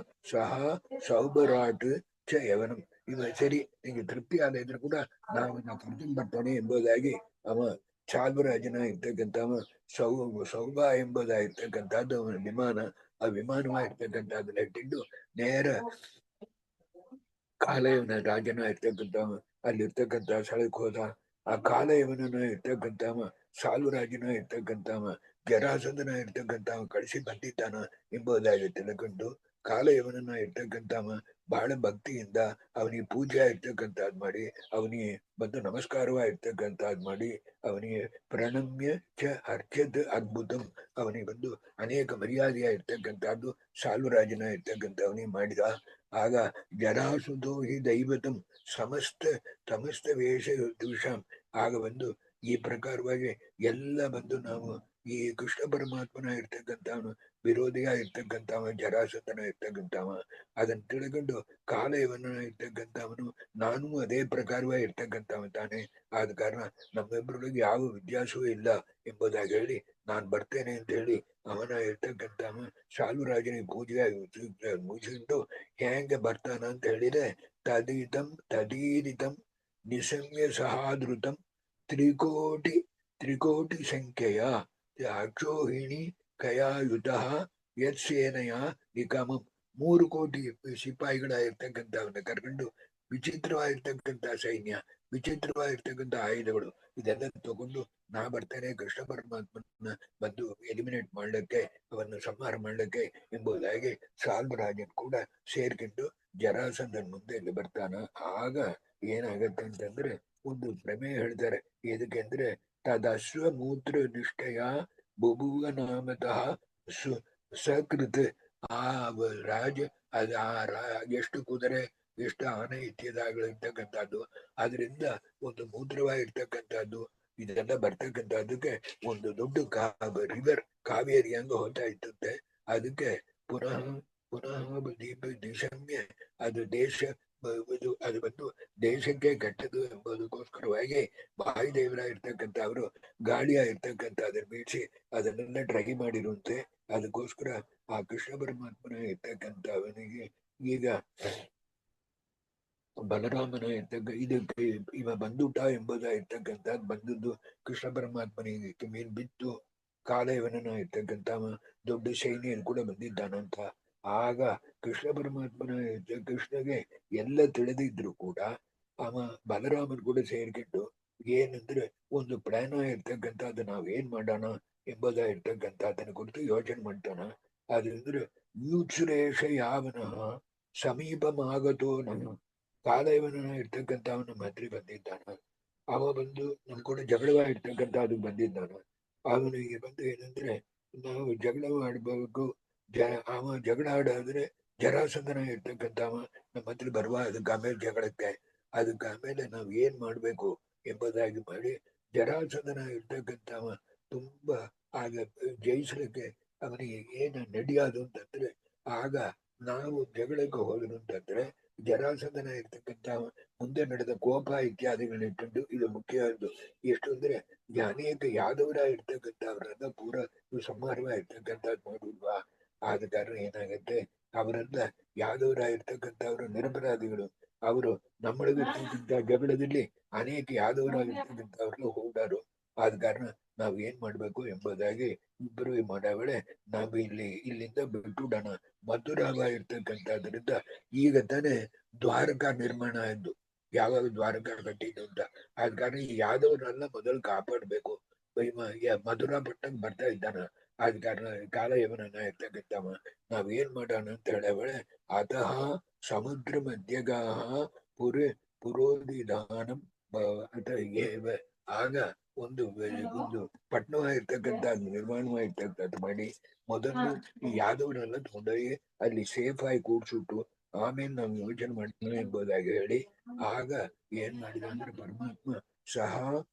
B: ಸಹ ಸೌಭರಾಟ್ ಚ ಯವನಂ. ಇವ ಸರಿ ನಿಂಗೆ ತೃಪ್ತಿ ಆದ ಇದ್ರು ಕೂಡ ನಾವು ಕರ್ಕೊಂಡ್ ಬರ್ತಾನೆ ಎಂಬುದಾಗಿ ಅವ ಚಾಲ್ವರಾಜನ ಇರ್ತಕ್ಕಂಥವ ಸೌಭ ಎಂಬುದಾಗಿರ್ತಕ್ಕಂಥದ್ದು ಅವನ ವಿಮಾನ, ಆ ವಿಮಾನವಾಗಿರ್ತಕ್ಕಂಥದ್ದನ್ನ ಇಟ್ಟಿದ್ದು ನೇರ ಕಾಲಯವನ ರಾಜನ ಇರ್ತಕ್ಕಂಥವ ಅಲ್ಲಿರ್ತಕ್ಕಂಥ ಸ್ಥಳಕ್ಕೆ ಹೋದ. ಆ ಕಾಲಯವನನ್ನ ಇರ್ತಕ್ಕಂಥವ ಸಾಲುರಾಜನ ಇರ್ತಕ್ಕಂಥವ ಜರಾಸಂಧನ ಇರ್ತಕ್ಕಂಥವ ಕಳಿಸಿ ಬಂದಿದ್ದಾನ ಎಂಬುದಾಗಿ ತಿಳ್ಕೊಂಡು ಕಾಲಯವನನ್ನ ಇರ್ತಕ್ಕಂಥವ ಬಹಳ ಭಕ್ತಿಯಿಂದ ಅವನಿಗೆ ಪೂಜೆ ಇರ್ತಕ್ಕಂಥದ್ ಮಾಡಿ, ಅವನಿಗೆ ಬಂದು ನಮಸ್ಕಾರವ ಇರ್ತಕ್ಕಂಥದ್ ಮಾಡಿ, ಅವನಿಗೆ ಪ್ರಣಮ್ಯ ಚ ಅರ್ಚದ್ ಅದ್ಭುತಂ, ಅವನಿಗೆ ಬಂದು ಅನೇಕ ಮರ್ಯಾದೆಯ ಇರ್ತಕ್ಕಂಥದ್ದು ಸಾಲುರಾಜನ ಇರ್ತಕ್ಕಂಥವನಿಗೆ ಮಾಡಿದ. ಆಗ ಜರಾಸುಧೋ ಹಿ ದೈವತಂ ಸಮಸ್ತ ವೇಷ ದುಷಾಂ. ಆಗ ಬಂದು ಈ ಪ್ರಕಾರವಾಗಿ ಎಲ್ಲ ಬಂದು ನಾವು ಈ ಕೃಷ್ಣ ಪರಮಾತ್ಮನ ಇರ್ತಕ್ಕಂಥವನು ವಿರೋಧಿಯ ಇರ್ತಕ್ಕಂಥವ ಜರಾಸಂಧನ ಇರ್ತಕ್ಕಂಥವ ಅದನ್ನ ತಿಳ್ಕೊಂಡು ಕಾಲಯವನ್ನ ಇರ್ತಕ್ಕಂಥವನು ನಾನು ಅದೇ ಪ್ರಕಾರವೇ ಇರ್ತಕ್ಕಂಥವ ತಾನೆ. ಆದ ಕಾರಣ ನಮ್ಮಿಬ್ಬರೊಳಗೆ ಯಾವ ವ್ಯತ್ಯಾಸವೂ ಇಲ್ಲ ಎಂಬುದಾಗಿ ಹೇಳಿ ನಾನ್ ಬರ್ತೇನೆ ಅಂತ ಹೇಳಿ ಅವನ ಇರ್ತಕ್ಕಂಥವ ಶಾಲುರಾಜನಿಗೆ ಪೂಜೆ ಮುಗಿಸಿಕೊಂಡು ಹೆಂಗೆ ಬರ್ತಾನ ಅಂತ ಹೇಳಿದ್ರೆ, ತದೀರಿತಂ ನಿಸಮ್ಯ ಸಹಾದೃತಂ ತ್ರಿಕೋಟಿ ಸಂಖ್ಯೆಯ ಅಕ್ಷೋಹಿಣಿ ಕಯಾಯುತ ಯತ್ ಸೇನೆಯ ನಿಗಮಂ. 3 ಕೋಟಿ ಸಿಪಾಯಿಗಳ ಇರ್ತಕ್ಕಂಥವನ್ನ ಕರ್ಕೊಂಡು ವಿಚಿತ್ರವಾಗಿರ್ತಕ್ಕಂಥ ಸೈನ್ಯ, ವಿಚಿತ್ರವಾಗಿರ್ತಕ್ಕಂಥ ಆಯುಧಗಳು ಇದೆಲ್ಲ ತಗೊಂಡು ನಾ ಬರ್ತೇನೆ ಕೃಷ್ಣ ಪರಮಾತ್ಮನ ಬಂದು ಎಲಿಮಿನೇಟ್ ಮಾಡ್ಲಿಕ್ಕೆ, ಅವನ್ನು ಸಂಹಾರ ಮಾಡ್ಲಿಕ್ಕೆ ಎಂಬುದಾಗಿ ಸಾಲ್ವರಾಜನ್ ಕೂಡ ಸೇರ್ಕೊಂಡು ಜರಾಸಂಧನ್ ಮುಂದೆ ಇಲ್ಲಿ ಬರ್ತಾನ. ಆಗ ಏನಾಗತ್ತೆ ಅಂತಂದ್ರೆ ಒಂದು ಪ್ರಮೇಯ ಹೇಳ್ತಾರೆ. ಎದಕ್ಕೆಂದ್ರೆ ತದಶ್ವ ಮೂತ್ರ ನಿಷ್ಠೆಯ ಬಭುವ ನಾಮತಃ ಸಕೃತ್. ಆ ರಾಜ ಎಷ್ಟು ಕುದುರೆ ಎಷ್ಟು ಆನೆ ಇತ್ಯಾದಿಗಳಿರ್ತಕ್ಕಂಥದ್ದು, ಅದರಿಂದ ಒಂದು ಮೂತ್ರವಾಗಿರ್ತಕ್ಕಂಥದ್ದು ಇದೆಲ್ಲ ಬರ್ತಕ್ಕಂಥದ್ದಕ್ಕೆ ಒಂದು ದೊಡ್ಡ ರಿವರ್ ಕಾವೇರಿ ಹಂಗ ಹೋಗ್ತಾ ಇತ್ತಂತೆ. ಅದಕ್ಕೆ ಪುನಃ ಪುನಃ ದೀಪ ದಿಶಮ್ಯ ಅದು ದೇಶ ಅದು ಬಂದು ದೇಶಕ್ಕೆ ಕೆಟ್ಟದು ಎಂಬುದಕ್ಕೋಸ್ಕರವಾಗಿ ವಾಯುದೇವರ ಇರ್ತಕ್ಕಂಥ ಅವರು ಗಾಳಿಯ ಇರ್ತಕ್ಕಂಥ ಅದನ್ನ ಬೀಳಿಸಿ ಅದನ್ನೆಲ್ಲ ಟ್ರೈ ಮಾಡಿರುವಂತೆ. ಅದಕ್ಕೋಸ್ಕರ ಆ ಕೃಷ್ಣ ಪರಮಾತ್ಮನ ಇರ್ತಕ್ಕಂಥ ಅವನಿಗೆ ಈಗ ಬಲರಾಮನ ಇದಕ್ಕೆ ಇವ ಬಂದುಟ ಎಂಬುದಾಗಿರ್ತಕ್ಕಂಥದ್ದು ಬಂದದ್ದು ಕೃಷ್ಣ ಪರಮಾತ್ಮನಿಗೆ ಮೇಲ್ ಬಿತ್ತು. ಕಾಲಯವನನ ಇರ್ತಕ್ಕಂಥ ದೊಡ್ಡ ಸೈನ್ಯ ಕೂಡ ಬಂದಿದ್ದಾನಂತ. ಆಗ ಕೃಷ್ಣ ಪರಮಾತ್ಮನ ಕೃಷ್ಣಗೆ ಎಲ್ಲ ತಿಳಿದಿದ್ರು ಕೂಡ ಅವ ಬಲರಾಮನ್ ಕೂಡ ಸೇರ್ಕೊಂಡು ಏನಂದ್ರೆ ಒಂದು ಪ್ಲಾನ್ ಇರ್ತಕ್ಕಂಥದ್ದು ನಾವೇನ್ ಮಾಡೋಣ ಎಂಬುದಾಗಿರ್ತಕ್ಕಂಥದ್ದನ್ನ ಕುರಿತು ಯೋಚನೆ ಮಾಡ್ತಾನ. ಅದಂದ್ರೆ ಮ್ಯೂಚುರೇಷ ಯಾವನಃ ಸಮೀಪಮಾಗತೋ ನಮ್ಮ ಕಾಲಯವನ ಇರ್ತಕ್ಕಂಥ ಅವನ ಹತ್ರ ಬಂದಿದ್ದಾನ. ಅವ ಬಂದು ನಮ್ ಕೂಡ ಜಗಳವಾಗಿರ್ತಕ್ಕಂಥ ಅದು ಬಂದಿದ್ದಾನ. ಅವನಿಗೆ ಬಂದು ಏನಂದ್ರೆ ನಾವು ಜಗಳ ಆಡ್ಬೇಕು, ಅವ ಜಗಳ ಆಡಾದ್ರೆ ಜರಾಸಂಧನ ಇರ್ತಕ್ಕಂಥವ ನಮ್ಮ ಹತ್ರ ಬರುವ ಅದಕ್ಕೆ ಆಮೇಲೆ ಜಗಳಕ್ಕೆ ಅದಕ್ಕೆ ಆಮೇಲೆ ನಾವ್ ಏನ್ ಮಾಡ್ಬೇಕು ಎಂಬುದಾಗಿ ಮಾಡಿ ಜರಾಸಂಧನ ಇರ್ತಕ್ಕಂಥವ ತುಂಬಾ ಆಗ ಜಯಿಸಲಿಕ್ಕೆ ಅವನಿಗೆ ಏನ ನಡೆಯೋದು ಅಂತಂದ್ರೆ ಆಗ ನಾವು ಜಗಳಕ್ಕೆ ಹೋದ್ರು ಅಂತಂದ್ರೆ ಜರಾಸಂಧನ ಇರ್ತಕ್ಕಂಥ ಮುಂದೆ ನಡೆದ ಕೋಪ ಇತ್ಯಾದಿಗಳನ್ನಿಟ್ಟುಕೊಂಡು ಇದು ಮುಖ್ಯವಾದ್ದು. ಎಷ್ಟು ಅಂದ್ರೆ ಅನೇಕ ಯಾದವರ ಇರ್ತಕ್ಕಂಥವ್ರನ್ನ ಪೂರ ಸಂಹಾರವ ಇರ್ತಕ್ಕಂಥದ್ದು ಮಾಡುಲ್ವಾ. ಆದ ಕಾರಣ ಏನಾಗತ್ತೆ ಅವರನ್ನ ಯಾದವರ ಇರ್ತಕ್ಕಂಥವ್ರು ನಿರಪರಾಧಿಗಳು. ಅವರು ನಮ್ಮೊಳಗಿರ್ತಕ್ಕಂಥ ಜಗಳದಲ್ಲಿ ಅನೇಕ ಯಾದವರಾಗಿರ್ತಕ್ಕಂಥವ್ರನ್ನ ಹೋಗಾರು. ಆದ ಕಾರಣ ನಾವ್ ಏನ್ ಮಾಡ್ಬೇಕು ಎಂಬುದಾಗಿ ಇಬ್ಬರು ಮಾಡಾವಳೆ ನಾವು ಇಲ್ಲಿಂದ ಬಿಟ್ಟುಡೋಣ. ಮಧುರಾವ ಇರ್ತಕ್ಕಂಥದ್ರಿಂದ ಈಗ ತಾನೇ ದ್ವಾರಕಾ ನಿರ್ಮಾಣ ಆಯ್ತು. ಯಾವಾಗ ದ್ವಾರಕಾ ಕಟ್ಟಿದ್ದು ಅಂತ ಆದ ಕಾರಣ ಈ ಯಾದವರನ್ನ ಮೊದಲು ಕಾಪಾಡ್ಬೇಕು. ಮಧುರಾ ಪಟ್ಟಣಕ್ಕೆ ಬರ್ತಾ ಇದ್ದಾನ. ಆದ ಕಾರಣ ಕಾಲಯವನನ್ನ ಇರ್ತಕ್ಕಂಥವ ನಾವ್ ಏನ್ ಮಾಡೋಣ ಅಂತ ಹೇಳವಳೆ ಅತಃ ಸಮುದ್ರ ಮಧ್ಯಗಾಹ ಪುರೋದಿದಾನಂ ಆಗ ಒಂದು ಪಟ್ಟಣವಾಗಿರ್ತಕ್ಕಂಥದ್ದು ನಿರ್ಮಾಣವಾಗಿರ್ತಕ್ಕಂಥದ್ದು ಮಾಡಿ ಮೊದಲು ಈ ಯಾದವರೆಲ್ಲ ತಗೊಂಡೋಗಿ ಅಲ್ಲಿ ಸೇಫ್ ಆಗಿ ಕೂಡ್ಸುಟ್ಟು ಆಮೇಲೆ ನಾವು ಯೋಚನೆ ಮಾಡ್ತೀವಿ ಎಂಬುದಾಗಿ ಹೇಳಿ ಆಗ ಏನ್ ಮಾಡಿದ ಅಂದ್ರೆ ಪರಮಾತ್ಮ ಸಹ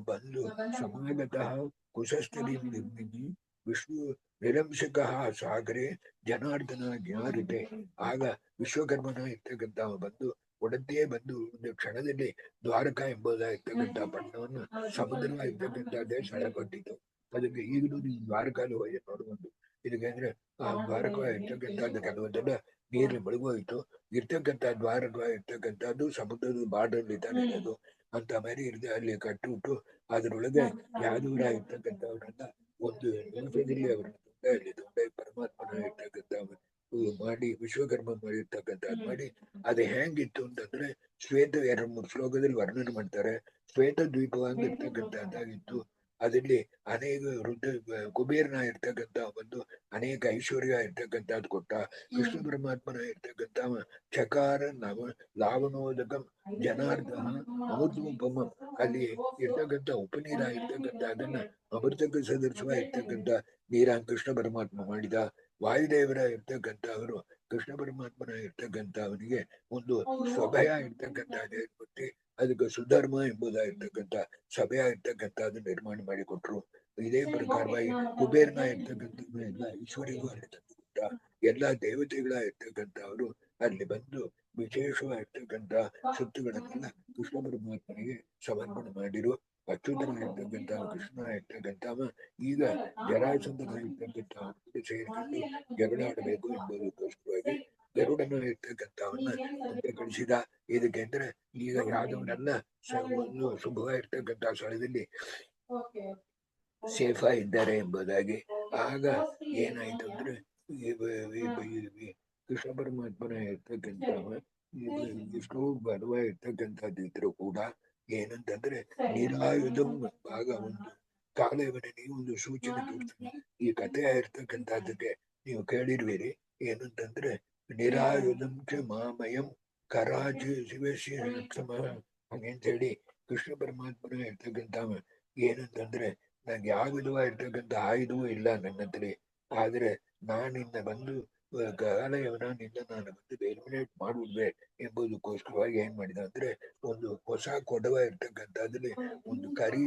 B: ಬಂದು ಸಮಾಗತಃ ಕುಶಸ್ಥಲಿ ನಿರ್ಮಿತಿ ವಿಷ್ಣು ನಿರಂಶಕ ಸಾಗರೆ ಜನಾರ್ದನ ಜ್ಞಾರಿತೆ. ಆಗ ವಿಶ್ವಕರ್ಮನ ಇರ್ತಕ್ಕಂಥ ಬಂದು ಒಡದೇ ಬಂದು ಒಂದು ಕ್ಷಣದಲ್ಲಿ ದ್ವಾರಕಾ ಎಂಬುದಾಗಿರ್ತಕ್ಕಂಥ ಪಟ್ಟಣವನ್ನು ಸಮುದ್ರವಾಗಿರ್ತಕ್ಕಂಥದ್ದೇ ಸೆಳೆಪಟ್ಟಿತು. ಅದಕ್ಕೆ ಈಗಲೂ ನೀವು ದ್ವಾರಕಾಲು ಹೋಗಿ ನೋಡುವುದು. ಇದಕ್ಕೆ ಅಂದ್ರೆ ಆ ದ್ವಾರಕ ಇರ್ತಕ್ಕಂಥದ್ದು ಕೆಲವೊಂದೆಲ್ಲ ನೀರು ಮುಳುಗೋಯ್ತು. ಇರ್ತಕ್ಕಂಥ ದ್ವಾರಕ ಇರ್ತಕ್ಕಂಥದ್ದು ಸಮುದ್ರದ ಬಾರ್ಡರ್ ಇದ್ದಾನೆ ಅದು ಅಂತ ಮರಿ ಇರದೆ ಅಲ್ಲಿ ಕಟ್ಟಿಬಿಟ್ಟು ಅದರೊಳಗೆ ಯಾದೂರ ಇರ್ತಕ್ಕಂಥವ್ರನ್ನ ಒಂದು ನಿಮಿಷದಲ್ಲಿ ಅವರನ್ನ ತುಂಡ ಪರಮಾತ್ಮನ ಇರ್ತಕ್ಕಂಥ ಮಾಡಿ ವಿಶ್ವಕರ್ಮ ಮಾಡಿರ್ತಕ್ಕಂಥದ್ದು ಮಾಡಿ ಅದು ಹೆಂಗಿತ್ತು ಅಂತಂದ್ರೆ ಶ್ವೇತ 2-3 ಶ್ಲೋಕದಲ್ಲಿ ವರ್ಣನೆ ಮಾಡ್ತಾರೆ. ಶ್ವೇತ ದ್ವೀಪವಾಗಿ ಇರ್ತಕ್ಕಂಥದ್ದಾಗಿತ್ತು. ಅದರಲ್ಲಿ ಅನೇಕ ಕುಬೇರನ ಇರ್ತಕ್ಕಂಥ ಒಂದು ಅನೇಕ ಐಶ್ವರ್ಯ ಇರ್ತಕ್ಕಂಥದ್ದು ಕೊಟ್ಟ. ಕೃಷ್ಣ ಪರಮಾತ್ಮನ ಇರ್ತಕ್ಕಂಥ ಚಕಾರ ಲಾವಣೋದಕ ಜನಾರ್ದ ಅಮೃತೋಪಮ ಅಲ್ಲಿ ಇರ್ತಕ್ಕಂಥ ಉಪನೀರ ಇರ್ತಕ್ಕಂಥ ಅದನ್ನ ಅಮೃತಕ್ಕೆ ಸದೃಶವ ಇರ್ತಕ್ಕಂಥ ನೀರ ಕೃಷ್ಣ ಪರಮಾತ್ಮ ಮಾಡಿದ. ವಾಯುದೇವರ ಇರ್ತಕ್ಕಂಥ ಅವರು ಕೃಷ್ಣ ಪರಮಾತ್ಮನ ಇರ್ತಕ್ಕಂಥ ಅವನಿಗೆ ಒಂದು ಸ್ವಭಯ ಇರ್ತಕ್ಕಂಥ ಮತ್ತೆ ಅದಕ್ಕೆ ಸುಧರ್ಮ ಎಂಬುದಾಗಿರ್ತಕ್ಕಂಥ ಸಭೆಯ ಇರ್ತಕ್ಕಂಥ ಅದನ್ನ ನಿರ್ಮಾಣ ಮಾಡಿಕೊಟ್ರು. ಇದೇ ಪ್ರಕಾರವಾಗಿ ಕುಬೇರನ ಇರ್ತಕ್ಕಂಥ ಎಲ್ಲ ಐಶ್ವರ್ಯವಾಗಿರ್ತಕ್ಕಂಥ ಎಲ್ಲಾ ದೇವತೆಗಳ ಇರ್ತಕ್ಕಂಥವರು ಅಲ್ಲಿ ಬಂದು ವಿಶೇಷವಾಗಿರ್ತಕ್ಕಂಥ ಸುತ್ತುಗಳನ್ನೆಲ್ಲ ಕೃಷ್ಣ ಪರಮಾತ್ಮನಿಗೆ ಸಮರ್ಪಣೆ ಮಾಡಿರು. ಅಚ್ಯುತನಾಗಿರ್ತಕ್ಕಂಥ ಕೃಷ್ಣ ಇರ್ತಕ್ಕಂಥವ ಈಗ ಜರಾಸಂಧನ ಇರ್ತಕ್ಕಂಥ ಸೇರಿಕೊಂಡು ಜಗಳಾಡಬೇಕು ಎಂಬುದಕ್ಕೋಸ್ಕರವಾಗಿ ಗರುಡನ ಇರ್ತಕ್ಕಂಥವನ್ನ ಮುಂದೆ ಕಳಿಸಿದ. ಇದಕ್ಕೆ ಅಂದ್ರೆ ಈಗ ಯಾದವರೆಲ್ಲ ಒಂದು ಶುಭವಾಗಿರ್ತಕ್ಕಂಥ ಸ್ಥಳದಲ್ಲಿ ಸೇಫ್ ಇದ್ದಾರೆ ಎಂಬುದಾಗಿ. ಆಗ ಏನಾಯ್ತು ಅಂದ್ರೆ ಕೃಷ್ಣ ಪರಮಾತ್ಮನ ಇರ್ತಕ್ಕಂಥವ ಎಷ್ಟೋ ಬರುವ ಇರ್ತಕ್ಕಂಥದ್ದಿದ್ರು ಕೂಡ ಏನಂತಂದ್ರೆ ನಿರಾಯುಧಂ ಭಾಗ ಒಂದು ಕಾಲಯವನಿಗೆ ಒಂದು ಸೂಚನೆ ತೋರಿಸ್ತಾನೆ. ಈ ಕಥೆ ಇರ್ತಕ್ಕಂಥದ್ದಕ್ಕೆ ನೀವು ಕೇಳಿರ್ತೀರಿ. ಏನಂತಂದ್ರೆ ನಿರಾಯುಧಂ ಚ ಮಾಮಯಂ ಕರಾಚಿ ಶಿವಶ್ಯ ಹಾಗಂತ ಹೇಳಿ ಕೃಷ್ಣ ಪರಮಾತ್ಮನ ಇರ್ತಕ್ಕಂಥವ ಏನಂತಂದ್ರೆ ನಂಗೆ ಯಾವ ವಿಧವಾಗಿರ್ತಕ್ಕಂಥ ಆಯುಧವೂ ಇಲ್ಲ ನನ್ನ ಹತ್ರ. ಆದ್ರೆ ನಾನಿನ್ನ ಬಂದು ಕಾಲಯವನ ನಿನ್ನ ನಾನು ಬಂದು ಎಲಿಮಿನೇಟ್ ಮಾಡುವುದೇ ಎಂಬುದಕ್ಕೋಸ್ಕರವಾಗಿ ಏನ್ ಮಾಡಿದ ಅಂದ್ರೆ ಒಂದು ಹೊಸ ಕೊಡವ ಇರ್ತಕ್ಕಂಥದ್ರಲ್ಲಿ ಒಂದು ಕರಿ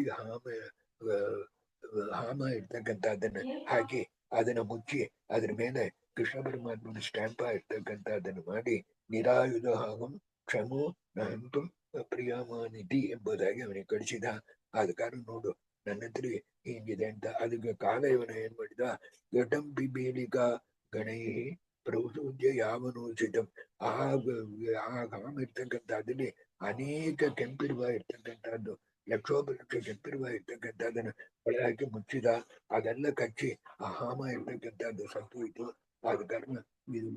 B: ಹಾಮ ಇರ್ತಕ್ಕಂಥದ್ದನ್ನ ಹಾಕಿ ಅದನ್ನ ಮುಚ್ಚಿ ಅದ್ರ ಮೇಲೆ ಕೃಷ್ಣ ಪರಮಾತ್ಮನ ಸ್ಟ್ಯಾಂಪ ಇರ್ತಕ್ಕಂಥದ್ದನ್ನು ಮಾಡಿ ನಿರಾಯುಧ ಹಾಗಂ ಕ್ಷಮೋ ನಂತು ಪ್ರಿಯಮಾನಿತಿ ಎಂಬುದಾಗಿ ಅವನಿಗೆ ಕಳಿಸಿದ. ಆದ ಕಾರಣ ನೋಡು ನನ್ನ ಹತ್ರ ಹಿಂಗಿದೆ ಅಂತ. ಅದಕ್ಕೆ ಕಾಲ ಇವನ ಏನ್ ಮಾಡಿದ, ಘಟಂ ಬಿಬೇಲಿಕ ಗಣೈ ಪ್ರಸೂದ್ಯ ಯಾವನೋಚಿತಂ. ಆ ಗಾಮ ಇರ್ತಕ್ಕಂಥದ್ದಲ್ಲಿ ಅನೇಕ ಕೆಂಪಿರುವ ಇರ್ತಕ್ಕಂಥದ್ದು, ಲಕ್ಷೋಪಲಕ್ಷ ಕೆಂಪಿರುವ ಇರ್ತಕ್ಕಂಥದ್ದನ್ನು ಒಳ ಹಾಕಿ ಮುಚ್ಚಿದ. ಅದೆಲ್ಲ ಕಚ್ಚಿ ಆ ಹಾಮ ಇರ್ತಕ್ಕಂಥದ್ದು ಸತ್ತೋಯ್ತು. ಆದ ಕಾರಣ ಇದು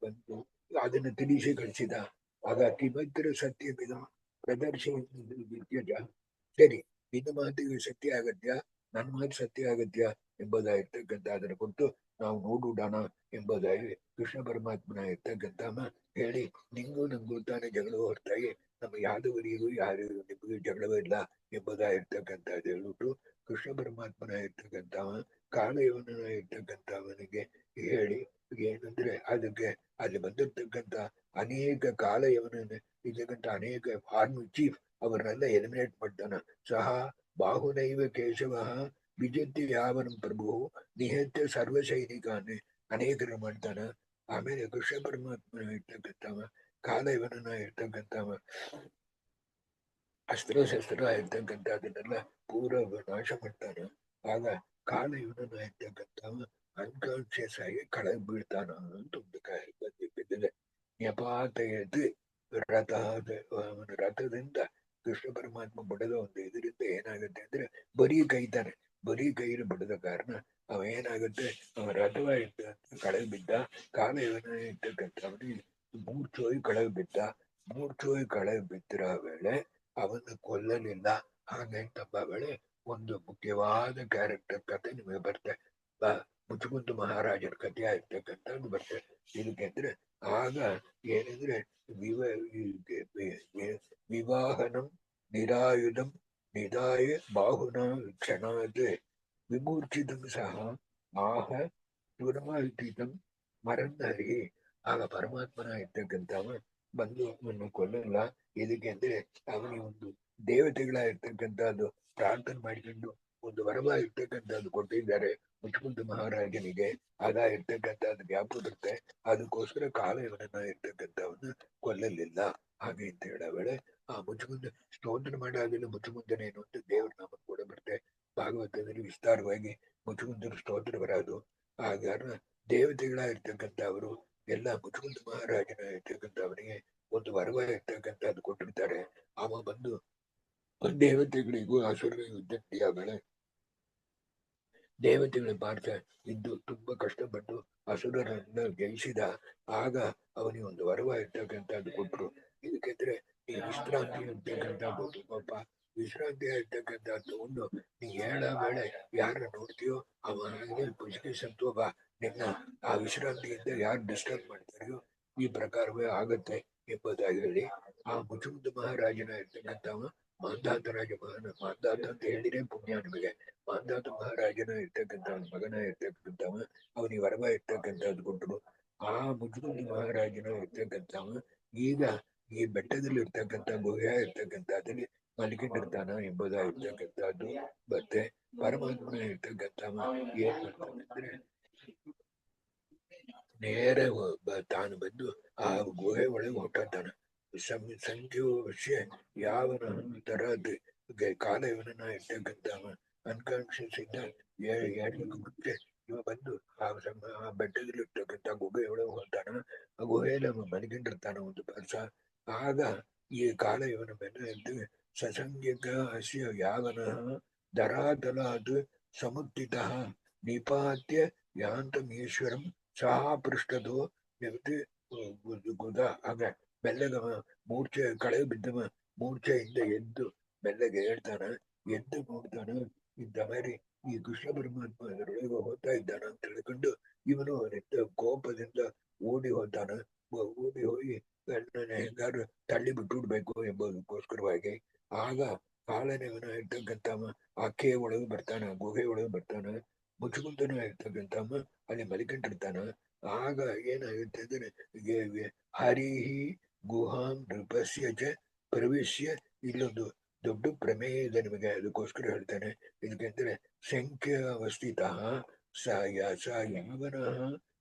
B: ಬಂತು, ಅದನ್ನು ತಿಳಿಸಿ ಕಳಿಸಿದ. ಆಗ ಕಿಮತ್ರ ಸತ್ಯವಿದ ಪ್ರದರ್ಶನ ಸರಿ, ನಿನ್ನ ಮಾತಿಗೆ ಸತ್ಯ ಅಗತ್ಯ, ನನ್ನ ಮಾತು ಸತ್ಯ ಅಗತ್ಯ ಎಂಬುದಾಗಿರ್ತಕ್ಕಂಥ ಅದನ್ನು ಕೊಟ್ಟು ನಾವು ನೋಡೋಣ ಎಂಬುದಾಗಿ ಕೃಷ್ಣ ಪರಮಾತ್ಮನ ಇರ್ತಕ್ಕಂಥ ಹೇಳಿ, ನಿಂಗೂ ನಂಗೂ ತಾನೇ ಜಗಳ ಹೊರತಾಗಿ ನಮ್ಮ ಯಾದವರಿಗೂ ಯಾರಿಗೂ ನಿಮಗೂ ಜಗಳವೇ ಇಲ್ಲ ಎಂಬುದಾಗಿರ್ತಕ್ಕಂಥದ್ದು ಹೇಳ್ಬಿಟ್ಟು ಕೃಷ್ಣ ಪರಮಾತ್ಮನ ಇರ್ತಕ್ಕಂಥವ ಕಾಲಯವನ ಇರ್ತಕ್ಕಂಥವನಿಗೆ ಹೇಳಿ ಏನಂದ್ರೆ ಅದಕ್ಕೆ ಅಲ್ಲಿ ಬಂದಿರ್ತಕ್ಕಂಥ ಅನೇಕ ಕಾಲಯವನ ಇರ್ತಕ್ಕಂಥ ಅನೇಕ ಫಾರ್ಮ್ ಚೀಫ್ ಅವರನ್ನೆಲ್ಲ ಎಲಿಮಿನೇಟ್ ಮಾಡ್ತಾನ. ಸಹ ಬಾಹುನೈವ ಕೇಶವ ಬಿಜೆತಿ ಯಾವನ ಪ್ರಭು ನಿಹತ್ಯ ಸರ್ವ ಸೈನಿಕಾನೆ ಅನೇಕರು ಮಾಡ್ತಾನ. ಆಮೇಲೆ ಕೃಷ್ಣ ಪರಮಾತ್ಮನ ಇರ್ತಕ್ಕಂಥವ ಕಾಲಯವನ ಇರ್ತಕ್ಕಂಥವ ಅಸ್ತ್ರ ಇರ್ತಕ್ಕಂಥ ಅದನ್ನೆಲ್ಲ ಪೂರ ನಾಶ ಮಾಡ್ತಾನ. ಆಗ ಕಾಲ ಇವನನ್ನ ಇರ್ತಕ್ಕಂಥವ ಅನ್ಕಾನ್ಶಿಯಸ್ ಆಗಿ ಕೆಳಗೆ ಬೀಳ್ತಾನ ಅಂತ ಒಂದು ಬಿದ್ದಿದೆ. ನ್ಯಪಾತಯತ್ ರಥ, ಅವನ ರಥದಿಂದ ಕೃಷ್ಣ ಪರಮಾತ್ಮ ಬಡದ ಒಂದು ಇದರಿಂದ ಏನಾಗುತ್ತೆ ಅಂದ್ರೆ ಬರೀ ಕೈತಾನೆ. ಬರೀ ಕೈಯಲ್ಲಿ ಬಡದ ಕಾರಣ ಅವ ಏನಾಗುತ್ತೆ, ಅವನ ರಥವ ಕೆಳಗೆ ಬಿದ್ದ. ಕಾಲ ಇವನ ಇರ್ತಕ್ಕಂಥವನಿಗೆ ಮೂರ್ಛೋಗಿ ಕೆಳಗೆ ಬಿದ್ದ. ಮೂರ್ಛೋಗಿ ಕೆಳಗೆ ಬಿದ್ದಿರೋ ವೇಳೆ ಅವನ್ನ ಕೊಲ್ಲಲಿಲ್ಲ. ಹಾಗೆ ತಮ್ಮ ವೇಳೆ ಒಂದು ಮುಖ್ಯವಾದ ಕ್ಯಾರೆಕ್ಟರ್ ಕಥೆ ನಿಮಗೆ ಬರ್ತದೆ. ಮುಚುಕುಂದ ಮಹಾರಾಜರ ಕಥೆ ಆಗಿರ್ತಕ್ಕಂಥದ್ದು ಬರ್ತದೆ. ಇದಕ್ಕೆಂದ್ರೆ ಆಗ ಏನಂದ್ರೆ ವಿವಾಹನಂ ನಿರಾಯುಧಂ ನಿದಾಯ ಬಾಹುನ ಕ್ಷಣಾತ್ ವಿಮೂರ್ಛಿತಂ ಸಹ ಆಹ ಸುರಮಾಹಿತಂ ಮರನ್ನರಿ. ಆಗ ಪರಮಾತ್ಮನ ಇರ್ತಕ್ಕಂಥವ ಬಂದು ಅವನು ಕೊಲ್ಲಲ್ಲ. ಇದಕ್ಕೆ ಅಂದ್ರೆ ಅವನಿಗೆ ಒಂದು ದೇವತೆಗಳಾಗಿರ್ತಕ್ಕಂಥದ್ದು ಪ್ರಾರ್ಥನೆ ಮಾಡಿಕೊಂಡು ಒಂದು ವರವ ಇರ್ತಕ್ಕಂಥದ್ದು ಕೊಟ್ಟಿದ್ದಾರೆ ಮುಚುಕುಂದ ಮಹಾರಾಜನಿಗೆ. ಅದ ಇರ್ತಕ್ಕಂಥದ್ದು ಜ್ಞಾಪಕ ಬರುತ್ತೆ. ಅದಕ್ಕೋಸ್ಕರ ಕಾಲ ಇವನನ್ನ ಇರ್ತಕ್ಕಂಥವನ್ನ ಕೊಲ್ಲಲಿಲ್ಲ. ಹಾಗೆ ಅಂತ ಹೇಳೋ ವೇಳೆ ಆ ಮುಚುಕುಂದ ಸ್ತೋತ್ರ ಮಾಡಾಗಲಿಲ್ಲ. ಮುಚುಕುಂದನೇನು ಅಂತ ದೇವ್ರ ನಾಮ ಕೂಡ ಬರುತ್ತೆ. ಭಾಗವತದಲ್ಲಿ ವಿಸ್ತಾರವಾಗಿ ಮುಚುಕುಂದನ ಸ್ತೋತ್ರ ಬರೋದು. ಆಗ ದೇವತೆಗಳಾಗಿರ್ತಕ್ಕಂಥವರು ಎಲ್ಲ ಮುಚುಕುಂದ ಮಹಾರಾಜನ ಇರ್ತಕ್ಕಂಥವನಿಗೆ ಒಂದು ವರವ ಇರ್ತಕ್ಕಂಥದ್ದು ಕೊಟ್ಟಿರ್ತಾರೆ. ಅವ ಬಂದು ದೇವತೆಗಳಿಗೂ ಅಸುರರಿಗೂ ಯುದ್ಧ ಆಮೇಲೆ ದೇವತೆಗಳ ಭಾರತ ಇದ್ದು ತುಂಬಾ ಕಷ್ಟಪಟ್ಟು ಅಸುರರನ್ನ ಜಯಿಸಿದ. ಆಗ ಅವನಿಗೆ ಒಂದು ವರವ ಇರ್ತಕ್ಕಂಥದ್ದು ಕೊಟ್ರು. ಇದಕ್ಕೆಂದ್ರೆ ಈ ವಿಶ್ರಾಂತಿ ಇರ್ತಕ್ಕಂಥದ್ದು ಪಾಪ ವಿಶ್ರಾಂತಿ ಇರ್ತಕ್ಕಂಥದ್ದು ತಗೊಂಡು ನೀ ಹೇಳ ವೇಳೆ ಯಾರ ನೋಡ್ತೀಯೋ ಅವನಿಗೆ ಪುಷ್ಟಿ ಸತ್ವಭ ನಿನ್ನ ಆ ವಿಶ್ರಾಂತಿಯಿಂದ ಯಾರು ಡಿಸ್ಟರ್ಬ್ ಮಾಡ್ತಾರೆಯೋ ಈ ಪ್ರಕಾರವೇ ಆಗತ್ತೆ ಎಂಬುದಾಗಿ ಹೇಳಿ ಆ ಮುಚುಕುಂದ ಮಹಾರಾಜನ ಇರ್ತಕ್ಕಂಥವ ಮಾಂಧಾತ ರಾಜ ಮಾಂಧಾತ ಅಂತ ಹೇಳಿದ್ರೆ ಪುಣ್ಯ ನಿಮಗೆ. ಮಾಂಧಾತ ಮಹಾರಾಜನ ಇರ್ತಕ್ಕಂಥ ಮಗನ ಇರ್ತಕ್ಕಂಥವ ಅವನಿಗೆ ವರವ ಇರ್ತಕ್ಕಂಥದ್ದು ಕೊಟ್ಟರು. ಆ ಮುಚುಕುಂದ ಮಹಾರಾಜನ ಇರ್ತಕ್ಕಂಥವ ಈಗ ಈ ಬೆಟ್ಟದಲ್ಲಿ ಇರ್ತಕ್ಕಂಥ ಗುಹೆ ಇರ್ತಕ್ಕಂಥದ್ದಲ್ಲಿ ಮಲ್ಕೊಂಡಿರ್ತಾನ ಎಂಬುದಾಗಿರ್ತಕ್ಕಂಥದ್ದು ಮತ್ತೆ ಪರಮಾತ್ಮನ ಇರ್ತಕ್ಕಂಥವ ಏನ್ ಮಾಡ್ತಾನೆ ಅಂದ್ರೆ ನೇರ ತಾನು ಬಂದು ಆ ಗುಹೆ ಒಳಗೆ ಹೊಟ್ಟಾನ. ಸಂಖ್ಯೋಶ್ಯ ಯಾವನ ತರದ್ ಕಾಲ ಇವನನ್ನ ಇರ್ತಕ್ಕಂಥವ ಅನ್ಕಾನ್ಶಿಯಸ್ ಇಂದ ಏಳ್ಲಿಕ್ಕೆ ಮುಂಚೆ ಇವ ಬಂದು ಆ ಬೆಟ್ಟದಲ್ಲಿ ಇರ್ತಕ್ಕಂಥ ಗುಹೆ ಒಳಗೆ ಹೋಗ್ತಾನ. ಆ ಗುಹೆಯಲ್ಲಿ ಅವ ಮಲ್ಕೊಂಡಿರ್ತಾನ ಒಂದು ವರ್ಷ. ಆಗ ಈ ಕಾಲ ಇವನ ಬೆನ್ನ ಸಸಂಜ್ಞಕ ಅಸ್ಯ ಯಾವನ ಧರಾತಲಾತ್ ಸಮುತ್ತಿತ ನಿಪಾತ್ಯ ಯಾಂತಮೀಶ್ವರಂ ಸಹ ಪೃಷ್ಠದೋ ಗುದ. ಆಗ ಬೆಲ್ಲಗವ ಮೂರ್ಛೆ ಕಳೆದು ಬಿದ್ದವ ಮೂರ್ಛೆಯಿಂದ ಎದ್ದು ಬೆಲ್ಲಗೆ ಹೇಳ್ತಾನ. ಎದ್ದು ನೋಡ್ತಾನ ಇದ್ದ ಮಾರಿ ಈ ಕೃಷ್ಣ ಪರಮಾತ್ಮ ಅದರೊಳಗೆ ಹೋಗ್ತಾ ಇದ್ದಾನ ಅಂತ ತಿಳ್ಕೊಂಡು ಇವನು ಅವನಿಂದ ಕೋಪದಿಂದ ಓಡಿ ಹೋಗ್ತಾನ. ಓಡಿ ಹೋಗಿ ಹೆಂಗಾರು ತಳ್ಳಿ ಬಿಟ್ಟುಬಿಡ್ಬೇಕು ಎಂಬುದಕ್ಕೋಸ್ಕರವಾಗಿ ಆಗ ಕಾಲನೆವನ ಇರ್ತಕ್ಕಂಥವ ಆಕೆ ಒಳಗೆ ಬರ್ತಾನ, ಗುಹೆ ಒಳಗೆ ಬರ್ತಾನ. ಮುಚುಕುಂದನ ಇರ್ತಕ್ಕಂಥವ ಅಲ್ಲಿ ಮಲಿಕೊಂಡಿರ್ತಾನ. ಆಗ ಏನಾಗುತ್ತೆ ಅಂದ್ರೆ ಹರಿಹಿ ಗುಹಾಂ ನೃಪಸ್ಯ ಚ ಪ್ರವೇಶ್ಯ. ಇಲ್ಲೊಂದು ದೊಡ್ಡ ಪ್ರಮೇಯ ಇದೆ ನಿಮಗೆ, ಅದಕ್ಕೋಸ್ಕರ ಹೇಳ್ತಾನೆ. ಇದಕ್ಕೆಂದ್ರೆ ಸಂಖ್ಯ ಅವಸ್ಥಿತ ಸ ಯಾವನ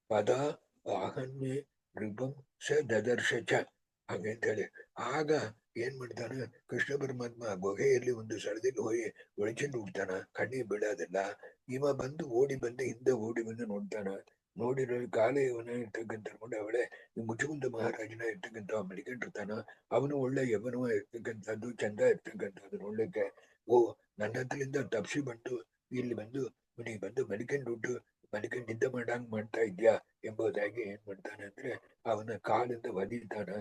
B: ಪದ ಆಹನ್ಯ ನೃಪಂ ಸ ದದರ್ಶ ಚ. ಹಾಗೆ ಅಂತ ಹೇಳಿ ಆಗ ಏನ್ ಮಾಡ್ತಾನ ಕೃಷ್ಣ ಪರಮಾತ್ಮ ಗುಹೆಯಲ್ಲಿ ಒಂದು ಸ್ಥಳದಲ್ಲಿ ಹೋಗಿ ಒಳಚಂಡು ಹುಡ್ತಾನ, ಕಣ್ಣಿಗೆ ಬೀಳೋದಿಲ್ಲ. ಇವ ಬಂದು ಓಡಿ ಬಂದು ಹಿಂದೆ ಓಡಿ ಬಂದು ನೋಡ್ತಾನ. ನೋಡಿರೋ ಕಾಲೆಯವನ ಇರ್ತಕ್ಕಂಥ ಅವಳೆ ಮುಚುಕುಂದ ಮಹಾರಾಜನ ಇರ್ತಕ್ಕಂಥ ಮಡಿಕೊಂಡಿರ್ತಾನ. ಅವನು ಒಳ್ಳೆ ಯವನವ ಇರ್ತಕ್ಕಂಥದ್ದು, ಚಂದ ಇರ್ತಕ್ಕಂಥದ್ದು ನೋಡ್ಲಿಕ್ಕೆ. ಓ, ನನ್ನ ಹತ್ರದಿಂದ ತಪ್ಸಿ ಬಂದು ಇಲ್ಲಿ ಬಂದು ನೀ ಬಂದು ಮಡಿಕೊಂಡು ನಿದ್ದೆ ಮಾಡಂಗ್ ಮಾಡ್ತಾ ಇದ್ಯಾ ಎಂಬುದಾಗಿ ಏನ್ ಮಾಡ್ತಾನೆ ಅಂದ್ರೆ ಅವನ ಕಾಲಿಂದ ಒದಿತಾನ.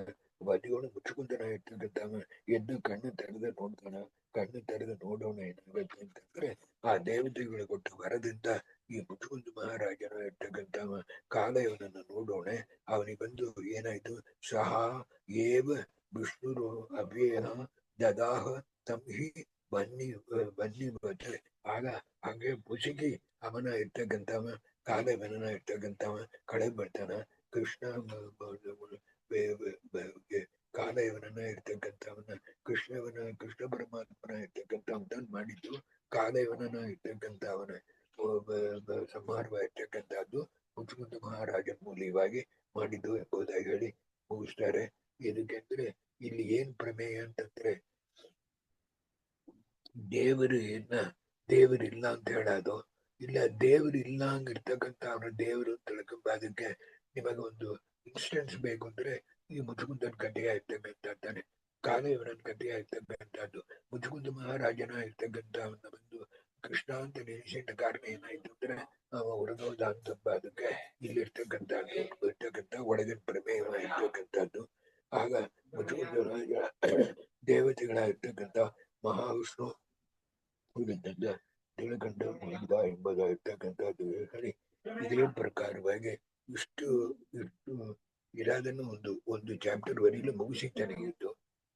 B: ಒದಿಯೋಳು ಮುಚ್ಚುಕುಂದನ ಇರ್ತಕ್ಕಂಥವ ಎದ್ದು ಕಣ್ಣು ತೆರೆದು ನೋಡ್ತಾನ. ಕಣ್ಣು ತೆರೆದು ನೋಡೋಣ ಏನಾಗತ್ತೆ ಅಂತಂದ್ರೆ ಆ ದೇವತೆಗಳು ಕೊಟ್ಟ ವರದಿಂದ ಈ ಮುಚುಕುಂದ ಮಹಾರಾಜನ ಇರ್ತಕ್ಕಂಥವ ಕಾಲಯವನನ್ನು ನೋಡೋಣ. ಅವನಿಗೆ ಬಂದು ಏನಾಯ್ತು, ಸಹ ಏವ ವಿಷ್ಣುರು ಅವ್ಯಯ ದದಾಹ ಸಂಹಿ ಬನ್ನಿ ಬತ್ತೆ. ಆಗ ಹಾಗೆ ಪುಸಿಗಿ ಅವನ ಇರ್ತಕ್ಕಂಥವ ಕಾಲಯವನ ಇರ್ತಕ್ಕಂಥವ ಕಳೆ ಬರ್ತಾನ. ಕೃಷ್ಣ ಕಾಲಯವನನ್ನ ಇರ್ತಕ್ಕಂಥವನ್ನ ಕೃಷ್ಣ ಪರಮಾತ್ಮನ ಇರ್ತಕ್ಕಂಥವನ್ನ ಮಾಡಿದ್ದು ಕಾಲಯವನನ್ನ ಇರ್ತಕ್ಕಂಥವನ ಸಂಹಾರವಾಗಿರ್ತಕ್ಕಂಥದ್ದು ಮುಚುಕುಂದ ಮಹಾರಾಜನ ಮೂಲವಾಗಿ ಮಾಡಿದ್ದು ಎಂಬುದಾಗಿ ಹೇಳಿ ಮುಗಿಸ್ತಾರೆ. ಇದಕ್ಕೆಂದ್ರೆ ಇಲ್ಲಿ ಏನ್ ಪ್ರಮೇಯ ಅಂತಂದ್ರೆ ದೇವರಿಲ್ಲ ಅಂತ ಹೇಳೋದು ಇಲ್ಲ. ದೇವರಿಲ್ಲ ಹಂಗಿರ್ತಕ್ಕಂಥ ಅವ್ರ ದೇವರು ತಿಳ್ಕೊಂಬ. ಅದಕ್ಕೆ ನಿಮಗೆ ಒಂದು ಇನ್ಸ್ಟೆನ್ಸ್ ಬೇಕು ಅಂದ್ರೆ ಈ ಮುಚುಕುಂದನ ಕಥೆಯ ಇರ್ತಕ್ಕಂಥದ್ದಾನೆ, ಕಾಲಯವನನ ಕಥೆಯ ಇರ್ತಕ್ಕಂಥದ್ದು. ಮುಚುಕುಂದ ಮಹಾರಾಜನ ಇರ್ತಕ್ಕಂಥವನ್ನ ಬಂದು ಕೃಷ್ಣ ಅಂತ ನೆನೆಸಿದ ಕಾರಣ ಏನಾಯ್ತು ಅಂದ್ರೆ ಅವ ಹೊರಗೋದ ಅಂತಂಬ. ಅದಕ್ಕೆ ಇಲ್ಲಿರ್ತಕ್ಕಂಥದ್ದು ಒಳಗಿನ ಪ್ರಮೇಯ ಇರ್ತಕ್ಕಂಥದ್ದು. ಆಗ ಮುಚುಕುಂದ ರಾಜ ದೇವತೆಗಳ ಇರ್ತಕ್ಕಂಥ ಮಹಾವಿಷ್ಣು ತಿಳ್ಕೊಂಡು ಎಂಬುದಾಗಿರ್ತಕ್ಕಂಥದ್ದು ಹೇಳಿ ಇದೇ ಪ್ರಕಾರವಾಗಿ ಇಷ್ಟು ಇರೋದನ್ನು ಒಂದು ಚಾಪ್ಟರ್ ವರೆಗೂ ಮುಗಿಸಿದ್ದಾನೆ. ಇತ್ತು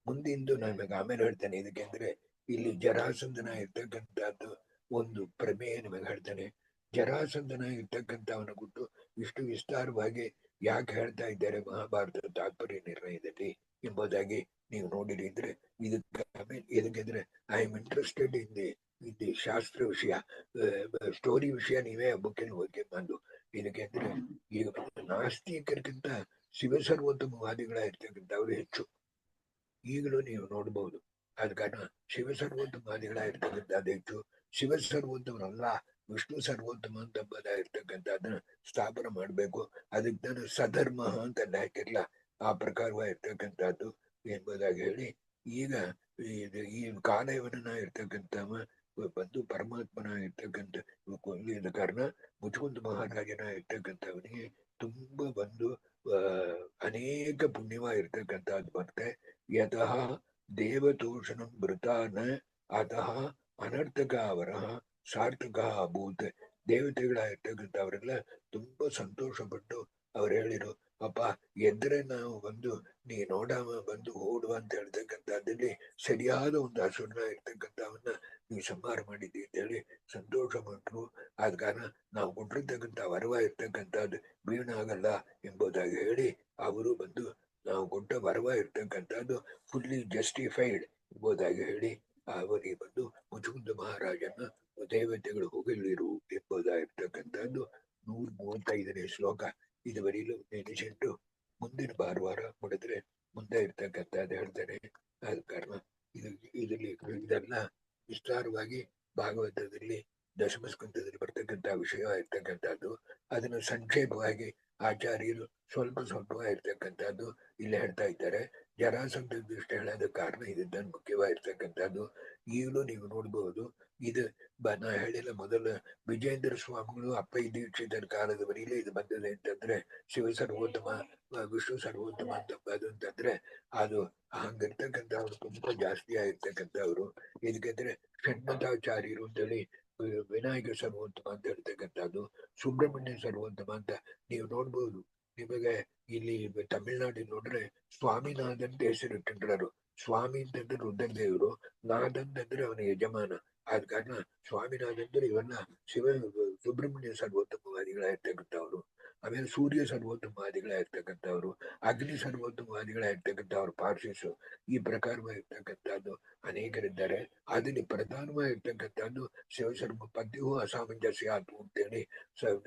B: ಮುಂದಿಂದು ನಮಗೆ ಆಮೇಲೆ ಹೇಳ್ತಾನೆ. ಇದಕ್ಕೆಂದ್ರೆ ಇಲ್ಲಿ ಜರಾಸಂಧನ ಇರ್ತಕ್ಕಂಥದ್ದು ಒಂದು ಪ್ರಮೇಯ ನಿಮಗೆ ಹೇಳ್ತಾನೆ. ಜರಾಸಂಧನ ಇರ್ತಕ್ಕಂಥವನ್ನ ಕೊಟ್ಟು ಇಷ್ಟು ವಿಸ್ತಾರವಾಗಿ ಯಾಕೆ ಹೇಳ್ತಾ ಇದ್ದಾರೆ ಮಹಾಭಾರತದ ತಾತ್ಪರ್ಯ ನಿರ್ಣಯದಲ್ಲಿ ಎಂಬುದಾಗಿ ನೀವು ನೋಡಿರಿ. ಇದ್ರೆ ಇದಕ್ಕೆಂದ್ರೆ I am interested in the shastra ವಿಷಯ, ಸ್ಟೋರಿ ವಿಷಯ ನೀವೇ ಬುಕ್ಕಿನ ಹೋಗಿ ಬಂದು. ಇದಕ್ಕೆಂದ್ರೆ ಈಗ ನಾಸ್ತಿಕರಿಗಿಂತ ಶಿವಸರ್ವೋತ್ತಮವಾದಿಗಳ ಇರ್ತಕ್ಕಂಥವ್ರು ಹೆಚ್ಚು. ಈಗಲೂ ನೀವು ನೋಡಬಹುದು. ಆದ ಕಾರಣ ಶಿವಸರ್ವೋತ್ತಮವಾದಿಗಳ ಇರ್ತಕ್ಕಂಥದ್ದು ಹೆಚ್ಚು. ಶಿವಸರ್ವೋತ್ತಮರಲ್ಲ, ವಿಷ್ಣು ಸರ್ವೋತ್ತಮ ಅಂತ ಇರ್ತಕ್ಕಂಥದ್ದನ್ನ ಸ್ಥಾಪನೆ ಮಾಡಬೇಕು. ಅದಕ್ಕೆ ನಾನು ಸಧರ್ಮ ಅಂತ ಹಾಕಿರ್ಲ ಆ ಪ್ರಕಾರವಾಗಿರ್ತಕ್ಕಂಥದ್ದು ಎಂಬುದಾಗಿ ಹೇಳಿ ಈಗ ಈ ಕಾಲಯವನನ್ನ ಇರ್ತಕ್ಕಂಥವ ಬಂದು ಪರಮಾತ್ಮನ ಇರ್ತಕ್ಕಂಥ ಕಾರಣ ಮುಚುಕುಂದ ಮಹಾರಾಜನ ಇರ್ತಕ್ಕಂಥವನಿಗೆ ತುಂಬಾ ಬಂದು ಅನೇಕ ಪುಣ್ಯವ ಇರ್ತಕ್ಕಂಥದ್ದು ಬರುತ್ತೆ. ಯತಃ ದೇವತೋಷಣಂ ಮೃತಾನ ಅತಃ ಅನರ್ಥಕ ಅವರ ಸಾರ್ಥಕ ಅಭೂತ್. ದೇವತೆಗಳ ಇರ್ತಕ್ಕಂಥವರೆಲ್ಲ ತುಂಬಾ ಸಂತೋಷ ಪಟ್ಟು ಅವ್ರು ಹೇಳಿರು, ಅಪ್ಪ ಎದ್ರೆ ನಾವು ಬಂದು ನೀ ನೋಡವ ಬಂದು ಓಡುವ ಅಂತ ಹೇಳ್ತಕ್ಕಂಥದ್ದಲ್ಲಿ ಸರಿಯಾದ ಒಂದು ಹಸುರನ ಇರ್ತಕ್ಕಂಥವನ್ನ ನೀವು ಸಂಹಾರ ಮಾಡಿದ್ದಿ ಅಂತ ಹೇಳಿ ಸಂತೋಷ ಪಟ್ಟರು. ಆದ ಕಾರಣ ನಾವು ಕೊಟ್ಟಿರ್ತಕ್ಕಂಥ ವರವ ಇರ್ತಕ್ಕಂಥದ್ದು ಬೀಣಾಗಲ್ಲ ಎಂಬುದಾಗಿ ಹೇಳಿ ಅವರು ಬಂದು ನಾವು ಕೊಟ್ಟ ವರವ ಇರ್ತಕ್ಕಂಥದ್ದು ಫುಲ್ಲಿ ಜಸ್ಟಿಫೈಡ್ ಎಂಬುದಾಗಿ ಹೇಳಿ ಅವರಿಗೆ ಬಂದು ಮುಚುಕುಂದ ಮಹಾರಾಜನ ದೇವತೆಗಳು ಹೊಗಳಿರು ಎಂಬುದಾಗಿರ್ತಕ್ಕಂಥದ್ದು 135ನೇ ಶ್ಲೋಕ ಇದುವರೆಗೂ ನೆನೆಸಿಟ್ಟು ಮುಂದಿನ ಭಾನುವಾರ ಮಾಡಿದ್ರೆ ಮುಂದೆ ಇರ್ತಕ್ಕಂಥದ್ದು ಹೇಳ್ತಾನೆ. ಆದ ಕಾರಣ ಇದರಲ್ಲಿ ಇದೆಲ್ಲ ವಿಸ್ತಾರವಾಗಿ ಭಾಗವತದಲ್ಲಿ ದಶಮಸ್ಕಂದದಲ್ಲಿ ಬರ್ತಕ್ಕಂಥ ವಿಷಯ ಇರ್ತಕ್ಕಂಥದ್ದು. ಅದನ್ನು ಸಂಕ್ಷೇಪವಾಗಿ ಆಚಾರ್ಯರು ಸ್ವಲ್ಪ ಇರ್ತಕ್ಕಂಥದ್ದು ಇಲ್ಲಿ ಹೇಳ್ತಾ ಇದ್ದಾರೆ. ಜರಾಸಂಧ ದೃಷ್ಟಿ ಹೇಳೋದ ಕಾರಣ ಇದನ್ನ ಮುಖ್ಯವಾಗಿರ್ತಕ್ಕಂಥದ್ದು. ಈಗಲೂ ನೀವು ನೋಡಬಹುದು. ಇದು ನಾ ಹೇಳಿಲ್ಲ ಮೊದಲ ವಿಜೇಂದ್ರ ಸ್ವಾಮಿಗಳು ಅಪ್ಪಯ್ಯ ದೀಕ್ಷಿತರ ಕಾಲದವರೆಗೆ ಇದು ಬಂದಿದೆ ಅಂತಂದ್ರೆ ಶಿವ ಸರ್ವೋತ್ತಮ ವಿಷ್ಣು ಸರ್ವೋತ್ತಮ ಅಂತಂದ್ರೆ ಅದು ಹಂಗಿರ್ತಕ್ಕಂಥವ್ರು ತುಂಬಾ ಜಾಸ್ತಿ ಆಗಿರ್ತಕ್ಕಂಥವ್ರು. ಇದಕ್ಕೆಂದ್ರೆ ಷಣ್ಮತಾಚಾರ್ಯರು ಅಂತೇಳಿ ವಿನಾಯಕ ಸರ್ವೋತ್ತಮ ಅಂತ ಹೇಳ್ತಕ್ಕಂಥದ್ದು, ಸುಬ್ರಹ್ಮಣ್ಯ ಸರ್ವೋತ್ತಮ ಅಂತ ನೀವು ನೋಡ್ಬೋದು. ನಿಮಗೆ ಇಲ್ಲಿ ತಮಿಳ್ನಾಡಿನ ನೋಡ್ರೆ ಸ್ವಾಮಿನಾಥನ್ ಅಂತ ಹೆಸರು ಇಟ್ಟಿದ್ರು. ಸ್ವಾಮಿ ಅಂತಂದ್ರೆ ರುದ್ರದೇವರು, ನಾಥ್ ಅಂತಂದ್ರೆ ಅವನ ಯಜಮಾನ. ಆದ ಕಾರಣ ಸ್ವಾಮಿನಾಥ್ ಅಂದ್ರೆ ಇವನ್ನ ಸುಬ್ರಹ್ಮಣ್ಯ ಸರ್ವೋತ್ತಮವಾದಿಗಳಾಗಿರ್ತಕ್ಕಂಥವ್ರು. ಆಮೇಲೆ ಸೂರ್ಯ ಸರ್ವೋತ್ತಮವಾದಿಗಳಾಗಿರ್ತಕ್ಕಂಥವ್ರು, ಅಗ್ನಿ ಸರ್ವೋತ್ತಮವಾದಿಗಳಾಗಿರ್ತಕ್ಕಂಥವ್ರು ಪಾರ್ಸಿಸು. ಈ ಪ್ರಕಾರವಾಗಿರ್ತಕ್ಕಂಥದ್ದು ಅನೇಕರಿದ್ದಾರೆ. ಅದರಲ್ಲಿ ಪ್ರಧಾನವಾಗಿರ್ತಕ್ಕಂಥದ್ದು ಶಿವಶರ್ಮ ಪದ್ಯವು ಅಸಾಮಂಜಸ್ಯ ಆತು ಅಂತೇಳಿ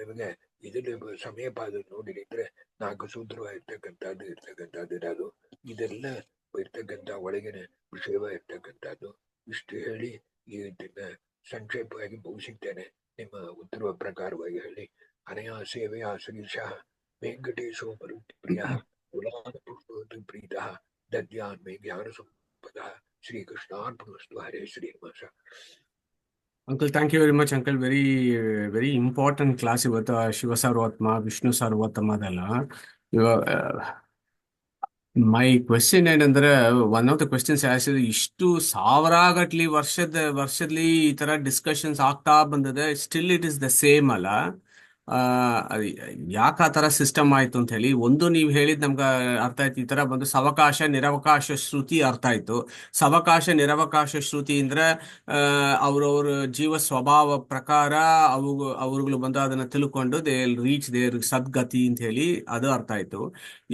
B: ನಿಮಗೆ ಇದರಲ್ಲಿ ಸಮಯ ಪಾದ ನೋಡಿದ್ರೆ 4 ಸೂತ್ರವಾಗಿರ್ತಕ್ಕಂಥದ್ದು ಇರೋದು. ಇದೆಲ್ಲ ಇರ್ತಕ್ಕಂಥ ಒಳಗಿನ ವಿಷಯವಾಗಿರ್ತಕ್ಕಂಥದ್ದು. ಇಷ್ಟು ಹೇಳಿ ಇದನ್ನ ಸಂಕ್ಷೇಪವಾಗಿ ಮುಗಿಸಿದ್ದೇನೆ. ನಿಮ್ಮ ಉತ್ತರುವ ಪ್ರಕಾರವಾಗಿ ಹೇಳಿ. ಅನಯಾ ಸೇವೆಯ ಶ್ರೀಶ ವೆಂಕಟೇಶೋ ಪ್ರಿಯ ಗುಲಾಮ ಪುಷ್ಪವತಿ ಪ್ರೀತ ದದ್ಯಾನ್ ಮೇ ಜ್ಞಾನ ಸಂಪದ. ಶ್ರೀಕೃಷ್ಣಾರ್ಪಣಮಸ್ತು. ಹರೇ Srinivasa.
A: Uncle, thank you very much, Uncle. Very important class ಇವತ್ತು ಶಿವ ಸರ್ವೋತ್ತಮ, ವಿಷ್ಣು ಸರ್ವೋತ್ತಮದಲ್ಲ. ಮೈ ಕ್ವೆಶ್ಚನ್ ಏನಂದ್ರೆ, ಒನ್ ಆಫ್ ದ ಕ್ವೆಶ್ಚನ್ಸ್ ಇಷ್ಟು ಸಾವಿರಾಗಟ್ಲಿ ವರ್ಷದಲ್ಲಿ ಈ ತರ ಡಿಸ್ಕಷನ್ಸ್ ಆಗ್ತಾ ಬಂದಿದೆ, still it is the same ಅಲ್ಲ. ಯಾಕೆ ಆ ತರ ಸಿಸ್ಟಮ್ ಆಯ್ತು ಅಂತ ಹೇಳಿ ಒಂದು ನೀವು ಹೇಳಿದ್ ನಮ್ಗೆ ಅರ್ಥ ಆಯ್ತು. ಈ ತರ ಬಂದು ಸಾವಕಾಶ ನಿರವಕಾಶ ಶ್ರುತಿ ಅರ್ಥ ಆಯ್ತು. ಸಾವಕಾಶ ನಿರವಕಾಶ ಶ್ರುತಿ ಅಂದ್ರೆ ಅವ್ರವ್ರ ಜೀವ ಸ್ವಭಾವ ಪ್ರಕಾರ ಅವ್ರುಗಳು ಬಂದು ಅದನ್ನ ತಿಳ್ಕೊಂಡು ದೇ ರೀಚ್ ದೇರ್ ಸದ್ಗತಿ ಅಂತ ಹೇಳಿ ಅದು ಅರ್ಥ ಆಯ್ತು.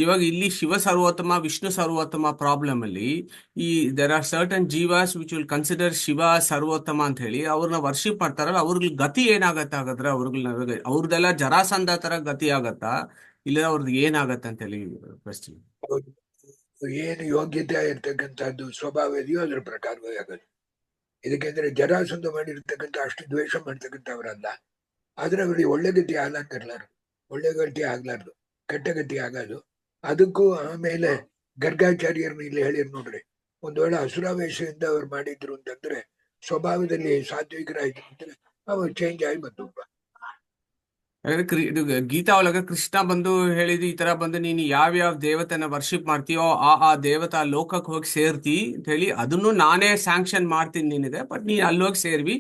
A: ಇವಾಗ ಇಲ್ಲಿ ಶಿವ ಸರ್ವೋತ್ತಮ ವಿಷ್ಣು ಸರ್ವೋತ್ತಮ ಪ್ರಾಬ್ಲಮ್ ಅಲ್ಲಿ ದೇರ್ ಆರ್ ಸರ್ಟನ್ ಜೀವಾಸ್ ವಿಚ್ ವಿಲ್ ಕನ್ಸಿಡರ್ ಶಿವ ಸರ್ವೋತ್ತಮ ಅಂತ ಹೇಳಿ ಅವ್ರನ್ನ ವರ್ಷಿಪ್ ಮಾಡ್ತಾರಲ್ಲ, ಅವ್ರಿಗೆ ಗತಿ ಏನಾಗತ್ತೆ ಹಾಗಾದ್ರೆ? ಅವ್ರದ್ದೆಲ್ಲ ಜರಾಸಂಧ ತರ ಗತಿ ಆಗತ್ತಾ, ಇಲ್ಲ ಅವ್ರದ್ದು ಏನಾಗತ್ತೆ ಅಂತ ಹೇಳಿ ಕ್ವೆಶ್ಚನ್.
B: ಏನು ಯೋಗ್ಯತೆ ಇರ್ತಕ್ಕಂಥದ್ದು ಸ್ವಭಾವ ಇದೆಯೋ ಅದ್ರ ಪ್ರಕಾರವೇ ಆಗೋದು. ಇದಕ್ಕೆಂದ್ರೆ ಜರಾಸಂಧ ಮಾಡಿರ್ತಕ್ಕಂಥ ಅಷ್ಟು ದ್ವೇಷ ಮಾಡ್ತಕ್ಕಂಥವ್ರಲ್ಲ. ಆದ್ರೆ ಅವ್ರಿಗೆ ಒಳ್ಳೆ ಗತಿ ಆಗ್ಲಾರ್ದು, ಒಳ್ಳೆ ಗತಿ ಆಗ್ಲಾರ್ದು, ಕೆಟ್ಟ ಗತಿ ಆಗೋದು. ಅದಕ್ಕೂ ಆಮೇಲೆ ಗರ್ಗಾಚಾರ್ಯರನ್ನ ಇಲ್ಲಿ ಹೇಳಿರ್ ನೋಡ್ರಿ, ಒಂದ್ ವೇಳೆ ಅಸುರಾವೇಶದಿಂದ ಅವ್ರು ಮಾಡಿದ್ರು ಅಂತಂದ್ರೆ ಸ್ವಭಾವದಲ್ಲಿ ಸಾತ್ವಿಕರಾಯ್ತು ಅಂದ್ರೆ ಅವ್ರು ಚೇಂಜ್ ಆಗಿ ಬಂದು.
A: ಇದು ಗೀತಾ ಒಳಗ ಕೃಷ್ಣ ಬಂದು ಹೇಳಿದ್ದು ಈ ತರ ಬಂದು ನೀನು ಯಾವ್ಯಾವ ದೇವತೆನ ವರ್ಷಿಪ್ ಮಾಡ್ತೀಯೋ ಆ ದೇವತಾ ಲೋಕಕ್ಕೆ ಹೋಗಿ ಸೇರ್ತಿ ಅಂತ ಹೇಳಿ, ಅದನ್ನು ನಾನೇ ಸ್ಯಾಂಕ್ಷನ್ ಮಾಡ್ತೀನಿ ನಿನಗೆ, ಬಟ್ ನೀ ಅಲ್ಲಿ ಹೋಗಿ ಸೇರ್ವಿ,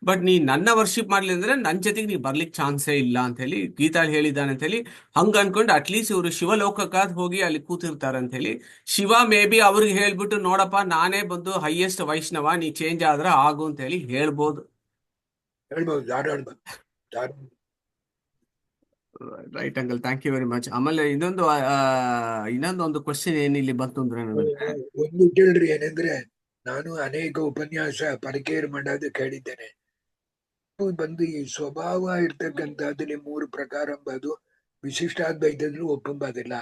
A: ಬಟ್ ನೀ ನನ್ನ ವರ್ಷಿಪ್ ಮಾಡ್ಲಿ ಅಂದ್ರೆ ನನ್ನ ಜೊತೆಗೆ ನೀ ಬರ್ಲಿಕ್ಕೆ ಚಾನ್ಸೇ ಇಲ್ಲ ಅಂತ ಹೇಳಿ ಗೀತಾಲ್ ಹೇಳಿದ್ದಾನೆ ಅಂತ ಹೇಳಿ ಹಂಗ ಅನ್ಕೊಂಡು ಅಟ್ಲೀಸ್ಟ್ ಇವರು ಶಿವಲೋಕಕ್ಕಾದ್ ಹೋಗಿ ಅಲ್ಲಿ ಕೂತಿರ್ತಾರ ಅಂತ ಹೇಳಿ ಶಿವ ಮೇ ಬಿ ಅವ್ರಿಗೆ ಹೇಳ್ಬಿಟ್ಟು ನೋಡಪ್ಪ ನಾನೇ ಬಂದು ಹೈಯೆಸ್ಟ್ ವೈಷ್ಣವ, ನೀ ಚೇಂಜ್ ಆದ್ರ ಆಗು ಅಂತ ಹೇಳಿ ಹೇಳ್ಬೋದು. Right uncle, thank you very much. ಆಮೇಲೆ ಇನ್ನೊಂದು ಕ್ವಶನ್ ಏನಿಲ್ಲಿ ಬಂತು ಅಂದ್ರೆ
B: ಒಂದು ಕೇಳ್ರಿ, ಏನಂದ್ರೆ ನಾನು ಅನೇಕ ಉಪನ್ಯಾಸ ಪರಕೇರ್ ಮಾಡೋದು ಕೇಳಿದ್ದೇನೆ. ಬಂದು ಈ ಸ್ವಭಾವ ಇರ್ತಕ್ಕಂಥದ್ರಲ್ಲಿ 3 ಪ್ರಕಾರ ಎಂಬುದು ವಿಶಿಷ್ಟಾದ್ವೈತದಲ್ಲೂ ಒಪ್ಪಂಬಾದಿಲ್ಲ.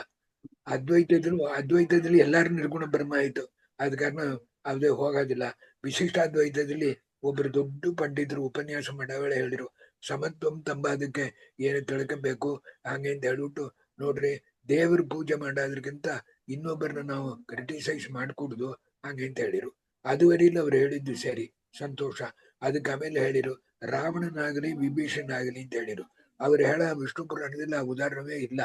B: ಅದ್ವೈತದಲ್ಲಿ ಎಲ್ಲಾರು ನಿರ್ಗುಣ ಬ್ರಹ್ಮ ಆಯ್ತು, ಆದ ಕಾರಣ ಅದೇ ಹೋಗೋದಿಲ್ಲ. ವಿಶಿಷ್ಟಾದ್ವೈತದಲ್ಲಿ ಒಬ್ರು ದೊಡ್ಡ ಪಂಡಿತರು ಉಪನ್ಯಾಸ ಮಾಡವೇಳೆ ಹೇಳಿರು, ಸಮತ್ವಂ ತಂಬಾದಕ್ಕೆ ಏನು ತಿಳ್ಕೊಬೇಕು ಹಂಗೆ ಅಂತ ಹೇಳ್ಬಿಟ್ಟು, ನೋಡ್ರಿ ದೇವ್ರ ಪೂಜೆ ಮಾಡೋದ್ರಕ್ಕಿಂತ ಇನ್ನೊಬ್ಬರನ್ನ ನಾವು ಕ್ರಿಟಿಸೈಸ್ ಮಾಡ್ಕೊಡುದು ಹಂಗೆ ಅಂತ ಹೇಳಿರು. ಅದುವರೆಯಲ್ಲಿ ಅವ್ರು ಹೇಳಿದ್ದು ಸರಿ, ಸಂತೋಷ. ಅದಕ್ಕೆ ಆಮೇಲೆ ಹೇಳಿರು ರಾವಣನಾಗಲಿ ವಿಭೀಷಣನಾಗಲಿ ಅಂತ ಹೇಳಿರು. ಅವ್ರು ಹೇಳ ವಿಷ್ಣು ಪುರಾಣದಲ್ಲಿ ಆ ಉದಾಹರಣವೇ ಇಲ್ಲ.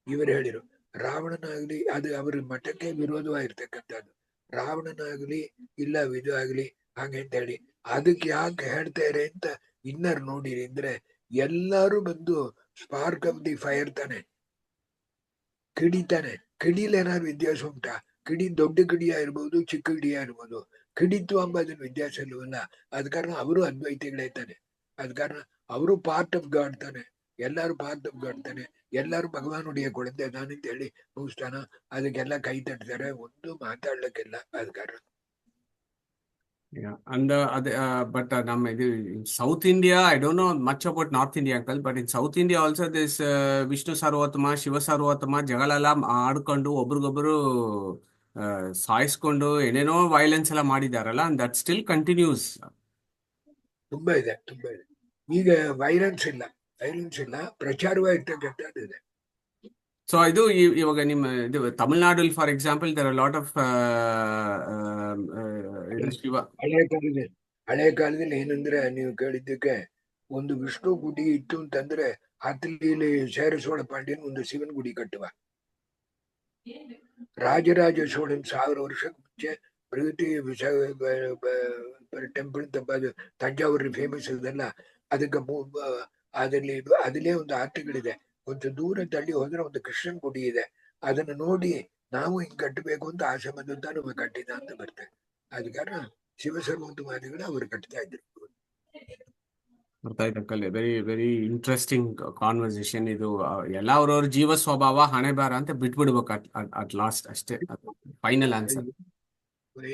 B: ಇವರು ಹೇಳಿರು ರಾವಣನಾಗ್ಲಿ ಅದು ಅವ್ರ ಮಠಕ್ಕೆ ವಿರೋಧವಾಗಿರ್ತಕ್ಕಂಥದ್ದು. ರಾವಣನಾಗ್ಲಿ ಇಲ್ಲ ಇದು ಆಗ್ಲಿ ಹಂಗೆ ಅಂತ ಹೇಳಿ, ಅದಕ್ಕೆ ಯಾಕೆ ಹೇಳ್ತಾರೆ ಅಂತ ಇನ್ನರ್ ನೋಡಿರಿ ಅಂದ್ರೆ, ಎಲ್ಲಾರು ಬಂದು ಸ್ಪಾರ್ಕ್ ಆಫ್ ದಿ ಫೈರ್ ತಾನೆ, ಕಿಡಿತಾನೆ. ಕಿಡಿಲಿ ಏನಾದ್ರು ವ್ಯತ್ಯಾಸ ಉಂಟಾ? ಕಿಡಿ ದೊಡ್ಡ ಕಿಡಿಯ ಇರ್ಬೋದು, ಚಿಕ್ಕ ಕಿಡಿಯ ಇರ್ಬೋದು, ಕಿಡಿತ್ವ ಎಂಬುದನ್ನು ವ್ಯತ್ಯಾಸ ಇಲ್ವಲ್ಲ. ಅದ ಕಾರಣ ಅವರು ಅದ್ವೈತಿಗಳೇ ತಾನೆ. ಅದ ಕಾರಣ ಅವರು ಪಾರ್ಟ್ ಆಫ್ ಗಾಡ್ ತಾನೆ, ಎಲ್ಲಾರು ಪಾರ್ಟ್ ಆಫ್ ಗಾಡ್ ತಾನೆ. ಎಲ್ಲಾರು ಭಗವಾನುಡಿಯ ಕೊಡಂತೆ ನಾನಂತ ಹೇಳಿ ಮುಗಿಸ್ತಾನ, ಅದಕ್ಕೆಲ್ಲ ಕೈ ತಟ್ತಾರೆ, ಒಂದು ಮಾತಾಡ್ಲಿಕ್ಕೆಲ್ಲ. ಅದ ಕಾರಣ
A: but in South India, I don't know much about North India, uncle, but in South India also this Vishnu Sarvatama, Shiva Sarvatama ಜಗಳಲ್ಲ ಆಡ್ಕೊಂಡು ಒಬ್ರಿಗೊಬ್ರು ಸಾಯಿಸ್ಕೊಂಡು ಏನೇನೋ ವೈಲೆನ್ಸ್ ಎಲ್ಲ ಮಾಡಿದಾರಲ್ಲ, and that still continues.
B: ತುಂಬಾ ಇದೆ. ಈಗ ವೈಲೆನ್ಸ್ ಇಲ್ಲ, ಪ್ರಚಾರವಾಗಿರ್ತಕ್ಕಂಥದ್ದು.
A: ಸೊ ಇದು ಇವಾಗ ನಿಮ್ಮ ತಮಿಳ್ನಾಡಲ್ಲಿ for example there are lot of Shiva.
B: ಹಳೆ ಕಾಲದಲ್ಲಿ ಏನಂದ್ರೆ, ನೀವು ಕೇಳಿದ್ದಕ್ಕೆ ಒಂದು ವಿಷ್ಣು ಗುಡಿ ಇತ್ತು ಅಂತಂದ್ರೆ ಹತ್ತಲಿಯಲ್ಲಿ ಸೇರಸೋಳ ಪಾಂಡ್ಯನ್ ಒಂದು ಶಿವನ್ ಗುಡಿ ಕಟ್ಟುವ. ರಾಜರಾಜ ಚೋಳನ್ 1000 ವರ್ಷಕ್ಕೆ ಮುಂಚೆ ಬೃಹತಿ ಟೆಂಪಲ್ ತಂಜಾವೂರು ಫೇಮಸ್ ಇದೆಲ್ಲ. ಅದಕ್ಕೆ ಅದಲ್ಲೇ ಒಂದು ಆರ್ಟಿಗಳಿದೆ. ಒಂದು ದೂರ ತಳ್ಳಿ ಹೋದ್ರೆ ಒಂದು ಕೃಷ್ಣನ್ ಗುಡಿ ಇದೆ. ಅದನ್ನು ನೋಡಿ ನಾವು ಹಿಂಗ್ ಕಟ್ಟಬೇಕು ಅಂತ ಆಸೆ ಬಂದಂತ ನಮಗೆ ಕಟ್ಟಿದ ಅಂತ ಬರ್ತದೆ. ಅದ ಕಾರಣ ಶಿವಸರ್ವೋತ್ತಮಾದಿಗಳು ಅವರು ಕಟ್ತಾ ಇದ್ರು.
A: ವೆರಿ ವೆರಿ ಇಂಟ್ರೆಸ್ಟಿಂಗ್ ಕಾನ್ವರ್ಸೇಷನ್ ಇದು. ಎಲ್ಲ ಅವ್ರವ್ರ ಜೀವ ಸ್ವಭಾವ ಹಣೆ ಬಾರ ಅಂತ ಬಿಟ್ಬಿಡ್ಬೇಕು ಅಟ್ ಲಾಸ್ಟ್, ಅಷ್ಟೇ ಫೈನಲ್ ಆನ್ಸರ್.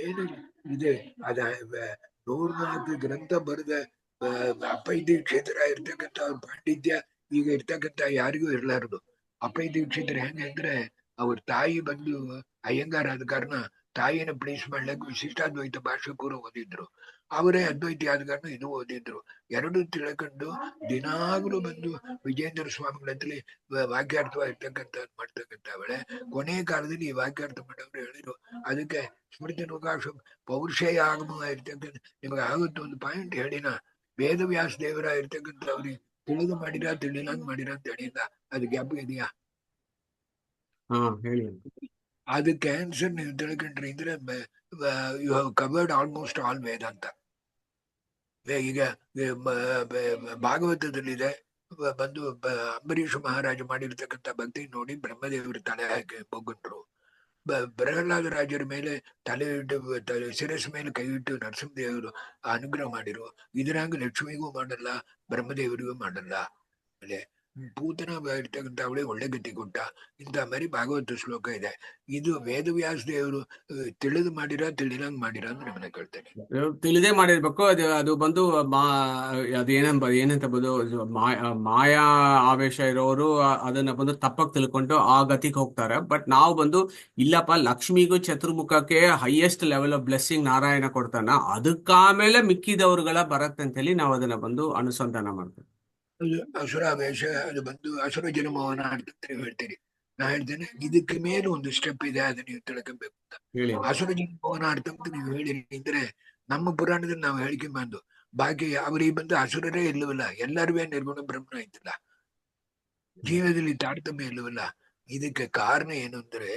B: ಏನು ಇದೆ ಅದ 104 ಗ್ರಂಥ ಬರೆದ ಅಪ್ಪೈ ದೀಕ್ಷಿತರ ಇರ್ತಕ್ಕಂಥ ಅವ್ರ ಪಾಂಡಿತ್ಯ ಈಗ ಇರ್ತಕ್ಕಂಥ ಯಾರಿಗೂ ಇರ್ಲಾರದು. ಅಪ್ಪೈ ದೀಕ್ಷಿತರ ಹೆಂಗೆ ಅಂದ್ರೆ ಅವ್ರ ತಾಯಿ ಬಂದು ಅಯ್ಯಂಗಾರ್ ಆದ ಕಾರಣ ತಾಯಿನ ಪ್ಲೇಸ್ ಮಾಡ್ಲಿಕ್ಕೆ ವಿಶಿಷ್ಟಾದ್ವೈತ ಭಾಷೆ ಪೂರ್ವ ಓದಿದ್ರು. ಅವರೇ ಅದ್ವೈತಿ ಆದ ಕಾರಣ ಇದು ಓದಿದ್ರು. ಎರಡು ತಿಳ್ಕೊಂಡು ದಿನಾಗ್ಲೂ ಬಂದು ವಿಜೇಂದ್ರ ಸ್ವಾಮಿಗಳ ಹತ್ರ ವಾಕ್ಯಾರ್ಥವಾಗಿರ್ತಕ್ಕಂಥದ್ದು ಮಾಡ್ತಕ್ಕಂಥ ವೇಳೆ ಕೊನೆಯ ಕಾಲದಲ್ಲಿ ಈ ವಾಕ್ಯಾರ್ಥ ಮಾಡೋರು ಹೇಳಿದ್ರು. ಅದಕ್ಕೆ ಸ್ಮೃತಿ ಅವಕಾಶ ಪೌರುಷೇಯ ಆಗಮ ಇರ್ತಕ್ಕಂಥ ನಿಮಗೆ ಆಗುತ್ತೆ ಒಂದು ಪಾಯಿಂಟ್ ಹೇಳಿನ ವೇದವ್ಯಾಸ ದೇವರ ಇರ್ತಕ್ಕಂಥ ಅವ್ರಿಗೆ ತಿಳಿದು ಮಾಡಿರ ತಿಳಿಲಂಗ್ ಮಾಡಿರ ಅಂತ ಹೇಳಿಲ್ಲ. ಅದು ಗ್ಯಾಪ್ ಇದೆಯಾ?
A: ಹಾ ಹೇಳಿ.
B: ಅದಕ್ಕೆ ಆನ್ಸರ್ ನೀವು ತಿಳ್ಕೊಂಡ್ರಿ ಅಂದ್ರೆ you have covered almost all Vedanta. ಈಗ ಭಾಗವತದಲ್ಲಿದೆ ಬಂದು ಅಂಬರೀಷ ಮಹಾರಾಜ ಮಾಡಿರ್ತಕ್ಕಂಥ ಭಕ್ತಿ ನೋಡಿ ಬ್ರಹ್ಮದೇವರು ತಲೆ ಹಾಕಿ ಬೊಗ್ಗಂಟ್ರು. ಪ್ರಹ್ಲಾದ ರಾಜರ ಮೇಲೆ ತಲೆ ಇಟ್ಟು ಶಿರಸ್ ಮೇಲೆ ಕೈ ಇಟ್ಟು ನರಸಿಂಹದೇವರು ಅನುಗ್ರಹ ಮಾಡಿರು. ಇದ್ರಾಗ ಲಕ್ಷ್ಮಿಗೂ ಮಾಡಲ್ಲ, ಬ್ರಹ್ಮದೇವರಿಗೂ ಮಾಡಲ್ಲ. ಆಮೇಲೆ ಪೂತನ ಇರ್ತಕ್ಕಂಥ ಅವಳೆ ಒಳ್ಳೆ ಗತಿ ಕೊಟ್ಟ. ಇಂಥ ಮರಿ ಭಾಗವತ ಶ್ಲೋಕ ಇದೆ. ಇದು ವೇದವ್ಯಾಸ ದೇವರು ತಿಳಿದು ಮಾಡಿರ ತಿಳಿದಂಗ್ ಮಾಡಿರ ಅಂತ ನಿಮ್ಮನ್ನ ಕೇಳ್ತೇನೆ.
A: ತಿಳಿದೇ ಮಾಡಿರ್ಬೇಕು. ಅದು ಬಂದು ಏನಂತ ಬಂದು ಮಾಯಾ ಆವೇಶ ಇರೋರು ಅದನ್ನ ಬಂದು ತಪ್ಪಾಗಿ ತಿಳ್ಕೊಂಡು ಆ ಗತಿಗೆ ಹೋಗ್ತಾರೆ. ಬಟ್ ನಾವು ಬಂದು ಇಲ್ಲಪ್ಪ, ಲಕ್ಷ್ಮಿಗೂ ಚತುರ್ಮುಖಕ್ಕೆ highest level of blessing Narayana ಕೊಡ್ತಾನ, ಅದಕ್ಕಾಮೇಲೆ ಮಿಕ್ಕಿದವ್ರುಗಳ ಬರತ್ತೆ ಅಂತ ಹೇಳಿ ನಾವು ಅದನ್ನ ಬಂದು ಅನುಸಂಧಾನ ಮಾಡ್ತೇವೆ.
B: ಅದು ಅಸುರಾವೇಶ, ಅದು ಬಂದು ಅಸುರ ಜನ್ಮವನ ಅಂತ ನೀವು ಹೇಳ್ತೀರಿ. ನಾ ಹೇಳ್ತೇನೆ ಇದಕ್ಕೆ ಮೇಲೆ ಒಂದು ಸ್ಟೆಪ್ ಇದೆ, ಅದನ್ನ ನೀವು ತಿಳ್ಕೊಬೇಕು ಅಂತ.
A: ಹೇಳಿ.
B: ಅಸುರ ಜನ್ಮವನ ಅರ್ಥ ಅಂತ ನೀವು ಹೇಳಿರಿ ಅಂದ್ರೆ ನಮ್ಮ ಪುರಾಣದಲ್ಲಿ ನಾವು ಹೇಳಿಕೆ ಬಂದು ಬಾಕಿ ಅವರಿಗೆ ಬಂದು ಅಸುರರೇ ಇಲ್ಲವಲ್ಲ, ಎಲ್ಲರೂ ನಿರ್ಗುಣ ಬ್ರಹ್ಮ ಆಯ್ತಲ್ಲ, ಜೀವದಲ್ಲಿ ತಾರತಮ್ಯ ಇಲ್ಲವಲ್ಲ. ಇದಕ್ಕೆ ಕಾರಣ ಏನು ಅಂದ್ರೆ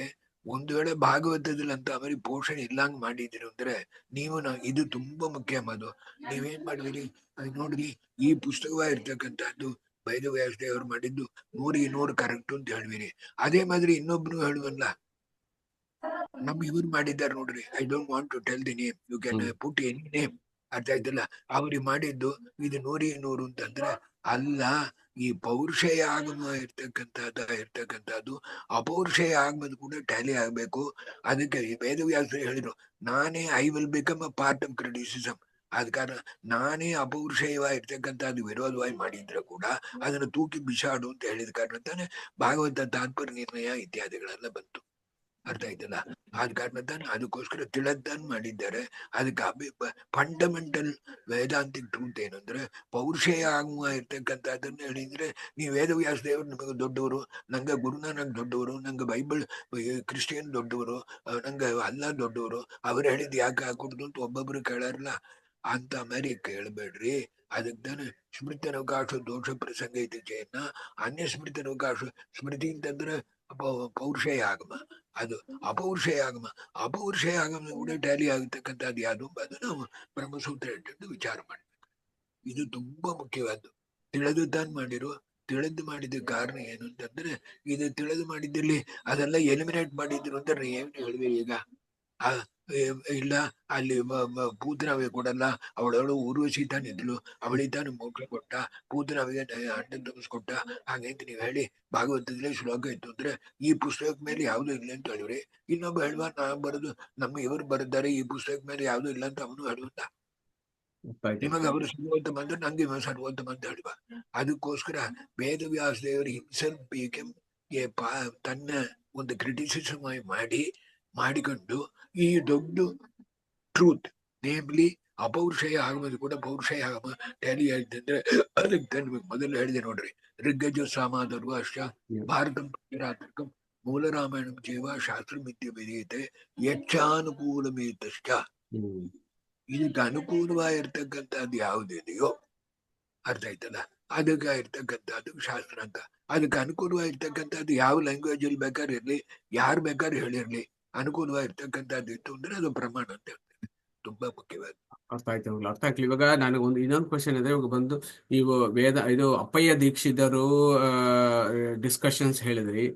B: ಒಂದು ವೇಳೆ ಭಾಗವತದಲ್ಲಿ ಅಂತ ಅವರಿಗೆ ಪೋಷಣೆ ಇಲ್ಲಂಗ್ ಮಾಡಿದಿರು ಅಂದ್ರೆ ನೀವು ಇದು ತುಂಬಾ ಮುಖ್ಯ ಅದು. ನೀವೇನ್ ಮಾಡಿದಿರಿ ನೋಡ್ರಿ, ಈ ಪುಸ್ತಕವಾಗಿರ್ತಕ್ಕಂಥದ್ದು ವೇದವ್ಯಾಸ ದೇವರು ಮಾಡಿದ್ದು 100 ಕರೆಕ್ಟ್ ಅಂತ ಹೇಳ್ವಿರಿ. ಅದೇ ಮಾದ್ರಿ ಇನ್ನೊಬ್ರು ಹೇಳುವಲ್ಲ, ನಮ್ ಇವ್ರು ಮಾಡಿದ್ದಾರೆ ನೋಡ್ರಿ, I don't want to tell the name, you can put any name, ಅರ್ಥ ಆಯ್ತಲ್ಲ. ಅವ್ರಿಗೆ ಮಾಡಿದ್ದು ಇದು 100 ಅಂತಂದ್ರೆ ಅಲ್ಲ, ಈ ಪೌರುಷೇಯ ಆಗಮ ಇರ್ತಕ್ಕಂಥದ್ದು ಅಪೌರುಷೇಯ ಆಗಮದ ಕೂಡ ಟ್ಯಾಲಿ ಆಗ್ಬೇಕು. ಅದಕ್ಕೆ ವೇದವ್ಯಾಸರು ಹೇಳಿದ್ರು, ನಾನೇ I will become a part of criticism. ಆದ ಕಾರಣ ನಾನೇ ಅಪೌರುಷೇಯವಾಗಿ ಇರ್ತಕ್ಕಂಥದ್ದು ವಿರೋಧವಾಗಿ ಮಾಡಿದ್ರೆ ಕೂಡ ಅದನ್ನು ತೂಕಿ ಬಿಸಾಡು ಅಂತ ಹೇಳಿದ ಕಾರಣ ತಾನೆ ಭಾಗವತ ತಾತ್ಪರ್ಯ ನಿರ್ಣಯ ಇತ್ಯಾದಿಗಳೆಲ್ಲ ಬಂತು. ಅರ್ಥ ಆಯ್ತಲ್ಲ. ಆದ ಕಾರಣ ತಾನೆ ಅದಕ್ಕೋಸ್ಕರ ತಿಳದ್ದನ್ ಮಾಡಿದ್ದಾರೆ. ಅದಕ್ಕೆ ಫಂಡಮೆಂಟಲ್ ವೇದಾಂತಿಕ್ ಟ್ರೂತ್ ಏನಂದ್ರೆ ಪೌರುಷೇಯ ಆಗುವ ಇರ್ತಕ್ಕಂಥದ್ದನ್ನ ಹೇಳಿದ್ರೆ, ನೀವು ವೇದವ್ಯಾಸ ದೇವರು ನಿಮಗೆ ದೊಡ್ಡವರು, ನಂಗೆ ಗುರುನಾನಕ್ ದೊಡ್ಡವರು, ನಂಗೆ ಬೈಬಲ್ ಕ್ರಿಶ್ಚಿಯನ್ ದೊಡ್ಡವರು, ನಂಗೆ ಅಲ್ಲ ದೊಡ್ಡವರು, ಅವ್ರು ಹೇಳಿದ್ ಯಾಕೆ ಹಾಕೊಡುದು ಅಂತ ಒಬ್ಬೊಬ್ರು ಕೇಳಾರಲ್ಲ, ಅಂತ ಮರಿ ಕೇಳಬೇಡ್ರಿ. ಅದಕ್ಕೆ ತಾನೆ ಸ್ಮೃತಿನವಕಾಶ ದೋಷ ಪ್ರಸಂಗ ಇತ್ತೀಚೆಯನ್ನ ಅನ್ಯ ಸ್ಮೃತಿನವಕಾಶ ಸ್ಮೃತಿ ಅಂತಂದ್ರೆ ಪೌರುಷೇಯ ಆಗಮ, ಅದು ಅಪೌರುಷೇಯ ಆಗಮ. ಅಪೌರುಷೇಯ ಆಗಮ ಕೂಡ ಟ್ಯಾಲಿ ಆಗತಕ್ಕಂಥದ್ದು ಯಾವುದು ಅದು ನಾವು ಬ್ರಹ್ಮಸೂತ್ರ ಇಟ್ಟು ವಿಚಾರ ಮಾಡ್ಬೇಕು. ಇದು ತುಂಬಾ ಮುಖ್ಯವಾದ್ದು. ತಿಳಿದು ತಾನು ಮಾಡಿರೋ, ತಿಳಿದು ಮಾಡಿದ ಕಾರಣ ಏನು ಅಂತಂದ್ರೆ ಇದು ತಿಳಿದು ಮಾಡಿದ್ದಲ್ಲಿ ಅದೆಲ್ಲ ಎಲಿಮಿನೇಟ್ ಮಾಡಿದ್ರು ಅಂತ ಏನ್ ಹೇಳಿದ್ವಿ ಈಗ. ಇಲ್ಲ ಅಲ್ಲಿ ಪೂತನವೇ ಕೊಡಲ್ಲ, ಅವಳವಳು ಊರ್ವಶಿ ತಾನಿದ್ಲು, ಅವಳಿಗೆ ತಾನು ಮೋಕ್ಷ ಕೊಟ್ಟ, ಪೂತನವಿಗೆ ಅಣ್ಣ ತುಂಬಿಸ್ಕೊಟ್ಟ, ಹಾಗಂತ ನೀವು ಹೇಳಿ ಭಾಗವತದಲ್ಲಿ ಶ್ಲೋಕ ಇತ್ತು ಅಂದ್ರೆ ಈ ಪುಸ್ತಕದ ಮೇಲೆ ಯಾವ್ದು ಇಲ್ಲ ಅಂತ ಹೇಳಿವ್ರಿ. ಇನ್ನೊಬ್ಬ ಹೇಳುವ ನಾ ಬರೋದು ನಮ್ಮ ಇವರು ಬರೆದಾರೆ, ಈ ಪುಸ್ತಕದ ಮೇಲೆ ಯಾವ್ದು ಇಲ್ಲ ಅಂತ ಅವನು ಹೇಳುವಂತ. ನಿಮಗೆ ಅವರು ಸರ್ವೋತ್ತಮ ಅಂದ್ರೆ ನಂಗೆ ಇವ ಸರ್ವೋತ್ತಮ ಅಂತ ಹೇಳುವ. ಅದಕ್ಕೋಸ್ಕರ ವೇದವ್ಯಾಸ ದೇವರು ಹಿಮ್ಸೆಲ್ಫ್ ಬೇಕೆಂ ತನ್ನ ಒಂದು ಕ್ರಿಟಿಸಿಸಮ್ ಮಾಡಿಕೊಂಡು ಈ ದೊಡ್ಡ ಟ್ರೂತ್, ನೇಮ್ಲಿ ಅಪೌರುಷೇಯ ಆಗಮದು ಕೂಡ ಪೌರುಷೇಯ ಆಗಮ ಟ್ಯಾಲಿ ಹೇಳಿದ್ರೆ ಅದಕ್ಕೆ ಮೊದಲು ಹೇಳಿದೆ ನೋಡ್ರಿ, ಋಗ್ಗಜ ಸಾಮಾಧರ್ವ ಅಷ್ಟ ಭಾರತಂ ರಾತ್ರಿಕಂ ಮೂಲ ರಾಮಾಯಣಂ ಜೀವ ಶಾಸ್ತ್ರಮಿತ್ಯ ವಿಧೀಯತೆ ಯಚ್ಚಾನುಕೂಲಮೇತಶ್ಚ. ಇದಕ್ಕೆ ಅನುಕೂಲವಾಗಿರ್ತಕ್ಕಂಥದ್ದು ಯಾವುದಿದೆಯೋ, ಅರ್ಥ ಆಯ್ತಲ್ಲ, ಅದಕ್ಕೆ ಇರ್ತಕ್ಕಂಥದ್ದು ಶಾಸ್ತ್ರ ಅಂತ. ಅದಕ್ಕೆ ಅನುಕೂಲವಾಗಿರ್ತಕ್ಕಂಥದ್ದು ಯಾವ ಲ್ಯಾಂಗ್ವೇಜ್ ಅಲ್ಲಿ ಬೇಕಾದ್ರೆ ಇರ್ಲಿ, ಯಾರು ಬೇಕಾದ್ರೆ ಹೇಳಿರ್ಲಿ, ಅನುಕೂಲವಾಗಿರ್ತಕ್ಕಂಥದ್ದು ಇತ್ತು ಅಂದ್ರೆ ಅದು ಪ್ರಮಾಣ ಅಂತ ಹೇಳ್ತೇವೆ. ತುಂಬಾ ಮುಖ್ಯವಾದ.
A: ಅರ್ಥ ಆಯ್ತು. ಅರ್ಥ ಆಗ್ಲಿ. ಇವಾಗ ನನಗೆ ಇನ್ನೊಂದು ಕ್ವಶನ್ ಇದೆ. ಇವಾಗ ಬಂದು ನೀವು ಇದು ಅಪ್ಪಯ್ಯ ದೀಕ್ಷಿತರು ಡಿಸ್ಕಷನ್ಸ್ ಹೇಳಿದ್ರಿ.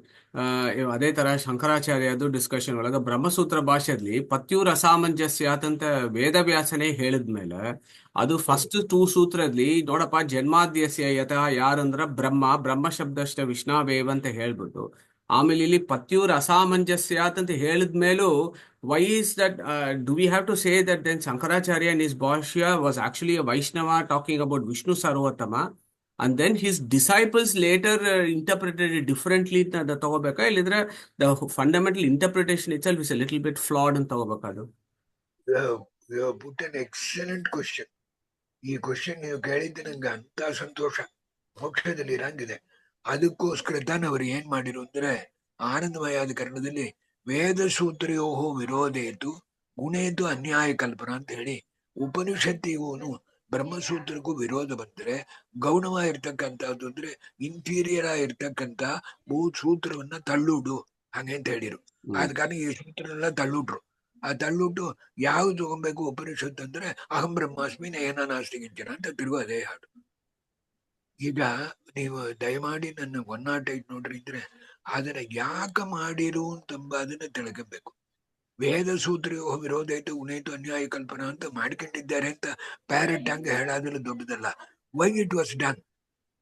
A: ಅದೇ ತರ ಶಂಕರಾಚಾರ್ಯದು ಡಿಸ್ಕಷನ್ ಒಳಗ ಬ್ರಹ್ಮಸೂತ್ರ ಭಾಷೆಯಲ್ಲಿ ಪತ್ಯೂರ್ ಅಸಾಮಂಜಸ್ಯ ಅಂತ ವೇದವ್ಯಾಸನೇ ಹೇಳಿದ್ಮೇಲೆ ಅದು ಫಸ್ಟ್ 2 ಸೂತ್ರದಲ್ಲಿ ನೋಡಪ್ಪ, ಜನ್ಮಾದ್ಯಸ್ಯ ಯಥ ಯಾರಂದ್ರ ಬ್ರಹ್ಮ ಶಬ್ದಷ್ಟ ವಿಷ್ಣಾವೇವ ಅಂತ ಹೇಳ್ಬಿಟ್ಟು, ಆಮೇಲೆ ಇಲ್ಲಿ ಪತ್ಯೂರ್ ಅಸಾಮಂಜಸ್ಯ ಅಂತ ಹೇಳಿದ್ಮೇಲೂ why is that do we have to say that then Shankaracharya in his Bhashya was actually a Vaishnava talking about Vishnu Sarvatama, and then his disciples later interpreted it differently ಅಂತ ತಗೋಬೇಕಾ, ಇಲ್ಲಿದ್ರೆ the fundamental interpretation itself is a little bit flawed ಅಂತ ತಗೋಬೇಕಾ ಅದು?
B: You have put an excellent question. ಈ question ನೀವು ಕೇಳಿದ್ದೆ ನಂಗೆ ಅಂತ ಸಂತೋಷ, ಮೋಕ್ಷದಲ್ಲಿ ಇರಂಗಿದೆ. ಅದಕ್ಕೋಸ್ಕರ ತಾನು ಅವರು ಏನ್ ಮಾಡಿರು ಅಂದ್ರೆ, ಆನಂದಮಯಾದ ಕರ್ಣದಲ್ಲಿ ವೇದ ಸೂತ್ರಯೋಹೋ ವಿರೋಧೇತು ಗುಣೇತು ಅನ್ಯಾಯ ಕಲ್ಪನಾ ಅಂತ ಹೇಳಿ, ಉಪನಿಷತ್ತಿಗೂ ಬ್ರಹ್ಮಸೂತ್ರಕ್ಕೂ ವಿರೋಧ ಬಂದ್ರೆ ಗೌಣವಾಗಿರ್ತಕ್ಕಂಥದ್ದು ಅಂದ್ರೆ ಇನ್ಫೀರಿಯರ್ ಆಗಿರ್ತಕ್ಕಂಥ ಸೂತ್ರವನ್ನ ತಳ್ಳುಡು ಹಂಗೆ ಅಂತ ಹೇಳಿರು. ಆದ ಕಾರಣ ಈ ಸೂತ್ರನೆಲ್ಲ ತಳ್ಳುಟ್ರು. ಆ ತಳ್ಳುಟ್ಟು ಯಾವ್ದು ತಗೊಬೇಕು ಉಪನಿಷತ್ತು ಅಂದ್ರೆ ಅಹಂ ಬ್ರಹ್ಮಾಸ್ಮಿ ನಯನ ನಾಸ್ತಿ ಕಿಂಚನ ಅಂತ ತಿರುಗು ಅದೇ ಹಾಡು. ಈಗ ನೀವು ದಯಮಾಡಿ ನನ್ನ 108 ನೋಡ್ರಿ ಇದ್ರೆ ಅದನ್ನ ಯಾಕ ಮಾಡಿರು ಅಂತಂಬ ಅದನ್ನ ತಿಳ್ಕೊಬೇಕು. ವೇದ ಸೂತ್ರಿಯೋ ವಿರೋಧ ಐತು ಉನೇತು ಅನ್ಯಾಯ ಕಲ್ಪನಾ ಅಂತ ಮಾಡ್ಕೊಂಡಿದ್ದಾರೆ ಅಂತ ಪ್ಯಾರೆಟ್ ಹಂಗೆ ಹೇಳೋದಿಲ್ಲ ದೊಡ್ಡದಲ್ಲ. Why it was done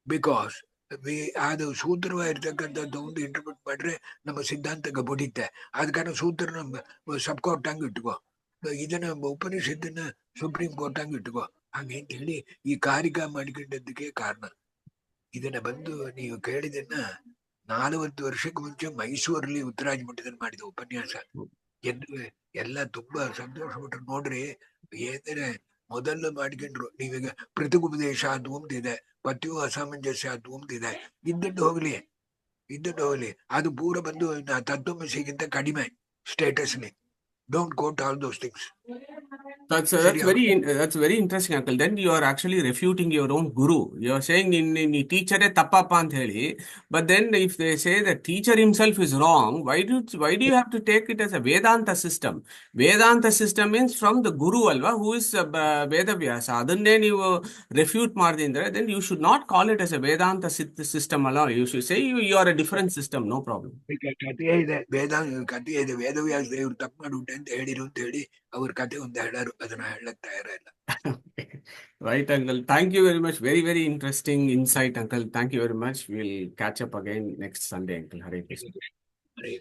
B: because ಅದು ಸೂತ್ರವಾಗಿರ್ತಕ್ಕಂಥದ್ದು ಒಂದು ಇಂಟರ್ಪ್ರಿಟ್ ಮಾಡ್ರೆ ನಮ್ಮ ಸಿದ್ಧಾಂತಕ್ಕೆ ಬುಡಿತೆ. ಆದ ಕಾರಣ ಸೂತ್ರನ ಸಬ್ ಕೋರ್ಟ್ ಹಂಗೆ ಇಟ್ಕೋ, ಇದನ್ನ ಉಪನಿಷತ್ತನ್ನ ಸುಪ್ರೀಂ ಕೋರ್ಟ್ ಹಂಗೆ ಇಟ್ಕೋ ಹಂಗೆ ಅಂತ ಹೇಳಿ ಈ ಕಾರಿಕ ಮಾಡಿಕೊಂಡದ್ದಕ್ಕೆ ಕಾರಣ. ಇದನ್ನ ಬಂದು ನೀವು ಕೇಳಿದನ್ನ 40 ವರ್ಷಕ್ಕೆ ಮುಂಚೆ ಮೈಸೂರಲ್ಲಿ ಉತ್ತರಾಜ ಮಠದಲ್ಲಿ ಮಾಡಿದ ಉಪನ್ಯಾಸ ಎಲ್ಲ ತುಂಬಾ ಸಂತೋಷ ಪಟ್ರು. ನೋಡ್ರಿ ಏನೇ ಮೊದಲು ಮಾಡ್ಕೊಂಡ್ರು. ನೀವೀಗ ಪ್ರತಿಗುಪದೇಶ ಅದು ಒಂದಿದೆ, ಪತಿಯು ಅಸಾಮಂಜಸ್ಯ ಅದು ಒಂದಿದೆ, ಇದ್ದದ್ದು ಹೋಗ್ಲಿ ಅದು ಪೂರ ಬಂದು ತತ್ವಮಸಿಗಿಂತ ಕಡಿಮೆ ಸ್ಟೇಟಸ್ಲಿ. Don't quote all those things.
A: That's very interesting, uncle. Then you are actually refuting your own guru. You are saying in teacher tappapa ಅಂತ ಹೇಳಿ, but then if they say the teacher himself is wrong, why do you have to take it as a Vedanta system? Vedanta system means from the guru alva, who is Vedavyasa. ಅದನ್ನೇ ನೀವು refute ಮಾಡಿದ್ರೆ then you should not call it as a Vedanta system ಅಲ್ಲ. You should say you are a different system, no problem.
B: ಕಥೆಯೇ ಇದೆ, ಕಥೆ ಇದೆ. ವೇದವ್ಯಾಸ ದೇವ್ರು ತಪ್ಪು ಮಾಡಿಬಿಟ್ಟೆ ಅಂತ ಹೇಳಿರು ಅಂತ ಹೇಳಿ ಅವ್ರ ಕಥೆ ಒಂದು ಹೇಳಾರು, ಅದನ್ನ ಹೇಳಕ್ ತಯಾರಿಲ್ಲ.
A: Right, uncle. Thank you very much. Very, very interesting insight, uncle. Thank you very much. We'll catch up again next Sunday, uncle. Hare Krishna.
B: Hare